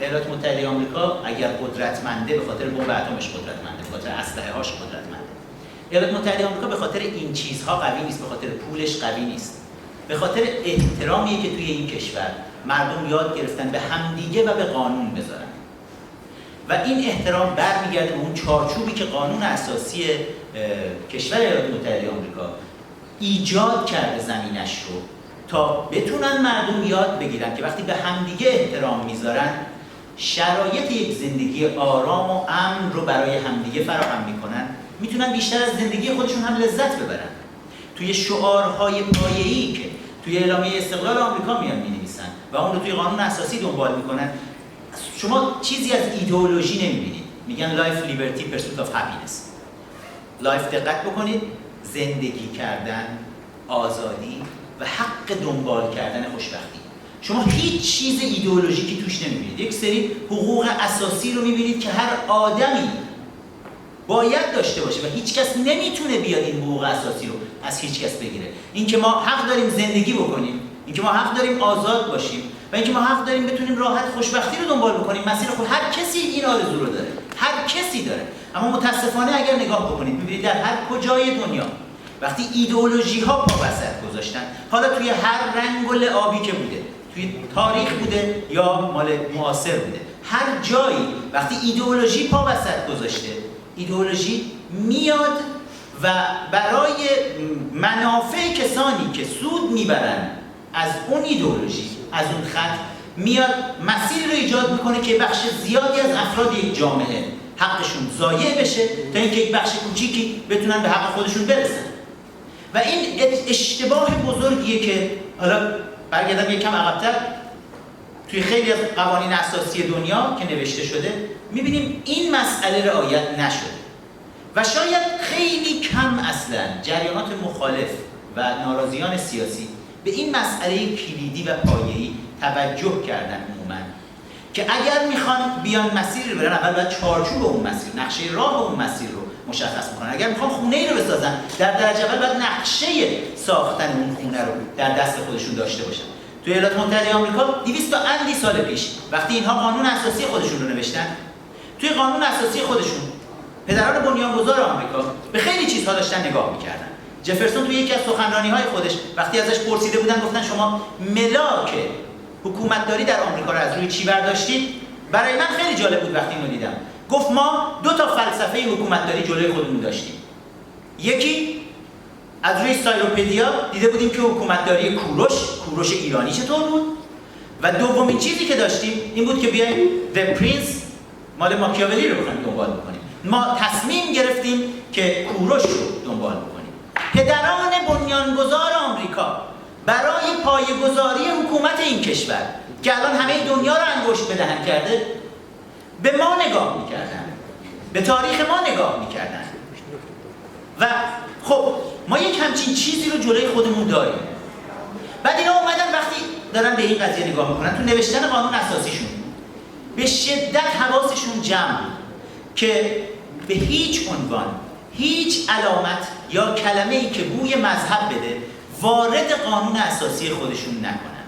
ایالات متحده آمریکا اگر قدرتمنده به خاطر بمب اتمش قدرتمنده، به خاطر اسلحه هاش قدرتمنده. ایالات متحده آمریکا به خاطر این چیزها قوی نیست، به خاطر پولش قوی نیست. به خاطر احترامی که توی این کشور مردم یاد گرفتن به همدیگه و به قانون بذارن. و این احترام برمیگرده به اون چارچوبی که قانون اساسی کشور ایالات متحده آمریکا ایجاد کرده زمینش رو، تا بتونن مردم یاد بگیرن که وقتی به همدیگه احترام میذارن، شرایط یک زندگی آرام و امن رو برای همدیگه فراهم میکنن، میتونن بیشتر از زندگی خودشون هم لذت ببرن. توی شعارهای پایه‌ای که توی اعلامیه استقلال آمریکا میان می‌نویسن و اون رو توی قانون اساسی دنبال میکنن، شما چیزی از ایدئولوژی نمیبینید. میگن life, liberty, pursuit of happiness. لایف دقت بکنید، زندگی کردن، آزادی و حق دنبال کردن خوشبختی. شما هیچ چیز ایدئولوژیکی توش نمیبینید. یک سری حقوق اساسی رو میبینید که هر آدمی باید داشته باشه و هیچ کس نمیتونه بیاد این حقوق اساسی رو از هیچ کس بگیره. این که ما حق داریم زندگی بکنیم، اینکه ما حق داریم آزاد باشیم و اینکه ما حق داریم بتونیم راحت خوشبختی رو دنبال بکنیم. مسیر خود هر کسی این آرزو رو داره، هر کسی داره. اما متاسفانه اگر نگاه بکنید می‌بینید در هر کجای دنیا وقتی ایدئولوژی ها پا وسط گذاشتن، حالا توی هر رنگ و لعابی که بوده، توی تاریخ بوده یا مال معاصر بوده، هر جایی وقتی ایدئولوژی پا وسط گذاشته، ایدئولوژی میاد و برای منافع کسانی که سود میبرن از اون ایدئولوژی، از اون خط، میاد مسیری رو ایجاد میکنه که بخش زیادی از افراد یک جامعه حقشون ضایع بشه تا اینکه یک بخش کوچیکی بتونن به حق خودشون برسن. و این اشتباه بزرگیه که حالا برگردم یکم عقب‌تر، توی خیلی از قوانین اساسی دنیا که نوشته شده میبینیم این مسئله رعایت نشده و شاید خیلی کم اصلا جریانات مخالف و ناراضیان سیاسی به این مسئله کلیدی و پایه‌ای توجه کردن عموما که اگر میخوان بیان مسیر رو برن، اول باید چارچوب اون مسیر، نقشه راه اون مسیر رو مشخص میکنن. اگر میخوان خونه ای رو بسازن، در درجه اول باید نقشه ساختن اون خونه رو در دست خودشون داشته باشن. توی ایالات متحده آمریکا 200 تا اندی سال پیش وقتی اینها قانون اساسی خودشون رو نوشتن، توی قانون اساسی خودشون پدران بنیانگذار آمریکا به خیلی چیزها داشتن نگاه میکردن. جفرسون توی یکی از سخنرانی‌های خودش وقتی ازش پرسیده بودن، گفتن شما ملاک حکومتداری در آمریکا رو از روی چی برداشتید؟ برای من خیلی جالب بود وقتی اینو دیدم. گفت ما 2 تا فلسفه حکومتداری جلوی خودمون داشتیم. یکی از روی سایروپدیا دیده بودیم که حکومتداری کوروش ایرانی چطور بود، و دومین چیزی که داشتیم این بود که بیایم The Prince مال ماکیاولی رو بخوایم دنبال بکنیم. ما تصمیم گرفتیم که کوروش رو دنبال بکنیم. پدران بنیانگذار آمریکا برای پایه‌گذاری حکومت این کشور که الان همه دنیا رو انگشت به دهن کرده، به ما نگاه میکردن، به تاریخ ما نگاه میکردن و خب ما یک همچین چیزی رو جلوی خودمون داریم. بعد اینا اومدن وقتی دارن به این قضیه نگاه میکنن، تو نوشتن قانون اساسیشون به شدت حواسشون جمع بود که به هیچ عنوان هیچ علامت یا کلمه‌ای که بوی مذهب بده وارد قانون اساسی خودشون نکنن.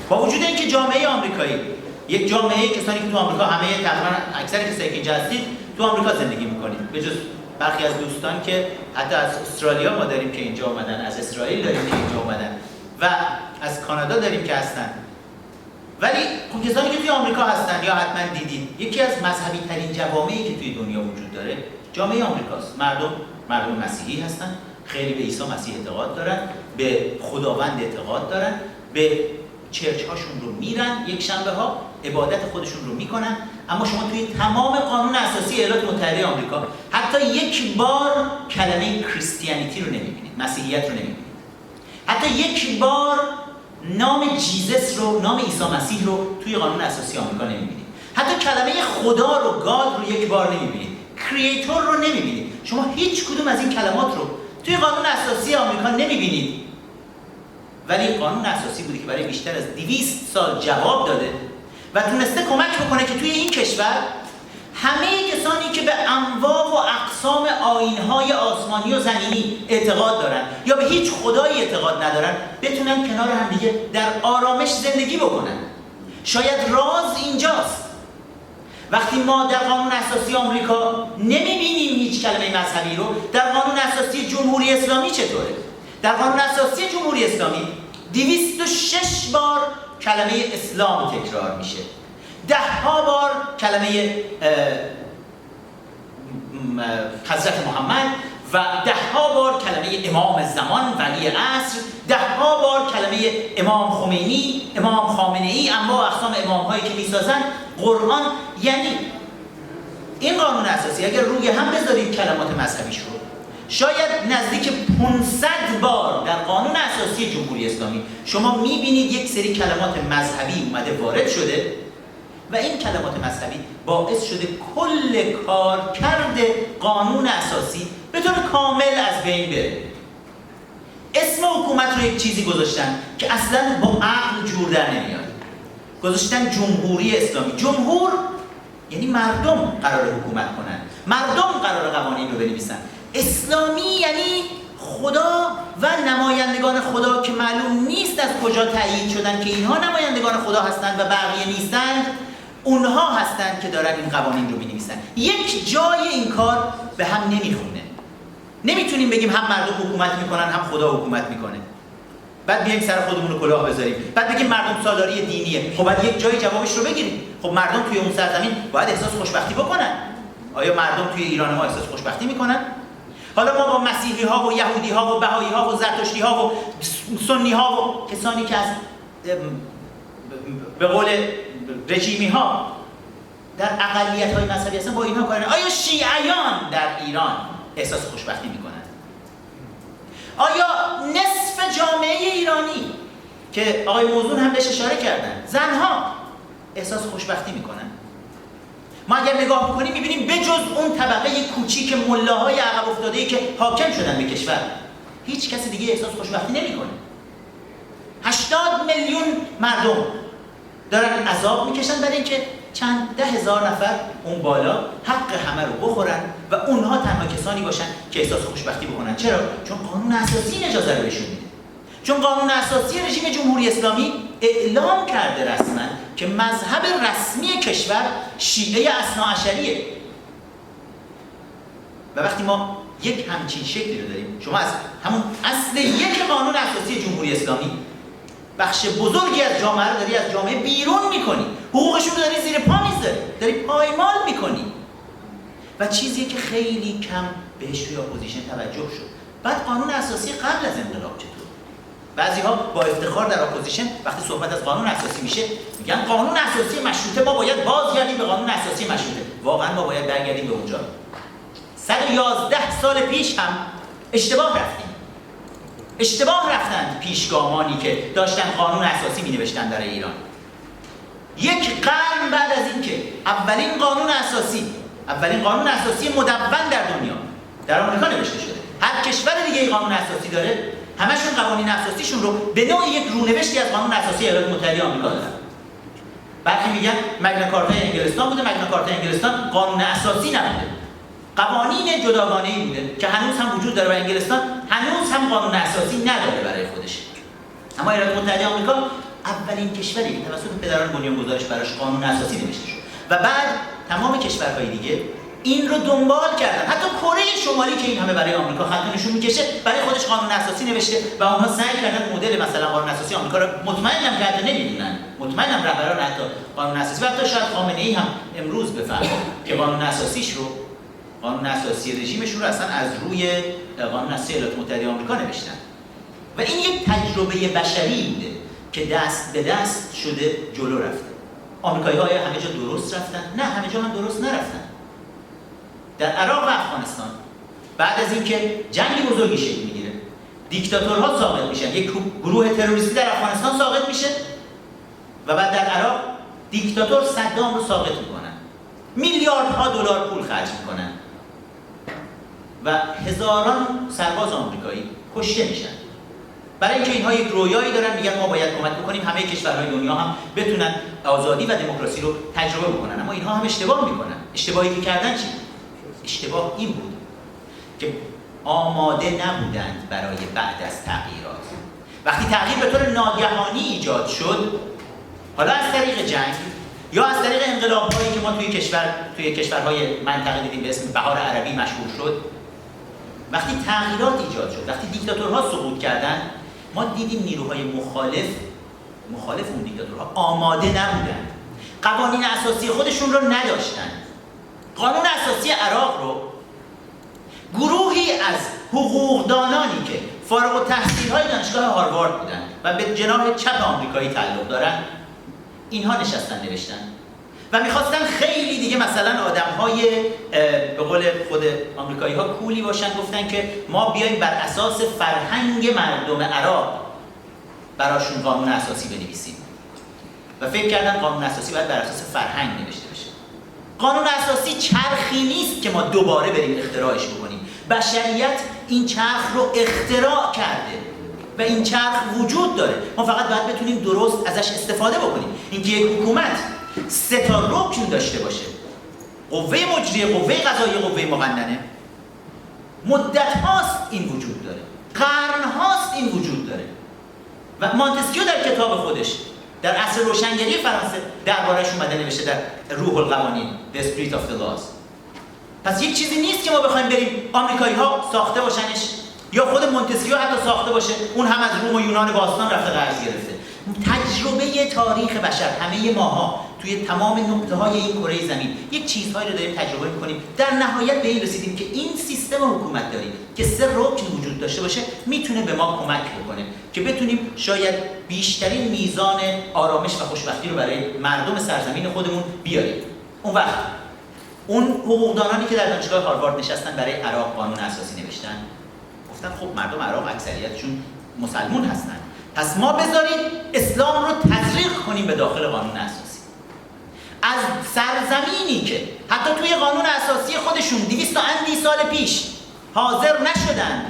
با وجود اینکه جامعه آمریکایی یک جامعه، کسانی که تو آمریکا همه تقریبا اکثر کسایی که اینجا هستید تو آمریکا زندگی میکنید، به جز برخی از دوستان که حتی از استرالیا ما داریم که اینجا اومدن، از اسرائیل داریم که اینجا اومدن و از کانادا داریم که هستن. ولی خب کسانی که توی آمریکا هستن یا حتما دیدید، یکی از مذهبی ترین جوامعی که توی دنیا وجود داره جامعه آمریکاست. مردم مسیحی هستن، خیلی به عیسی مسیح اعتقاد دارن، به خداوند اعتقاد دارن، به چرچ هاشون رو میرن، یک شنبه ها عبادت خودشون رو میکنن. اما شما توی تمام قانون اساسی ایالات متحده آمریکا حتی یک بار کلمه کریستیانیتی رو نمیبینید، مسیحیت رو نمیبینید. حتی یک بار نام جیزس رو، نام عیسی مسیح رو توی قانون اساسی آمریکا نمیبینید. حتی کلمه خدا رو، گاد رو یک بار نمیبینید. کریئتور رو نمیبینید. شما هیچ کدوم از این کلمات رو توی قانون اساسی آمریکا نمیبینید. ولی قانون اساسی بوده که برای بیشتر از 200 سال جواب داده و تونسته کمک بکنه که توی این کشور همه کسانی که به انواع و اقسام آیین‌های آسمانی و زمینی اعتقاد دارن یا به هیچ خدایی اعتقاد ندارن بتونن کنار هم دیگه در آرامش زندگی بکنن. شاید راز اینجاست. وقتی ما در قانون اساسی آمریکا نمیبینیم هیچ کلمه مذهبی رو، در قانون اساسی جمهوری اسلامی چطوره؟ در قانون اساسی جمهوری اسلامی 206 بار کلمه اسلام تکرار میشه، 10 بار کلمه حضرت محمد و 10 بار کلمه امام زمان ولی عصر، 10 بار کلمه امام خمینی، امام خامنه‌ای، انواع و اقسام امام هایی که میسازن قرآن. یعنی این قانون اساسی اگر روی هم بذارید کلمات مذهبیش رو، شاید نزدیک 500 بار در قانون اساسی جمهوری اسلامی شما میبینید یک سری کلمات مذهبی اومده وارد شده و این کلمات مذهبی باعث شده کل کارکرد قانون اساسی به طور کامل از بین بره. اسم حکومت رو یک چیزی گذاشتن که اصلا با عقل جور در نمیاد. گذاشتن جمهوری اسلامی. جمهور یعنی مردم قرار حکومت کنن، مردم قرار قوانین رو بنویسن. اسلامی یعنی خدا و نمایندگان خدا که معلوم نیست از کجا تایید شدن که اینها نمایندگان خدا هستند و بقیه نیستند، اونها هستند که دارن این قوانین رو می‌نویسن. یک جای این کار به هم نمیخونه. نمیتونیم بگیم هم مردم حکومت میکنن هم خدا حکومت میکنه. بعد بیایم سر خودمون رو کلاه بذاریم. بعد بگیم مردم سالاری دینیه. خب بعد یک جای جوابش رو بگیریم. خب مردم توی اون سرزمین باید احساس خوشبختی بکنن. آیا مردم توی ایران ما احساس خوشبختی میکنن؟ حالا ما با مسیحی ها و یهودی ها و بهایی ها و زرتشتی ها و سنی ها و کسانی که از به قول رژیمی ها در اقلیت های مذهبی هستن با اینها کار نداریم. آیا شیعیان در ایران احساس خوشبختی میکنن؟ آیا نصف جامعه ایرانی که آقای موزون هم بهش اشاره کردن، زنها احساس خوشبختی میکنن؟ ما اگر نگاه بکنیم میبینیم بجز اون طبقه کوچیک ملاهای عقب افتاده‌ای که حاکم شدن به کشور، هیچ کسی دیگه احساس خوشبختی نمیکنه. 80 میلیون مردم دارن عذاب میکشن برای اینکه چند ده هزار نفر اون بالا حق همه رو بخورن و اونها تنها کسانی باشن که احساس خوشبختی بکنن. چرا؟ چون قانون اساسی این اجازه رو بهشون میده. چون قانون اساسی رژیم جمهوری اسلامی اعلام کرده رسما که مذهب رسمی کشور شیعه اثناعشریه. و وقتی ما یک همچین شکلی رو داریم، شما از همون اصل یک قانون اساسی جمهوری اسلامی بخش بزرگی از جامعه رو داری از جامعه بیرون میکنی، حقوقشون رو داری زیر پا میذاری، داری پایمال میکنی و چیزی که خیلی کم بهش توی اپوزیشن توجه شد. بعد قانون اساسی قبل از انقلاب چطور؟ بعضی‌ها با افتخار در اپوزیشن وقتی صحبت از قانون اساسی میشه میگن قانون اساسی مشروطه، ما باید بازگردیم به قانون اساسی مشروطه. واقعا ما باید برگردیم به اونجا. 111 سال پیش هم اشتباه رفتیم. اشتباه رفتند پیشگامانی که داشتن قانون اساسی می نوشتن برای ایران. یک قرن بعد از اینکه اولین قانون اساسی مدون در دنیا در آمریکا نوشته شده، هر کشور دیگه ای قانون اساسی داره، همشون قوانین اساسیشون رو به نوع یک رونوشتی از قانون اساسی ایالات متحده آمریکا دارن. بعضی میگن مگنا کارتا انگلستان بوده، مگنا کارتا انگلستان قانون اساسی نبوده، قوانین جداگانه‌ای بوده که هنوز هم وجود داره و انگلستان هنوز هم قانون اساسی نداره برای خودش. اما ایالات متحده آمریکا اولین کشوری که توسط پدران بنیانگذارش براش قانون اساسی نوشته شد و بعد تمام کشورهای دیگه این رو دنبال کردن. حتی کره شمالی که این همه برای آمریکا خط نشون میکشه برای خودش قانون اساسی نوشته و اونها سعی کردن مدل مثلا قانون اساسی آمریکا رو مطمئنم که حتی نمیدونن، مطمئنم رهبران حتی قانون اساسی و حتی شاید خامنه‌ای هم امروز بفهمه که قانون اساسی رژیمش رو اصلا از روی قانون اساسی ایالات متحده آمریکا نوشتن و این یک تجربه بشری بوده که دست به دست شده جلو رفته. آمریکایی‌ها همه جا درست رفتن؟ نه، همه جا هم درست نرفتن. در عراق و افغانستان بعد از اینکه جنگ بزرگی شکل میگیره، دیکتاتورها ساقط میشن، یک گروه تروریستی در افغانستان ساقط میشه و بعد در عراق دیکتاتور صدام رو ساقط میکنن، میلیاردها دلار پول خرج میکنن و هزاران سرباز آمریکایی کشته میشن برای اینکه اینها یک رویایی دارن، میگن ما باید کمک بکنیم همه کشورهای دنیا هم بتونن آزادی و دموکراسی رو تجربه بکنن. اما اینها هم اشتباه میکنن. اشتباهی که کردن چی؟ اشتباه این بود که آماده نبودند برای بعد از تغییرات. وقتی تغییر به طور ناگهانی ایجاد شد، حالا از طریق جنگ یا از طریق انقلاب‌هایی که ما توی کشورهای منطقه دیدیم به اسم بهار عربی مشهور شد، وقتی تغییرات ایجاد شد، وقتی دیکتاتورها سقوط کردند، ما دیدیم نیروهای مخالف اون دیکتاتورها آماده نبودند، قوانین اساسی خودشون رو نداشتند. قانون اساسی عراق رو گروهی از حقوقدانانی که فارغ التحصیل‌های دانشگاه هاروارد بودند و به جناح چپ آمریکایی تعلق دارن، اینها نشستن نوشتن و میخواستن خیلی دیگه مثلا آدم‌های به قول خود آمریکایی‌ها کولی باشن، گفتن که ما بیایم بر اساس فرهنگ مردم عراق براشون قانون اساسی بنویسیم و فکر کردن قانون اساسی باید بر اساس فرهنگ نوشته بشه. قانون اساسی چرخی نیست که ما دوباره بریم اختراعش بکنیم. بشریت این چرخ رو اختراع کرده و این چرخ وجود داره، ما فقط باید بتونیم درست ازش استفاده بکنیم. اینکه یک حکومت 3 رکن داشته باشه، قوه مجریه، قوه قضاییه، قوه مقننه، مدت هاست این وجود داره. قرنهاست این وجود داره و مانتسکیو در کتاب خودش در عصر روشنگری فرانسه درباره‌اش اومده نوشته در روح القوانین The Spirit of the Laws. پس یک چیزی نیست که ما بخوایم بریم آمریکایی‌ها ساخته باشنش یا خود مونتسکیو حتی ساخته باشه، اون هم از روم و یونان باستان رفته قرض گرفته. تجربه تاریخ بشر، همه ماها توی تمام نقطه‌های این کره زمین یک چیزهایی رو داریم تجربه می‌کنیم. در نهایت به این رسیدیم که این سیستم حکومتداری که 3 رکن وجود داشته باشه میتونه به ما کمک بکنه که بتونیم شاید بیشترین میزان آرامش و خوشبختی رو برای مردم سرزمین خودمون بیاریم. اون وقت اون حقوقدانانی که در دانشگاه هاروارد نشستن برای عراق قانون اساسی نوشتن، گفتن خب مردم عراق اکثریتشون مسلمون هستن، پس ما بذارید اسلام رو تزریق کنیم به داخل قانون اساسی. از سرزمینی که حتی توی قانون اساسی خودشون 200 اندی سال پیش حاضر نشدن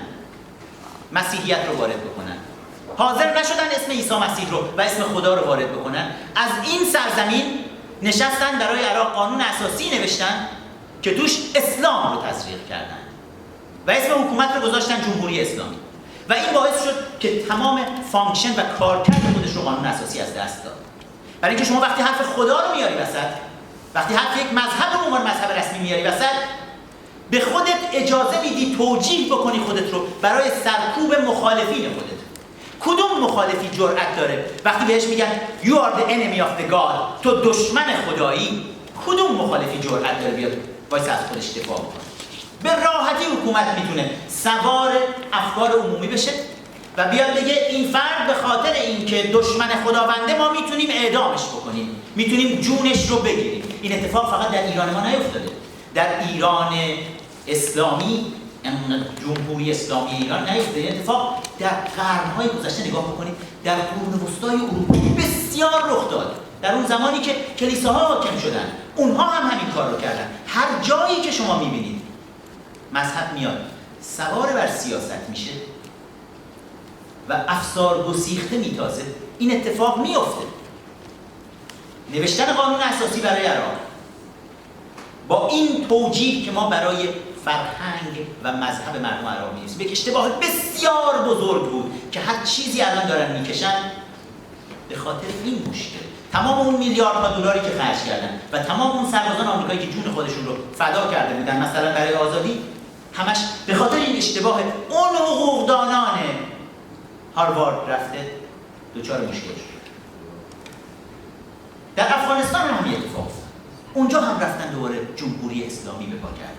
مسیحیت رو وارد بکنن، حاضر نشدن اسم عیسی مسیح رو و اسم خدا رو وارد بکنن، از این سرزمین نشستن برای عراق قانون اساسی نوشتن که توش اسلام رو تزریق کردن و اسم حکومت رو گذاشتن جمهوری اسلامی و این باعث شد که تمام فانکشن و کارکرد خودش رو قانون اساسی از دست داد. برای اینکه شما وقتی حرف خدا رو میاری وسط، وقتی حرف یک مذهب رو به عنوان مذهب رسمی میاری وسط، به خودت اجازه میدی توجیه بکنی خودت رو برای سرکوب مخالفین خودت. کدوم مخالفی جرأت داره وقتی بهش میگن you are the enemy of the God، تو دشمن خدایی؟ کدوم مخالفی جرأت داره بیاد وایس از خودش دفاع بکنه؟ به راحتی حکومت میتونه سوار افکار عمومی بشه و بیاد بگه این فرد به خاطر اینکه دشمن خداونده ما میتونیم اعدامش بکنیم، میتونیم جونش رو بگیریم. این اتفاق فقط در ایران ما نیفتاده، در ایران اسلامی، جمهوری اسلامی ایران نیفتاده. این اتفاق در قرن‌های گذشته نگاه بکنید، در قرون وسطای اروپا بسیار رخ داد. در اون زمانی که کلیساها حاکم شدن، اونها هم همین کار رو کردن. هر جایی که شما میبینید مذهب میاد سوار بر سیاست میشه و افسار گسیخته میتازه، این اتفاق میفته. نوشتن قانون اساسی برای عراق با این توجیه که ما برای فرهنگ و مذهب مردم عراق می‌نویسیم، یک اشتباه بسیار بزرگ بود که هر چیزی الان دارن میکشن به خاطر این مشکل. تمام اون میلیاردها دلاری که خرج کردن و تمام اون سربازان آمریکایی که جون خودشون رو فدا کرده بودن مثلا برای آزادی، همش به خاطر این اشتباه اون حقوقدانان هاروارد رفته دچار مشکل شد. در افغانستان هم همین اتفاق افتاد. اونجا هم رفتن دوباره جمهوری اسلامی به پا کردن.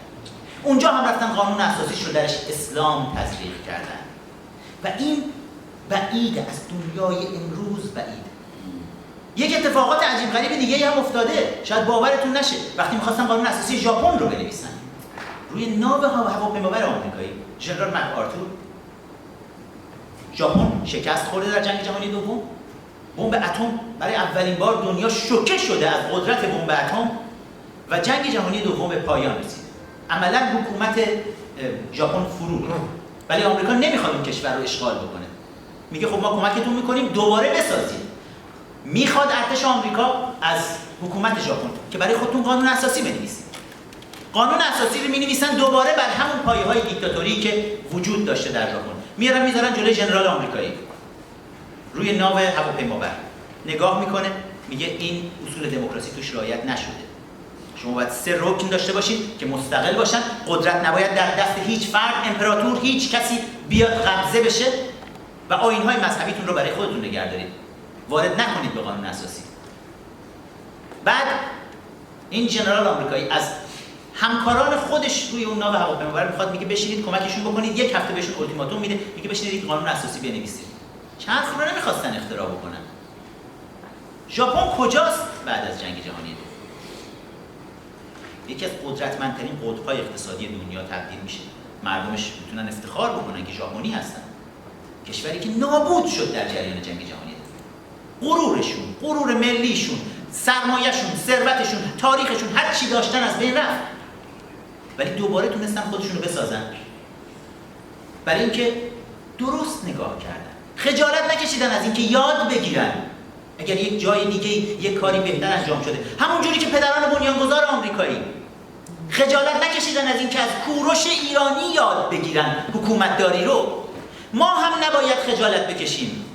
اونجا هم رفتن قانون اساسیش رو درش اسلام تزریق کردن. و این بعید از دنیای امروز بعید. یک اتفاقات عجیب غریب دیگه هم افتاده. شاید باورتون نشه. وقتی می‌خواستن قانون اساسی ژاپن رو بنویسن، روی ناو هواپیمابر آمریکایی ژنرال مک‌آرتور، ژاپن شکست خورده در جنگ جهانی دوم، بمب اتم برای اولین بار دنیا شوکه شده از قدرت بمب اتم و جنگ جهانی دوم به پایان رسید. عملاً حکومت ژاپن فرو ریخت. ولی آمریکا نمیخواد اون کشور رو اشغال بکنه. میگه خب ما کمکتون میکنیم دوباره بسازید. میخواد ارتش آمریکا از حکومت ژاپن که برای خودتون قانون اساسی بنویسید. قانون اساسی رو می‌نویسن دوباره بر همون پایه‌های دیکتاتوری که وجود داشته در ژاپن. میذارن جلوی ژنرال آمریکایی روی ناو هواپیمابر نگاه میکنه، میگه این اصول دموکراسی توش رعایت نشده. شما باید 3 رکن داشته باشید که مستقل باشن، قدرت نباید در دست هیچ فرد، امپراتور، هیچ کسی بیاد قبضه بشه و آیین‌های مذهبیتون رو برای خودتون نگه دارید. وارد نکنید به قانون اساسی. بعد این ژنرال آمریکایی از همکاران خودش روی اون ناو هواپیمابر میخواد، میگه بشینید کمکشون بکنید. یک هفته بهشون اولتیماتوم میده، میگه بشینید یک قانون اساسی بنویسید. چه حرف رو نمیخواستن اختراع بکنن. ژاپن کجاست بعد از جنگ جهانی دوم؟ یکی از قدرتمندترین قطب‌های اقتصادی دنیا تبدیل میشه. مردمش میتونن افتخار بکنن که ژاپنی هستن. کشوری که نابود شد در جریان جنگ جهانی دوم. غرورشون، غرور ملیشون، سرمایه‌شون، ثروتشون، تاریخشون، هر چی داشتن از بین رفت. ولی دوباره تونستن خودشونو بسازن. برای اینکه درست نگاه کردن. خجالت نکشیدن از اینکه یاد بگیرن. اگر یک جای دیگه یک کاری بهتر انجام شده، همون جوری که پدران بنیانگذار آمریکایی خجالت نکشیدن از اینکه از کوروش ایرانی یاد بگیرن حکومتداری رو. ما هم نباید خجالت بکشیم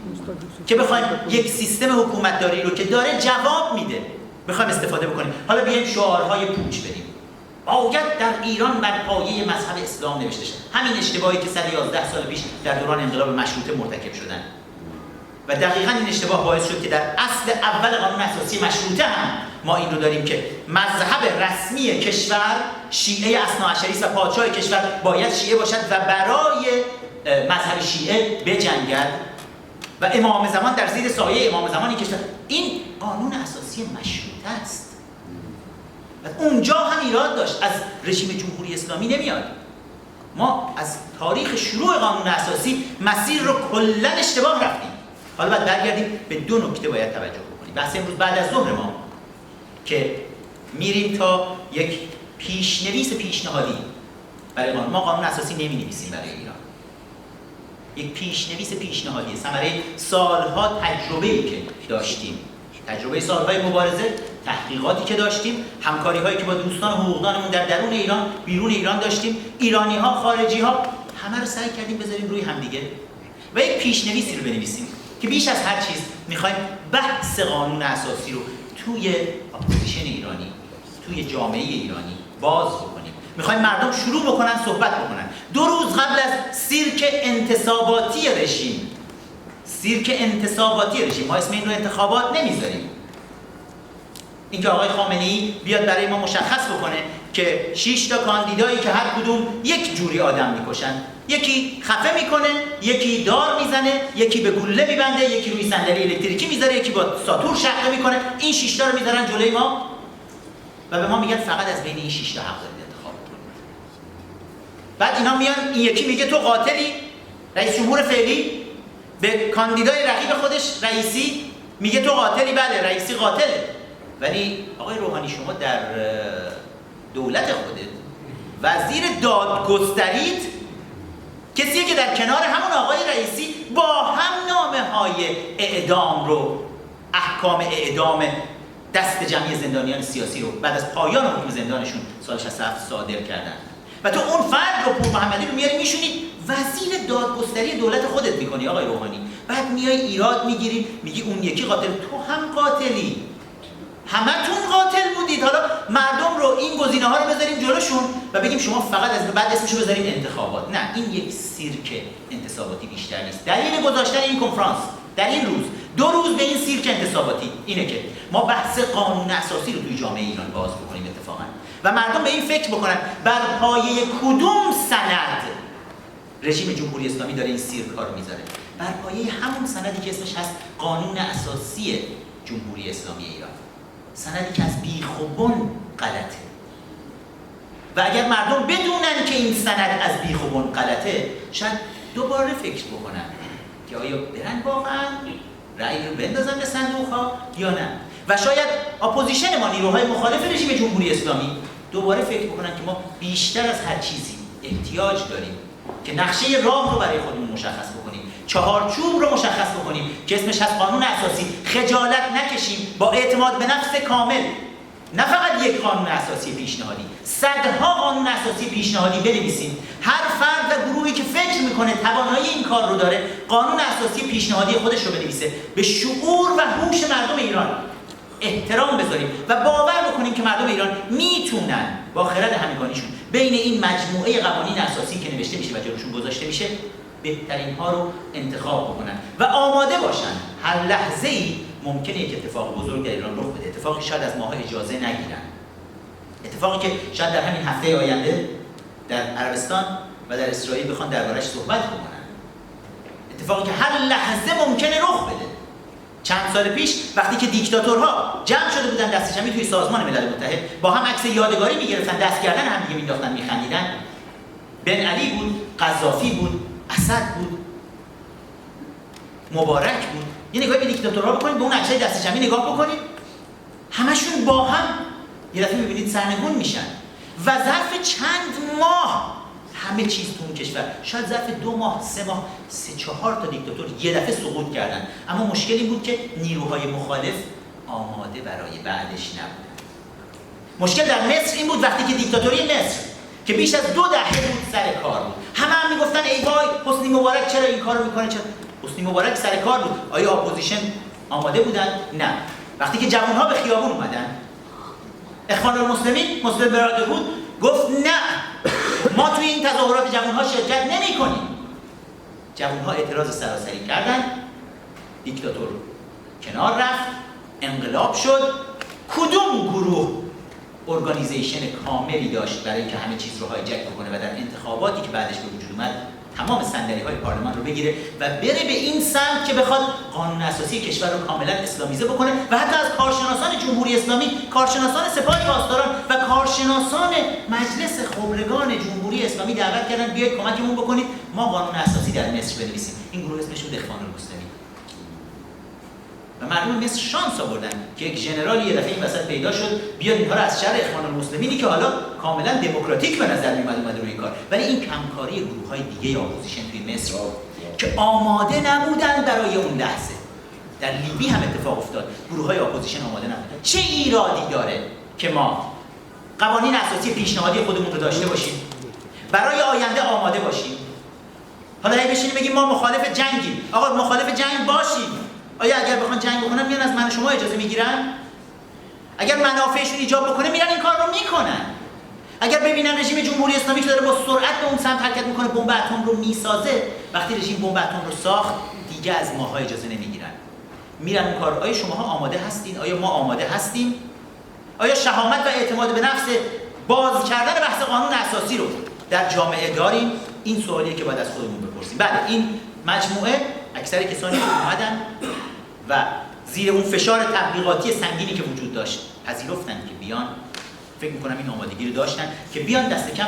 که بخوایم یک سیستم حکومتداری رو که داره جواب میده بخوایم استفاده بکنیم. حالا بیایم شعارهای پوچ بدیم. باید در ایران بر پایه مذهب اسلام نوشته شد. همین اشتباهی که 111 سال پیش در دوران انقلاب مشروطه مرتکب شدن و دقیقاً این اشتباه باعث شد که در اصل اول قانون اساسی مشروطه هم ما این رو داریم که مذهب رسمی کشور شیعه اثناعشری است و پادشاه کشور باید شیعه باشد و برای مذهب شیعه بجنگد و امام زمان در زیر سایه امام زمانی کشور. این قانون اساسی مشروطه است. اونجا هم ایراد داشت، از رژیم جمهوری اسلامی نمیاد. ما از تاریخ شروع قانون اساسی مسیر رو کلاً اشتباه رفتیم. حالا باید برگردیم به دو نکته باید توجه بکنیم. بحث امروز بعد از ظهر ما که میریم تا یک پیشنویس پیشنهادی برای قانون. ما قانون اساسی نمی‌نویسیم برای ایران. یک پیشنویس پیشنهادی ثمره سالها تجربه‌ای که داشتیم، تجربه سالهای مبارزه، تحقیقاتی که داشتیم، همکاری‌هایی که با دوستان حقوقدانمون در درون ایران، بیرون ایران داشتیم، ایرانی‌ها، خارجی‌ها، همه رو سعی کردیم بذاریم روی همدیگه و یک پیشنویسی رو بنویسیم که بیش از هر چیز می‌خوایم بحث قانون اساسی رو توی اپوزیشن ایرانی، توی جامعه ایرانی باز بکنیم. می‌خوایم مردم شروع بکنن صحبت بکنن. 2 روز قبل از سیرک انتصاباتی رژیم، ما اسم این رو انتخابات نمیذاریم. اینکه آقای خامنه‌ای بیاد برای ما مشخص بکنه که 6 تا کاندیدایی که هر کدوم یک جوری آدم میکشن، یکی خفه میکنه، یکی دار میزنه، یکی به گلوله میبنده، یکی روی صندلی الکتریکی میذاره، یکی با ساتور شقه میکنه، این 6 تا رو میذارن جلوی ما و به ما میگن فقط از بین این 6 تا حق دارید انتخاب کنید. بعد اینا میان، این یکی میگه تو قاتلی، رئیس جمهور فعلی به کاندیدای رقیب خودش رئیسی میگه تو قاتلی، بله رئیسی قاتله. ولی آقای روحانی شما در دولت خودت وزیر دادگستریت کسیه که در کنار همون آقای رئیسی با هم نامه‌های اعدام رو، احکام اعدام دست جمعی زندانیان سیاسی رو بعد از پایان حکم زندانشون سال 67 صادر کردن و تو اون فرد رو، پور محمدی رو میاری میشونی وزیر دادگستری دولت خودت میکنی آقای روحانی. بعد میای ایراد میگیری، میگی اون یکی قاتل، تو هم قاتلی، همتون قاتل بودید. حالا مردم رو، این گزینه‌ها رو بذاریم جلوشون و بگیم شما فقط از بعد اسمشو بذاریم انتخابات. نه، این یک سیرک انتصاباتی بیشتر نیست. دلیل گذاشتن این کنفرانس در این روز، 2 روز به این سیرک انتصاباتی اینه که ما بحث قانون اساسی رو توی جامعه ایران باز بکنیم اتفاقا و مردم به این فکر بکنن بر پایه کدوم سند رژیم جمهوری اسلامی داره این سیرک‌ها رو میذاره. بر پایه همون سندی که اسمش هست قانون اساسی جمهوری اسلامی ایران، سندی که از بیخ و بن غلطه. و اگر مردم بدونن که این سند از بیخ و بن غلطه، شاید دوباره فکر بکنن که آیا برن واقعا رأی رو بندازن به صندوق‌ها یا نه. و شاید اپوزیشن ما، نیروهای مخالف رژیم جمهوری اسلامی، دوباره فکر بکنن که ما بیشتر از هر چیزی احتیاج داریم که نقشه راه رو برای خودمون مشخص بکنیم، چهارچوب رو مشخص بکنیم که اسمش هست قانون اساسی. خجالت نکشیم، با اعتماد به نفس کامل، نه فقط یک قانون اساسی پیشنهادی، صدها قانون اساسی پیشنهادی بنویسیم. هر فرد و گروهی که فکر میکنه توانایی این کار رو داره، قانون اساسی پیشنهادی خودش رو بنویسه. به شعور و هوش مردم ایران احترام بذاریم و باور بکنیم که مردم ایران میتونن با خرد همگانیشون بین این مجموعه قوانین اساسی که نوشته میشه و جلوشون گذاشته میشه بهترین ها رو انتخاب بکنن و آماده باشن. هر لحظه ای ممکنه یک اتفاق بزرگ در ایران رخ بده، اتفاقی شاید از ماها اجازه نگیرن، اتفاقی که شاید در همین هفته آینده در عربستان و در اسرائیل بخوان دربارش صحبت بکنن، اتفاقی که هر لحظه ممکنه رخ بده. چند سال پیش وقتی که دیکتاتورها جمع شده بودن دست جمعی توی سازمان ملل متحد، با هم عکس یادگاری میگرفتن، دست گردن هم دیگه مینداختن، میخندیدن. بن علی بود، قذافی بود، اسد بود، مبارک بود. یه نگاهی به دیکتاتورها بکنید، به اون عکسای دست جمعی نگاه بکنید، همشون با هم یه دفعه میبینید سرنگون میشن و ظرف چند ماه همه چیز تو اون کشور، شاید ظرف 2 ماه، 3 ماه، 3-4 تا دیکتاتور یه دفعه سقوط کردن. اما مشکل این بود که نیروهای مخالف آماده برای بعدش نبودن. مشکل در مصر این بود وقتی که دیکتاتوری مصر که بیش از 2 دهه بود سر کار بود. همه میگفتن ای وای حسنی مبارک چرا این کارو میکنه، چرا حسنی مبارک سر کار بود. آیا اپوزیشن آماده بودن؟ نه. وقتی که جوانها به خیابون اومدن، اخوان المسلمین مسلم براده بود گفت نه ما توی این تظاهرات جوانها شرکت نمی‌کنیم. جوانها اعتراض سراسری کردن، دیکتاتور کنار رفت، انقلاب شد. کدوم گروه ارگانیزیشن کاملی داشت برای اینکه همه چیز رو هایجک بکنه و در انتخاباتی که بعدش به وجود اومد تمام صندلی‌های پارلمان رو بگیره و بره به این سمت که بخواد قانون اساسی کشور رو کاملا اسلامیزه بکنه و حتی از کارشناسان جمهوری اسلامی، کارشناسان سپاه پاسداران و کارشناسان مجلس خبرگان جمهوری اسلامی دعوت کردن بیاید کمکمون بکنید ما قانون اساسی در مصر بنویسیم. این گروه اسمش بود اخوان المسلمین. و مردم مصر شانس آوردن که یک ژنرال یه دفعه این وسط پیدا شد بیاد اینها رو از شر اخوان المسلمینی که حالا کاملا دموکراتیک به نظر میاد اومده روی کار، ولی این کمکاری گروه‌های دیگه اپوزیشن توی مصر که آماده نبودن برای اون لحظه. در لیبی هم اتفاق افتاد، گروه‌های اپوزیشن آماده نبودن. چه ایرادی داره که ما قوانین اساسی پیشنهادی خودمون رو داشته باشیم، برای آینده آماده باشیم، حالا هی بشینیم بگیم ما مخالف جنگیم. آقا مخالف جنگ باشیم. آیا اگر بخوان جنگ بکنن میان از من و شما اجازه میگیرن؟ اگر منافعشون ایجاب بکنه میرن این کار رو میکنن. اگر ببینن رژیم جمهوری اسلامی که داره با سرعت به اون سمت حرکت میکنه بمب اتم رو میسازه، وقتی رژیم بمب اتم رو ساخت دیگه از ماها اجازه نمیگیرن، میرن اون کار. آیا شماها آماده هستین؟ آیا ما آماده هستیم؟ آیا شهامت و اعتماد به نفس باز کردن بحث قانون اساسی رو در جامعه داریم؟ این سوالیه که باید از خودمون بپرسیم. بله این مجموعه اکثر کسانی که اومدن و زیر اون فشار تبلیغاتی سنگینی که وجود داشت پذیرفتن که بیان، فکر میکنم این آمادگی رو داشتن که بیان دست کم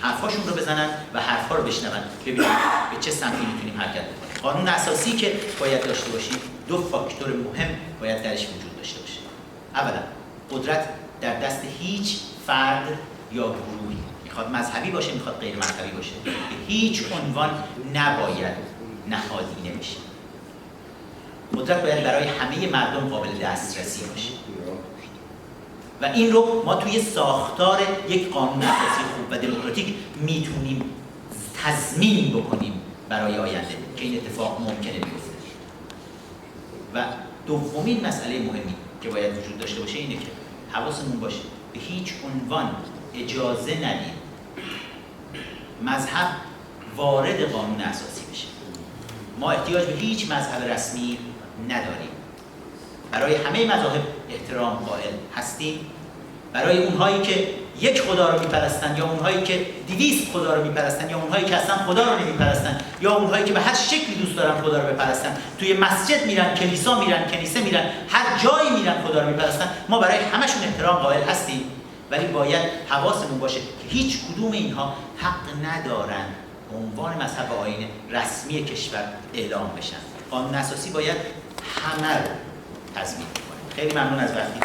حرفاشون رو بزنن و حرفا رو بشنون، ببینیم به چه سمتی میتونیم حرکت بکنیم. قانون اساسی که باید داشته باشیم 2 فاکتور مهم باید درش وجود داشته باشه. اولا قدرت در دست هیچ فرد یا گروهی، میخواد مذهبی باشه میخواد غیر مذهبی باشه، به هیچ عنوان نباید نهادینه بشه. قدرت باید برای همه مردم قابل دسترسی باشه و این رو ما توی ساختار یک قانون اساسی خوب و دموکراتیک میتونیم تضمین بکنیم برای آینده که این اتفاق ممکنه بیفته. و دومین مسئله مهمی که باید وجود داشته باشه اینه که حواسمون باشه به هیچ عنوان اجازه ندیم مذهب وارد قانون اساسی بشه. ما احتیاج به هیچ مذهب رسمی نداریم. برای همه مذاهب احترام قائل هستیم. برای اونهایی که یک خدا رو میپرستن یا اونهایی که 200 خدا رو میپرستن یا اونهایی که اصلا خدا رو نمیپرستن یا اونهایی که به هر شکلی دوست دارن خدا رو بپرستن، توی مسجد میرن، کلیسا میرن، کنیسه میرن، هر جایی میرن خدا رو میپرستن، ما برای همشون احترام قائل هستیم. ولی باید حواسمون باشه که هیچ کدوم اینها حق ندارن به عنوان مذهب و آیین رسمی کشور اعلام بشن. قانون اساسی باید همه رو تضمین کنه. خیلی ممنون از وقتی